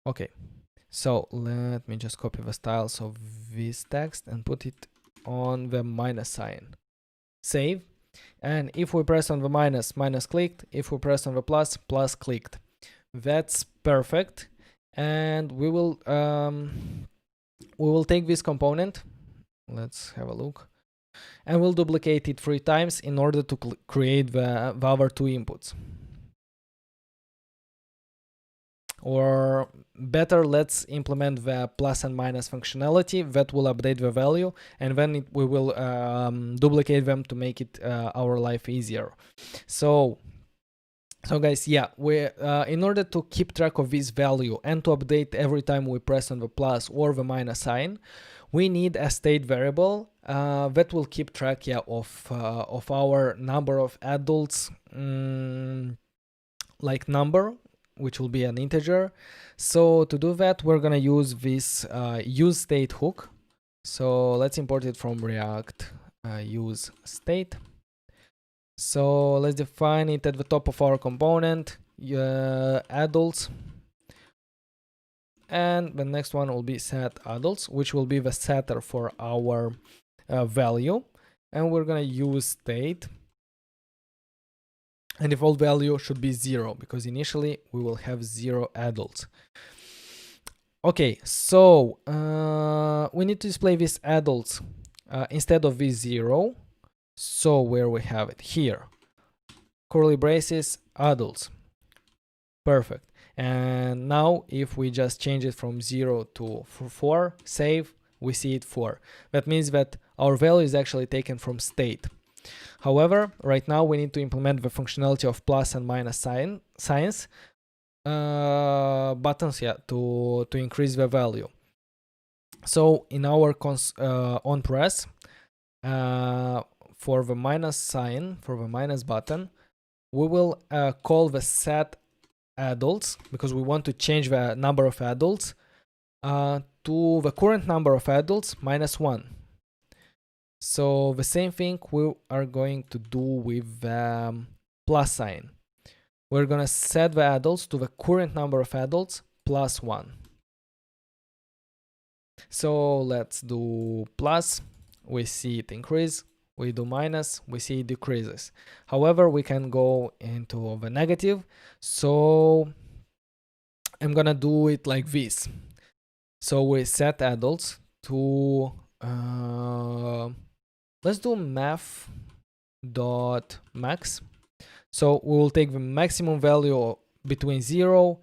Okay, so let me just copy the styles of this text and put it on the minus sign. Save. And if we press on the minus, minus clicked. If we press on the plus, plus clicked. That's perfect. And we will take this component. Let's have a look. And we'll duplicate it 3 times in order to create the other 2 inputs. Or better, let's implement the plus and minus functionality that will update the value, and then we will duplicate them to make it our life easier. So guys, yeah, we in order to keep track of this value and to update every time we press on the plus or the minus sign, we need a state variable that will keep track of our number of adults, like number, which will be an integer. So to do that, we're gonna use this use state hook. So let's import it from React use state. So let's define it at the top of our component, adults. And the next one will be set adults, which will be the setter for our value. And we're gonna use state. And default value should be 0, because initially we will have 0 adults. Okay, so we need to display these adults instead of this 0. So where we have it here, curly braces, adults. Perfect. And now if we just change it from 0 to 4, save, we see it 4. That means that our value is actually taken from state. However, right now we need to implement the functionality of plus and minus signs buttons, to increase the value. So in our on press, for the minus sign, for the minus button, we will call the set adults, because we want to change the number of adults to the current number of adults minus 1. So the same thing we are going to do with the plus sign. We're going to set the adults to the current number of adults plus 1. So let's do plus, we see it increase. We do minus, we see it decreases. However, we can go into the negative. So I'm gonna do it like this. So we set adults to let's do math.max. So we will take the maximum value between 0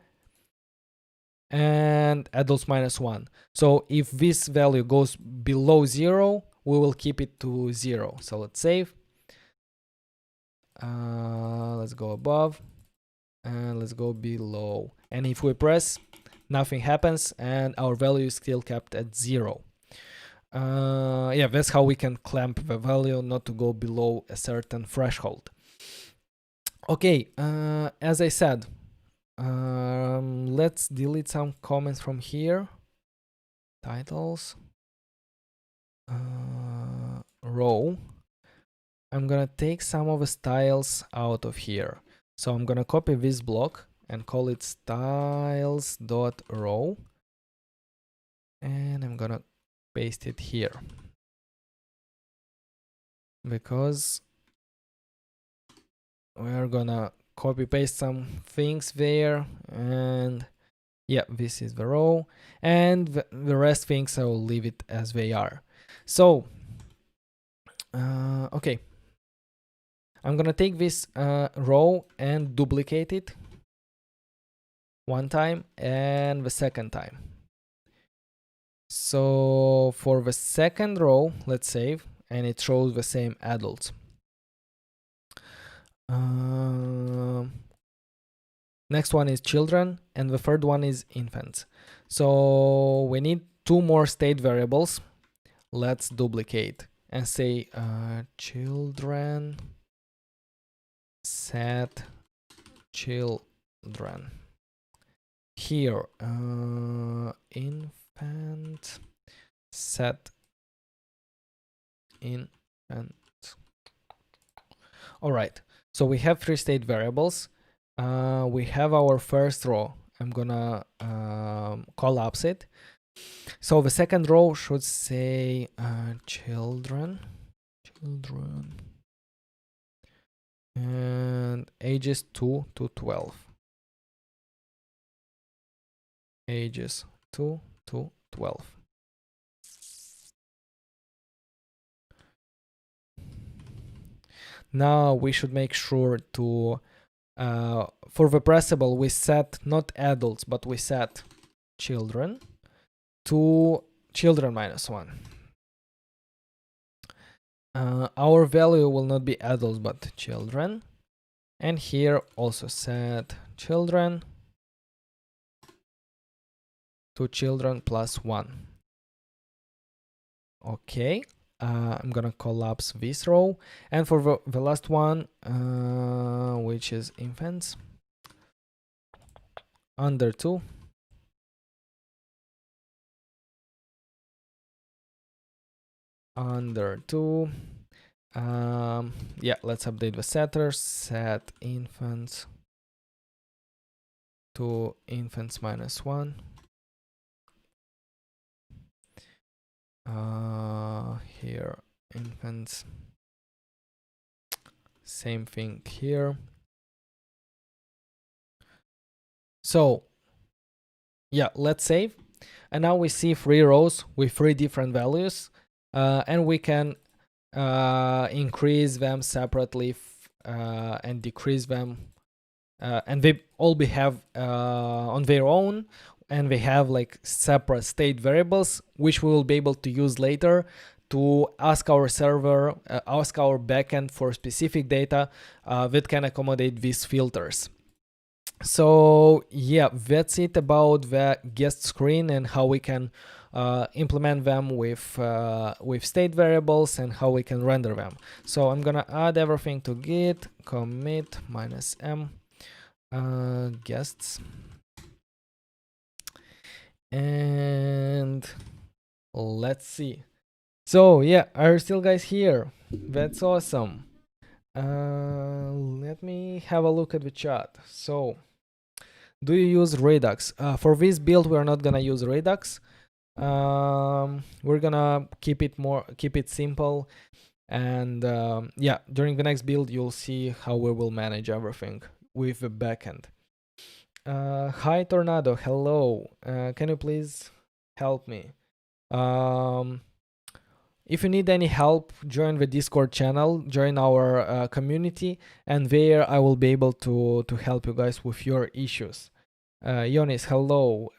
and adults minus 1. So if this value goes below 0, we will keep it to 0. So let's save. Let's go above and let's go below. And if we press, nothing happens and our value is still kept at 0. Yeah, that's how we can clamp the value not to go below a certain threshold. Okay, as I said, let's delete some comments from here. Titles, row. I'm gonna take some of the styles out of here. So I'm gonna copy this block and call it styles.row. And I'm gonna paste it here. Because we are gonna copy paste some things there, and yeah, this is the row, and the rest things I will leave it as they are. So okay, I'm gonna take this row and duplicate it one time and the second time. So for the second row, let's save, and it shows the same adults. Next one is children, and the third one is infants. So we need 2 more state variables. Let's duplicate and say children set children. Here infant set infant. All right, so we have 3 state variables. We have our first row. I'm gonna collapse it. So the second row should say children, and ages 2 to 12. Ages 2 to 12. Now we should make sure to for the pressable we set not adults, but we set children to children minus 1. Our value will not be adults but children, and here also set children to children plus 1. Okay, I'm gonna collapse this row, and for the last one, which is infants, under 2. Under 2. Yeah, let's update the setters. Set infants to infants minus 1. Here infants, same thing here. So yeah, let's save, and now we see 3 rows with 3 different values, and we can increase them separately and decrease them, and they all behave on their own, and they have like separate state variables which we will be able to use later to ask our server, ask our backend for specific data that can accommodate these filters. So yeah, that's it about the guest screen and how we can implement them with state variables and how we can render them. So I'm gonna add everything to git commit -m guests, and let's see. So yeah, are you still guys here? That's awesome. Let me have a look at the chat. So do you use Redux? For this build we're not gonna use Redux. We're gonna keep it simple, and yeah, during the next build you'll see how we will manage everything with the backend. Hi Tornado, hello. Can you please help me? If you need any help, join the Discord channel, join our community, and there I will be able to help you guys with your issues. Yonis, hello.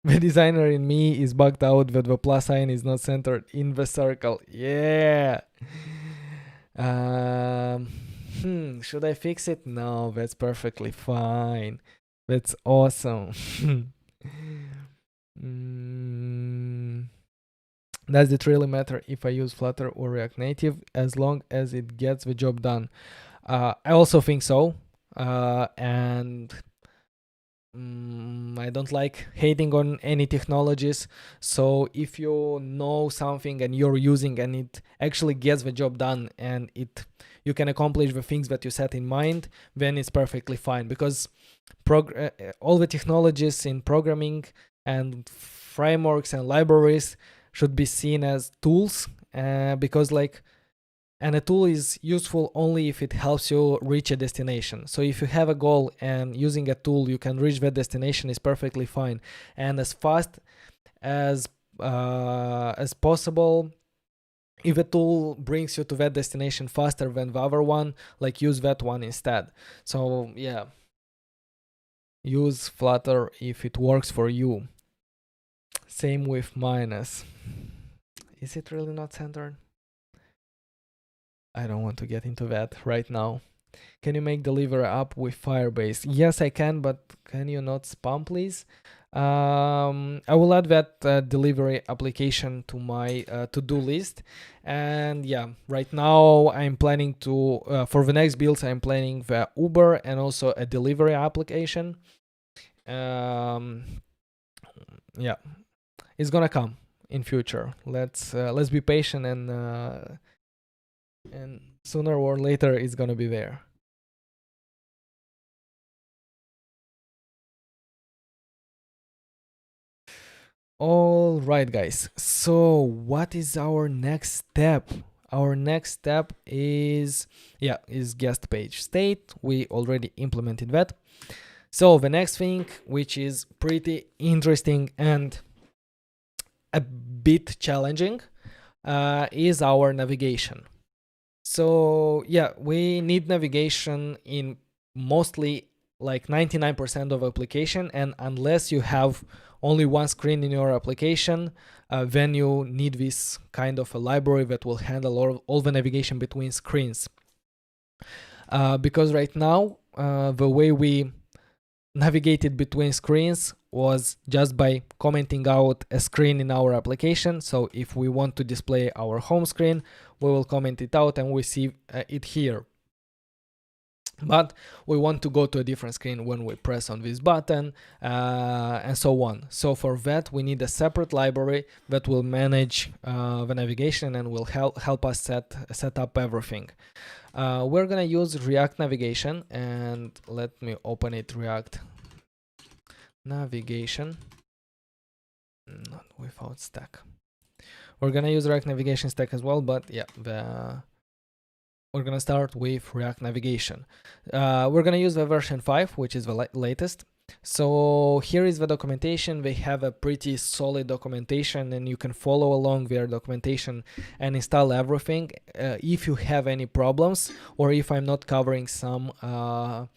The designer in me is bugged out that the plus sign is not centered in the circle. Yeah. Should I fix it? No, that's perfectly fine. That's awesome. Does it really matter if I use Flutter or React Native as long as it gets the job done? I also think so. And I don't like hating on any technologies. So if you know something and you're using and it actually gets the job done and you can accomplish the things that you set in mind, then it's perfectly fine, because all the technologies in programming and frameworks and libraries should be seen as tools, because and a tool is useful only if it helps you reach a destination. So if you have a goal and using a tool you can reach that destination, is perfectly fine. And as fast as possible, if a tool brings you to that destination faster than the other one, like use that one instead. So yeah, use Flutter if it works for you. Same with minus. Is it really not centered? I don't want to get into that right now. Can you make delivery app with Firebase? Yes, I can, but can you not spam, please? I will add that delivery application to my to-do list. And yeah, right now I'm planning to, for the next builds, I'm planning the Uber and also a delivery application. Yeah, it's gonna come in future. Let's be patient, and sooner or later it's gonna be there. All right, guys. So what is our next step? Our next step is guest page state. We already implemented that. So the next thing, which is pretty interesting and a bit challenging, is our navigation. So yeah, we need navigation in mostly like 99% of application, and unless you have only one screen in your application, then you need this kind of a library that will handle all the navigation between screens. Because right now, the way we navigated between screens was just by commenting out a screen in our application. So if we want to display our home screen, we will comment it out and we see it here. But we want to go to a different screen when we press on this button, and so on. So for that, we need a separate library that will manage the navigation and will help us set up everything. We're gonna use React Navigation, and let me open it. React Navigation, not without stack. We're gonna use React Navigation stack as well, but yeah, we're gonna start with React Navigation. We're gonna use the version 5, which is the latest. So here is the documentation. They have a pretty solid documentation, and you can follow along their documentation and install everything. If you have any problems, or if I'm not covering some of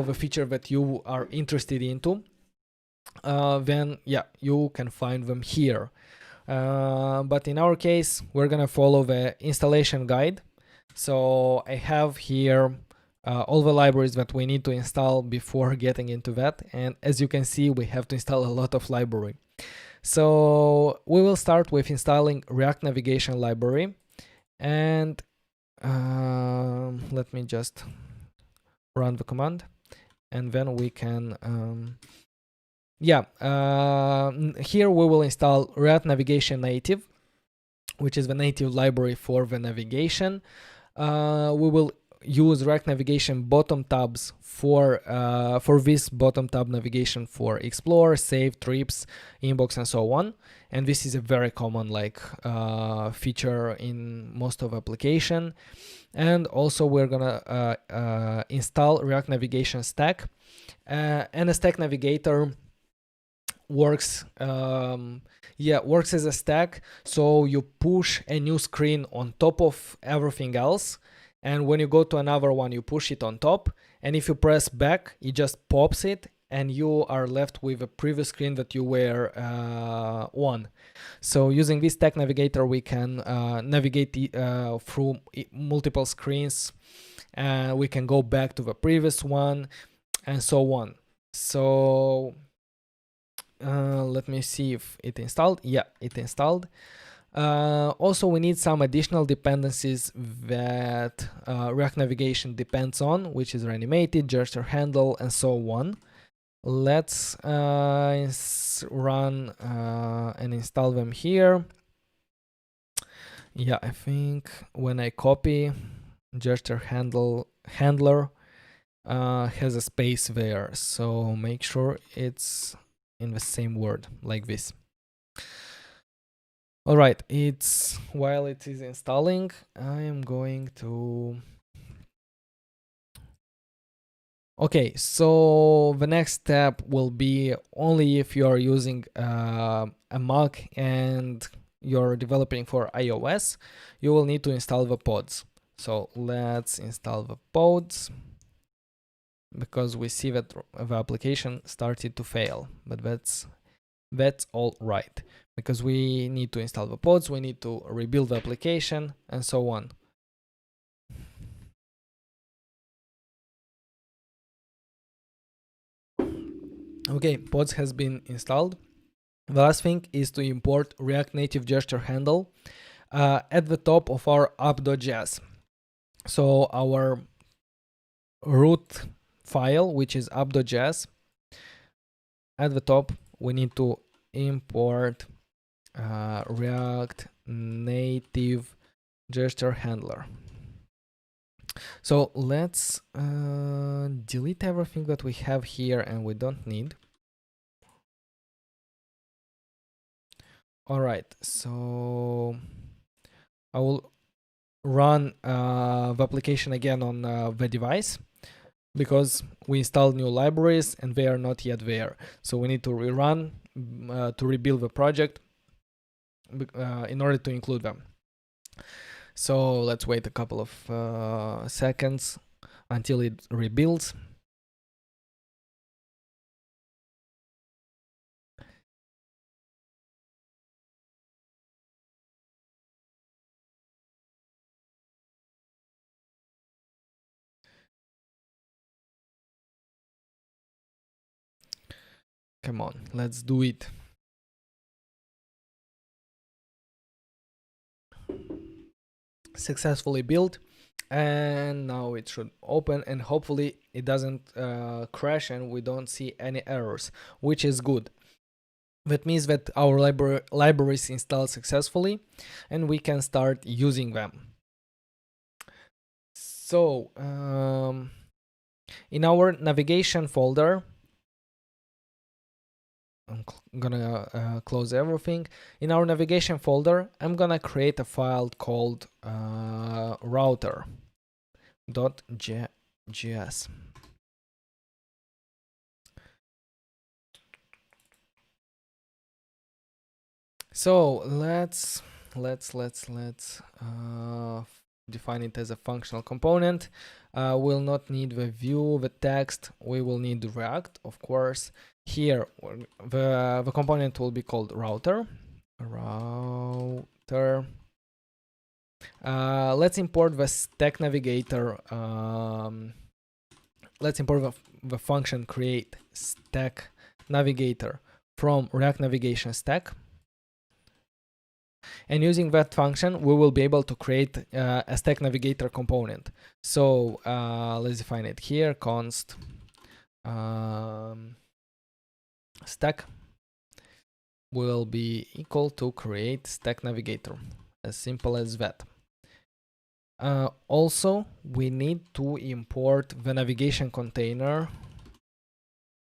the feature that you are interested into, then yeah, you can find them here. But in our case, we're gonna follow the installation guide. So I have here all the libraries that we need to install before getting into that. And as you can see, we have to install a lot of library. So we will start with installing React Navigation library. And let me just run the command. And then we can, here we will install React Navigation Native, which is the native library for the navigation. We will use React Navigation bottom tabs for this bottom tab navigation for Explore, Save, Trips, Inbox, and so on. And this is a very common feature in most of application. And also we're gonna install React Navigation Stack, and a Stack Navigator works as a stack. So you push a new screen on top of everything else, and when you go to another one, you push it on top, and if you press back, it just pops it, and you are left with a previous screen that you were on. So using this Stack Navigator, we can navigate through multiple screens, and we can go back to the previous one, and so on. So let me see if it installed. Yeah, it installed. Also, we need some additional dependencies that React Navigation depends on, which is reanimated, gesture handle, and so on. Let's run and install them here. Yeah, I think when I copy, gesture handler has a space there, so make sure it's in the same word like this. All right, while it is installing, I am going to. Okay, so the next step will be only if you are using a Mac and you're developing for iOS, you will need to install the pods. So let's install the pods, because we see that the application started to fail, but that's all right, because we need to install the pods, we need to rebuild the application, and so on. Okay, pods has been installed. The last thing is to import React Native gesture handle at the top of our app.js. So our root file, which is app.js, at the top we need to import React Native gesture handler. So let's delete everything that we have here and we don't need. All right, so I will run the application again on the device, because we installed new libraries and they are not yet there. So we need to rerun to rebuild the project in order to include them. So let's wait a couple of seconds until it rebuilds. Come on, let's do it. Successfully built, and now it should open, and hopefully it doesn't crash and we don't see any errors, which is good. That means that our library is installed successfully and we can start using them. So in our navigation folder, I'm gonna close everything. In our navigation folder, I'm gonna create a file called router.js. So let's define it as a functional component. We'll not need the view, the text. We will need the React, of course. Here, the component will be called router. Let's import the stack navigator. Let's import the function create stack navigator from React navigation stack. And using that function, we will be able to create a stack navigator component. So let's define it here, const stack will be equal to create stack navigator, as simple as that. Also, we need to import the navigation container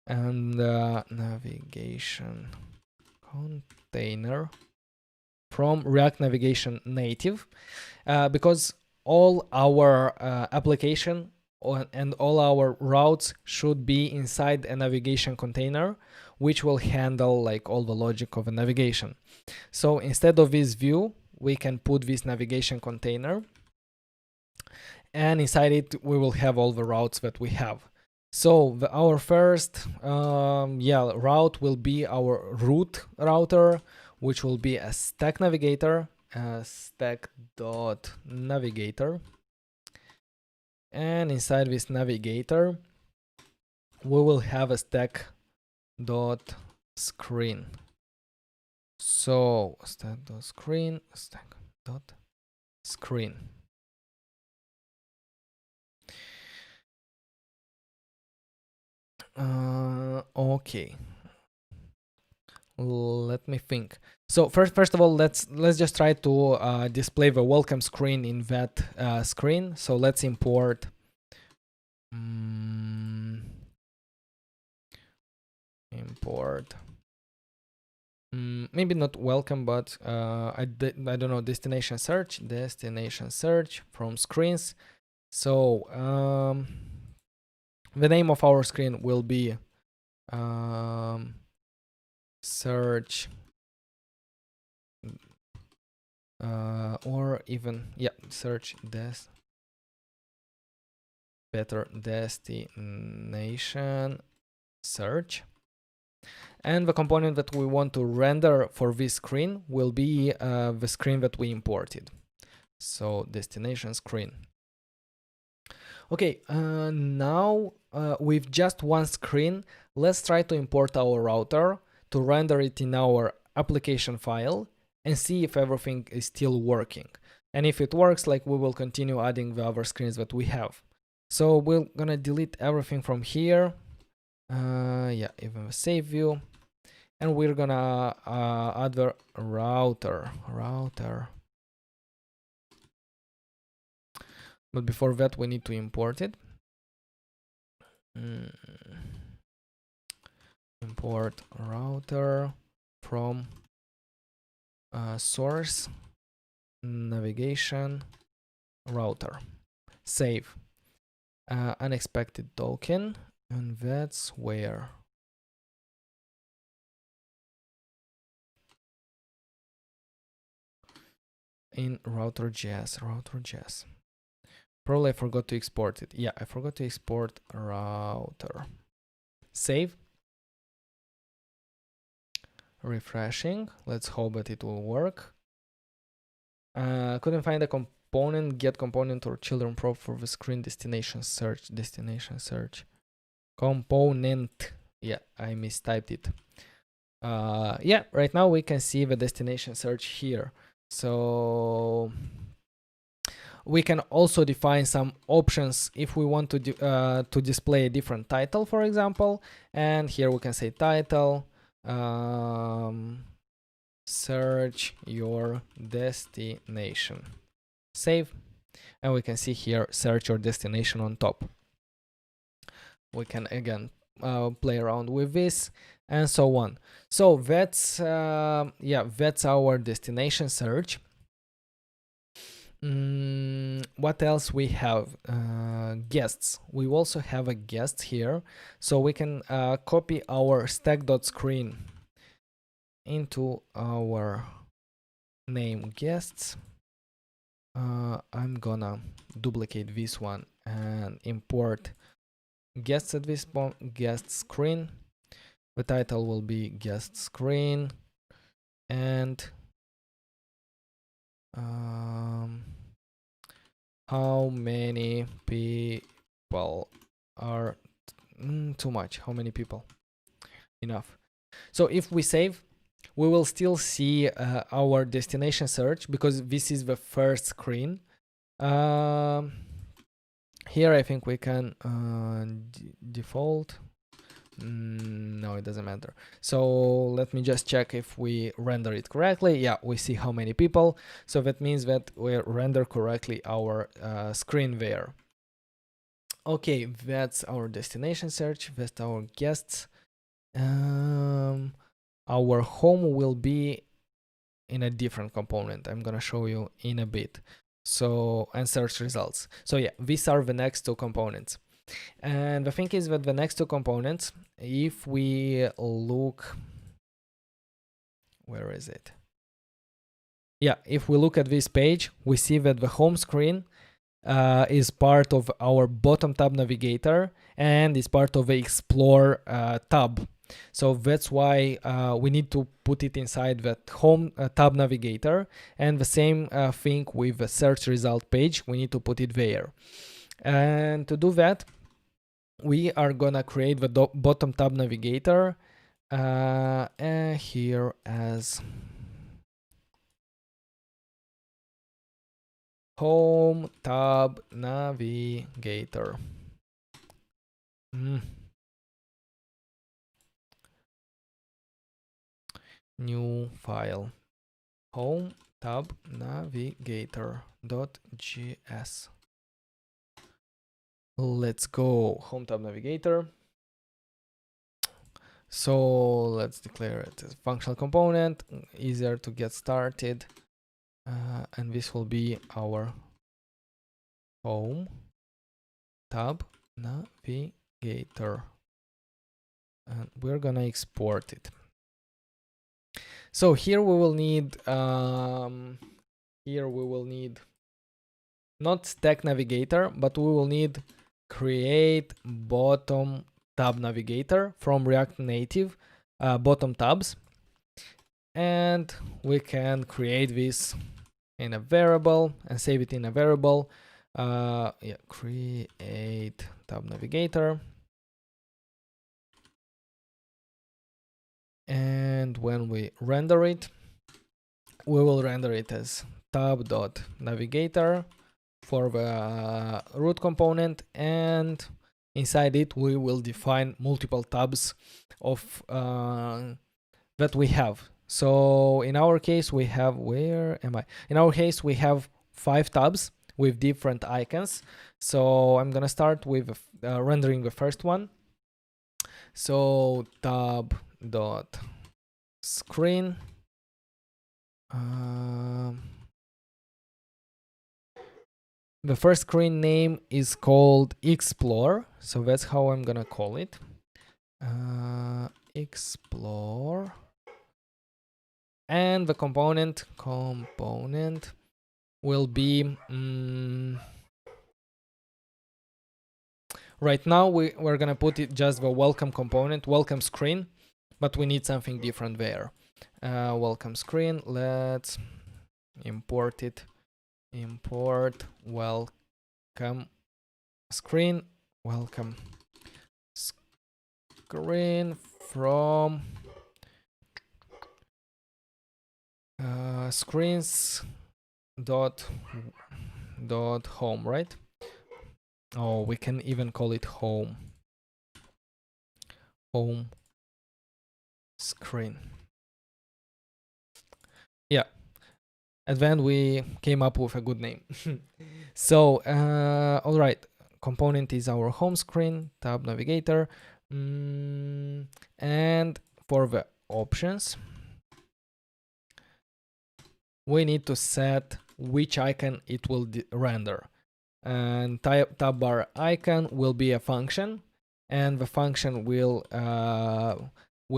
and navigation container from React Navigation Native, because all our application and all our routes should be inside a navigation container, which will handle like all the logic of a navigation. So instead of this view, we can put this navigation container, and inside it we will have all the routes that we have. So our first route will be our root router, which will be a stack navigator, stack.navigator. And inside this navigator, we will have a stack.screen. So stack.screen, stack.screen. Okay. Let me think. So first of all, let's just try to display the welcome screen in that screen. So let's import maybe not welcome, but I don't know, destination search from screens. So the name of our screen will be search or even search better destination search. And the component that we want to render for this screen will be the screen that we imported. So destination screen. Okay, now with just one screen, let's try to import our router to render it in our application file and see if everything is still working. And if it works, like, we will continue adding the other screens that we have. So we're gonna delete everything from here. Even the save view. And we're gonna add the router. But before that, we need to import it. Import router from source navigation router. Save unexpected token, and that's where. In router.js. Probably I forgot to export it. Yeah, I forgot to export router. Save. Refreshing. Let's hope that it will work. Couldn't find a component, get component or children prop for the screen destination search. Component. Yeah, I mistyped it. Right now we can see the destination search here. So we can also define some options if we want to display a different title, for example. And here we can say title, search your destination. Save. And we can see here search your destination on top. We can again play around with this and so on. So that's that's our destination search. What else we have? Guests. We also have a guest here, so we can copy our stack.screen into our name guests, I'm gonna duplicate this one and import guests at this point, guest screen. The title will be guest screen, and how many people are too much? How many people? Enough. So if we save, we will still see our destination search because this is the first screen. Here I think we can default. No, it doesn't matter. So let me just check if we render it correctly. Yeah, we see how many people. So that means that we render correctly our screen there. Okay, that's our destination search. That's our guests. Our home will be in a different component. I'm gonna show you in a bit. So, and search results. So yeah, these are the next two components. And the thing is that the next two components, if we look, where is it? Yeah, if we look at this page, we see that the home screen is part of our bottom tab navigator and is part of the explore tab. So that's why we need to put it inside that home tab navigator, and the same thing with the search result page, we need to put it there. And to do that, we are gonna create the bottom tab navigator here as home tab navigator. New file, home tab navigator.js. Let's go, home tab navigator. So let's declare it as a functional component, easier to get started. And this will be our home tab navigator. And we're gonna export it. So here we will need not stack navigator, but we will need create bottom tab navigator from React Native bottom tabs, and we can create this in a variable and save it in a variable. Yeah, create tab navigator. And when we render it, we will render it as tab.navigator for the root component, and inside it we will define multiple tabs of that we have. So in our case we have, where am I? In our case we have 5 tabs with different icons. So I'm gonna start with rendering the first one. So tab.screen. The first screen name is called Explore, so that's how I'm gonna call it. Explore. And the component will be right now we're gonna put it just the welcome component, welcome screen, but we need something different there. Welcome screen, let's import it. Import welcome screen, welcome screen from screens dot home, right? Oh, we can even call it home screen. Yeah, and then we came up with a good name. So all right, component is our home screen, tab navigator, and for the options we need to set which icon it will render. And tab bar icon will be a function, and the function will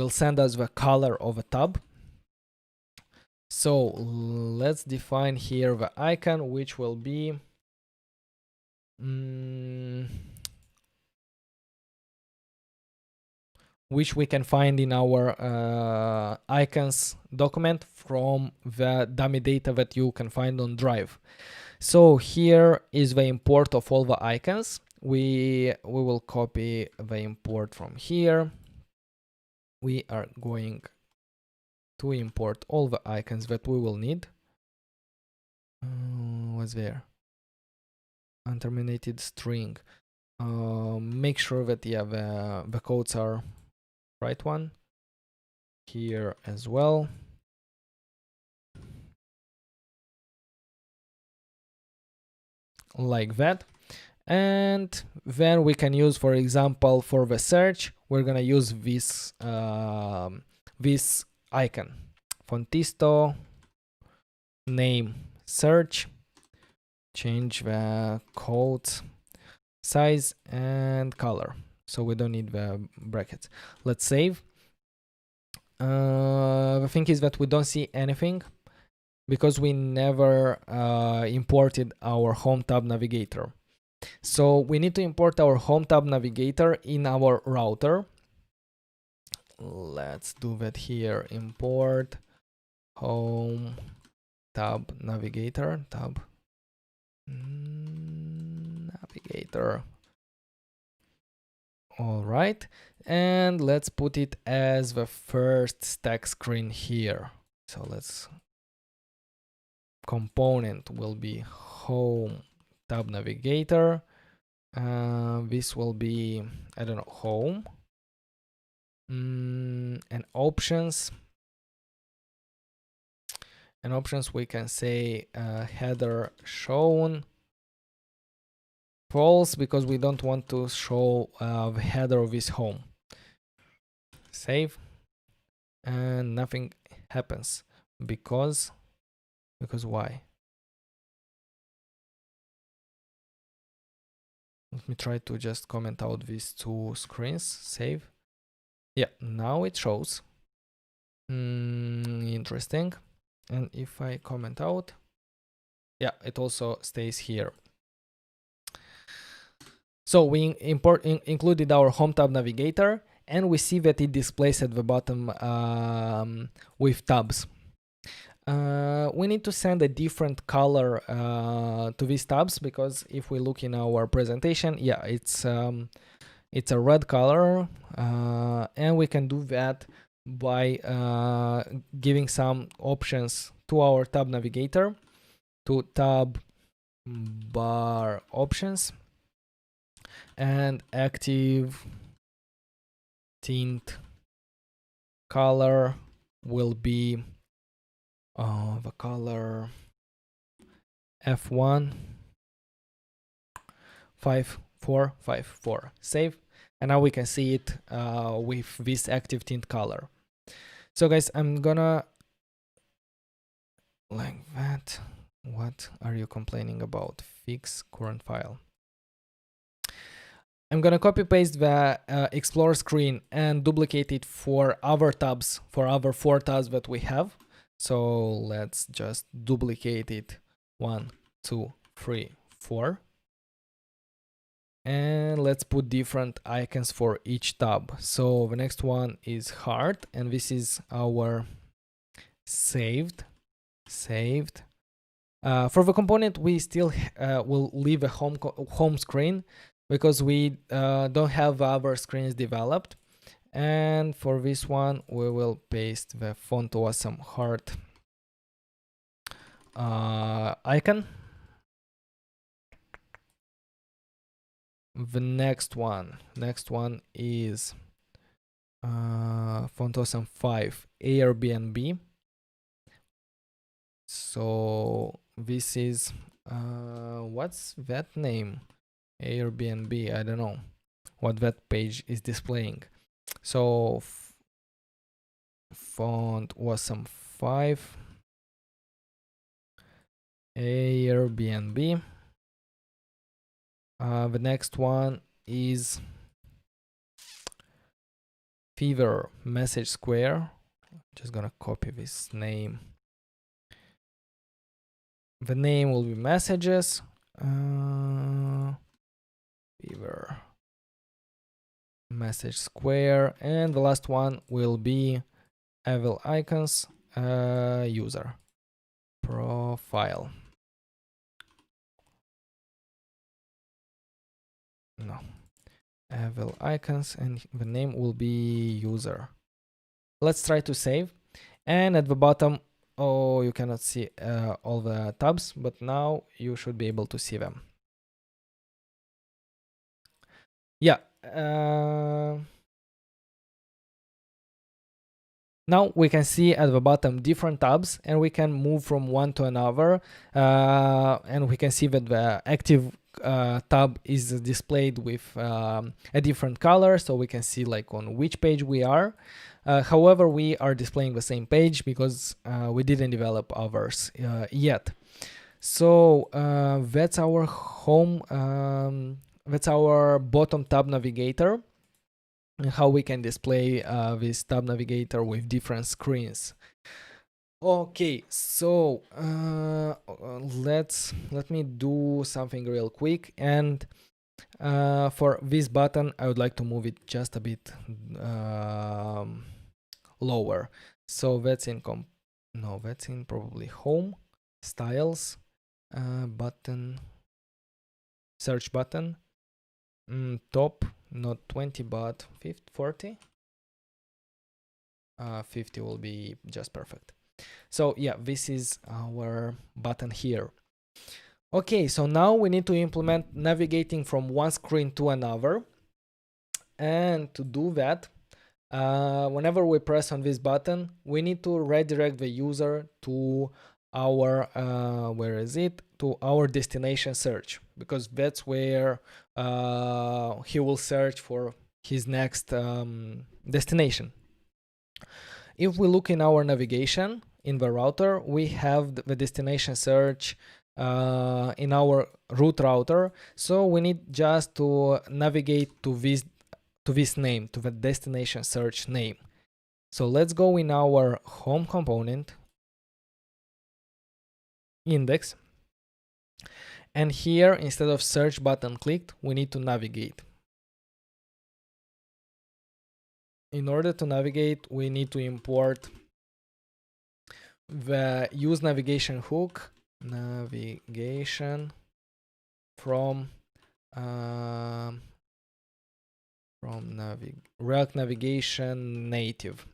send us the color of a tab. So let's define here the icon, which will be which we can find in our icons document from the dummy data that you can find on Drive. So here is the import of all the icons. We will copy the import from here. We are going to import all the icons that we will need. What's there? Unterminated string. Make sure that the codes are right one. Here as well. Like that. And then we can use, for example, for the search, we're gonna use this this icon, Fontisto name search. Change the code size and color, so we don't need the brackets. Let's save. The thing is that we don't see anything because we never imported our home tab navigator. So we need to import our home tab navigator in our router. Let's do that here. Import home tab navigator, navigator. All right, and let's put it as the first stack screen here. So let's component will be home tab navigator. This will be, I don't know, home. And options. And options we can say header shown false, because we don't want to show the header of this home. Save. And nothing happens because why? Let me try to just comment out these two screens. Save. Yeah, now it shows. Interesting. And if I comment out, yeah, it also stays here. So we included our home tab navigator, and we see that it displays at the bottom with tabs. We need to send a different color to these tabs, because if we look in our presentation, yeah, it's a red color, and we can do that by giving some options to our tab navigator, to tab bar options, and active tint color will be the color F1 5454. Save. And now we can see it with this active tint color. So guys, I'm gonna like that. What are you complaining about? Fix current file. I'm gonna copy paste the Explorer screen and duplicate it for other tabs, for other 4 tabs that we have. So let's just duplicate it. 1, 2, 3, 4. And let's put different icons for each tab. So the next one is heart, and this is our saved. For the component, we still will leave a home screen, because we don't have other screens developed. And for this one, we will paste the font awesome heart icon. The next one is font awesome 5 Airbnb. So this is what's that name? Airbnb, I don't know what that page is displaying. So font awesome 5 Airbnb. The next one is fever message square. Just gonna copy this name The name will be messages. Beaver message square, and the last one will be Evil icons user profile. No, Evil icons, and the name will be user. Let's try to save. And at the bottom, oh, you cannot see all the tabs, but now you should be able to see them. Yeah. Now we can see at the bottom different tabs, and we can move from one to another, and we can see that the active tab is displayed with a different color, so we can see like on which page we are. However, we are displaying the same page because we didn't develop ours yet. So that's our home, that's our bottom tab navigator, and how we can display this tab navigator with different screens. Okay, so let me do something real quick, and for this button I would like to move it just a bit lower. So that's in that's in probably home, styles, button, search button, top, not 20 but 50, 40. 50 will be just perfect. So yeah, this is our button here. Okay, so now we need to implement navigating from one screen to another. And to do that, whenever we press on this button, we need to redirect the user to our, where is it? To our destination search, because that's where he will search for his next destination. If we look in our navigation in the router, we have the destination search in our root router. So we need just to navigate to this name, to the destination search name. So let's go in our home component, index, and here instead of search button clicked, we need to navigate. In order to navigate, we need to import the use navigation hook, navigation from React Navigation Native.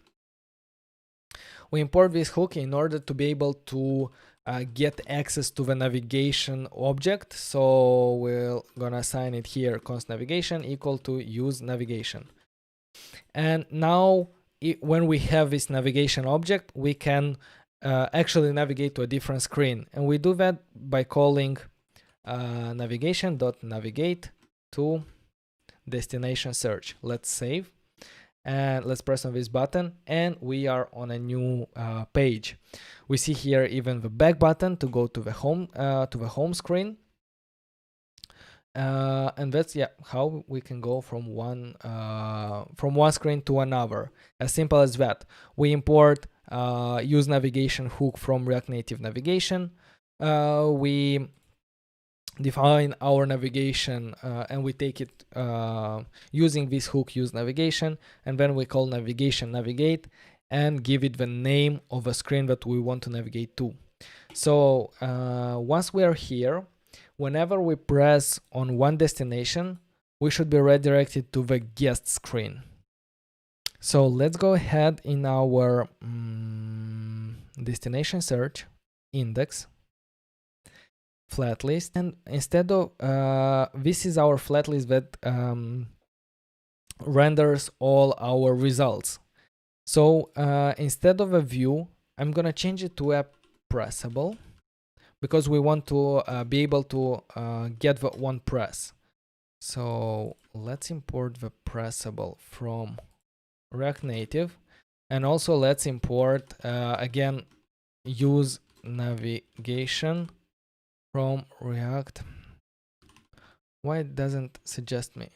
We import this hook in order to be able to get access to the navigation object. So we're gonna assign it here, const navigation equal to use navigation. And now when we have this navigation object, we can actually navigate to a different screen. And we do that by calling navigation.navigate to destination search. Let's save. And let's press on this button, and we are on a new page. We see here even the back button to go to the home screen. And that's how we can go from one screen to another. As simple as that. We import use navigation hook from React Native Navigation. We define our navigation and we take it using this hook use navigation, and then we call navigation navigate and give it the name of a screen that we want to navigate to. So once we are here, whenever we press on one destination, we should be redirected to the guest screen. So let's go ahead in our destination search, index, flat list, and instead of this is our flat list that renders all our results. So instead of a view, I'm gonna change it to a pressable, because we want to be able to get the one press. So let's import the pressable from React Native, and also let's import again use navigation from React. Why it doesn't suggest me?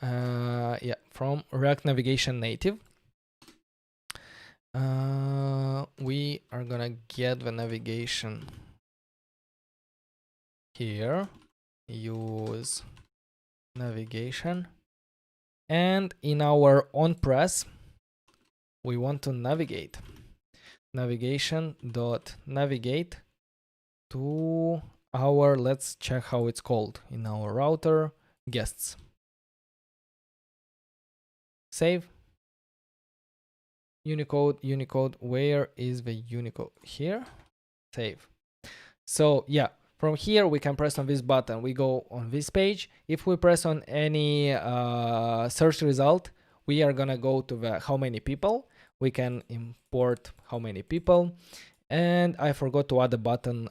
From React Navigation Native. We are gonna get the navigation here, use navigation, and in our on press we want to navigate navigation.navigate to our, let's check how it's called in our router, guests. Save. Unicode, where is the Unicode? Here. Save. So yeah, from here we can press on this button, we go on this page. If we press on any search result, we are gonna go to the how many people. We can import how many people, and I forgot to add a button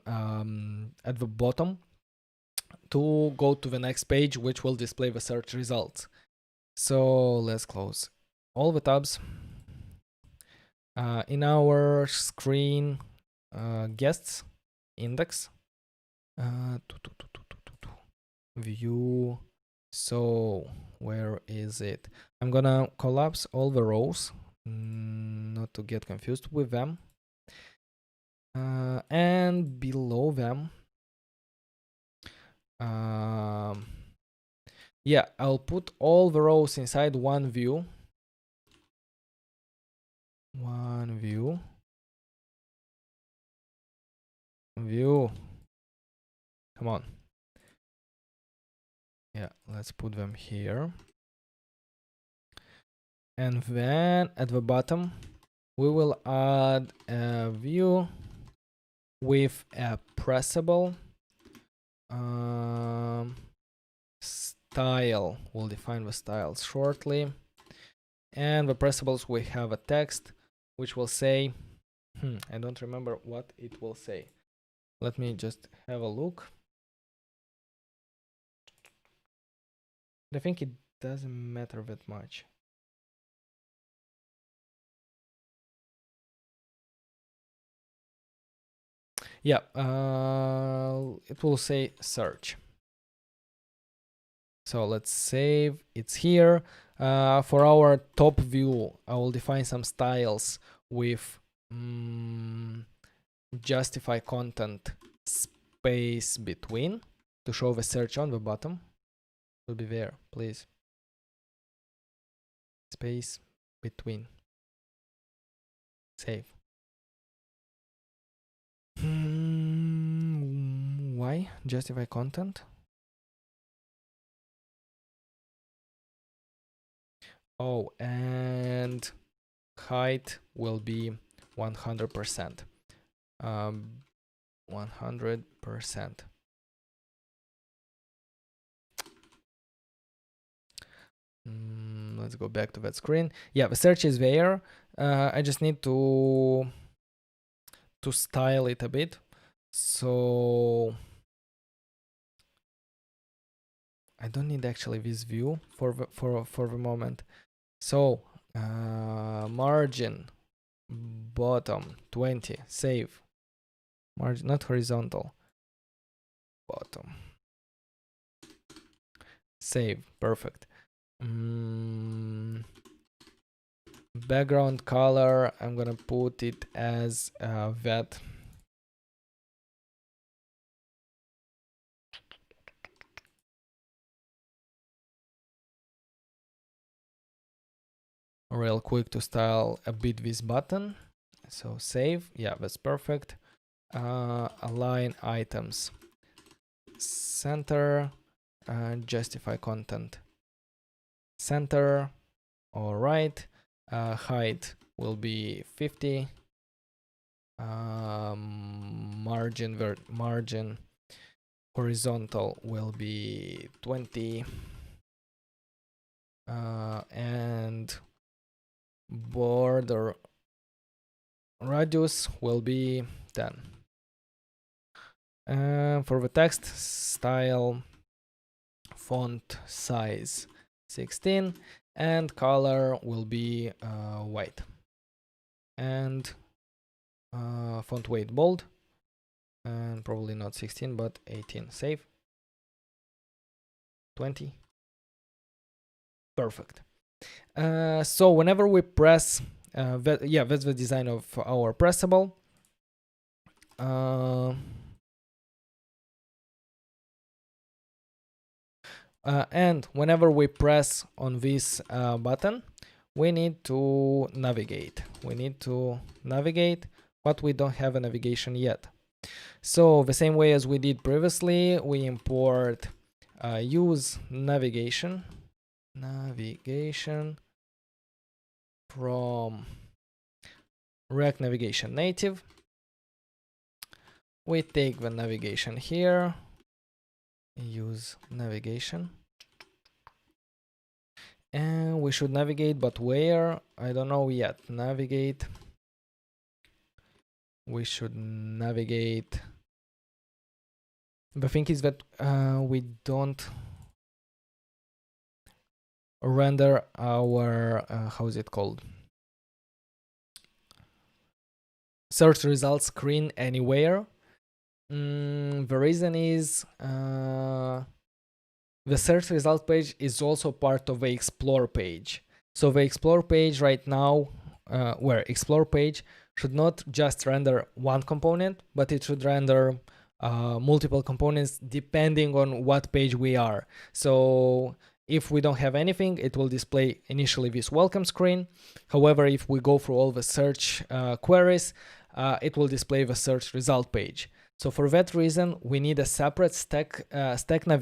at the bottom to go to the next page, which will display the search results. So let's close all the tabs. In our screen, guests index, view. So where is it? I'm gonna collapse all the rows, not to get confused with them. And below them, yeah, I'll put all the rows inside one view. View. Come on. Yeah, let's put them here. And then at the bottom, we will add a view with a pressable style. We'll define the styles shortly. And the pressables, we have a text which will say, I don't remember what it will say. Let me just have a look. I think it doesn't matter that much. Yeah, it will say search. So let's save, it's here. For our top view, I will define some styles with justify content space between to show the search on the bottom. Will be there, please. Space between. Save. Why justify content? Oh, and height will be 100%. 100%. Let's go back to that screen. Yeah, the search is there. I just need to style it a bit. So I don't need actually this view for the moment. So margin bottom 20, save. Margin, not horizontal, bottom, save. Perfect. Background color, I'm gonna put it as that. Real quick to style a bit this button. So save. Yeah, that's perfect. Align items, center, justify content, center. All right. Height will be 50. Margin horizontal will be 20. And border radius will be 10. For the text, style font size 16, and color will be white, and font weight bold, and probably not 16 but 18. Save. 20. Perfect. So whenever we press that's the design of our pressable. And whenever we press on this button, we need to navigate. But we don't have a navigation yet. So the same way as we did previously, we import use navigation from React Navigation Native. We take the navigation here, use navigation, and we should navigate, but where? I don't know yet. Navigate. We should navigate. The thing is that we don't render our how is it called, search results screen anywhere. The reason is the search result page is also part of the explore page. So the explore page right now, where explore page should not just render one component, but it should render multiple components depending on what page we are. So if we don't have anything, it will display initially this welcome screen. However, if we go through all the search queries, it will display the search result page. So for that reason, we need a separate stack navigation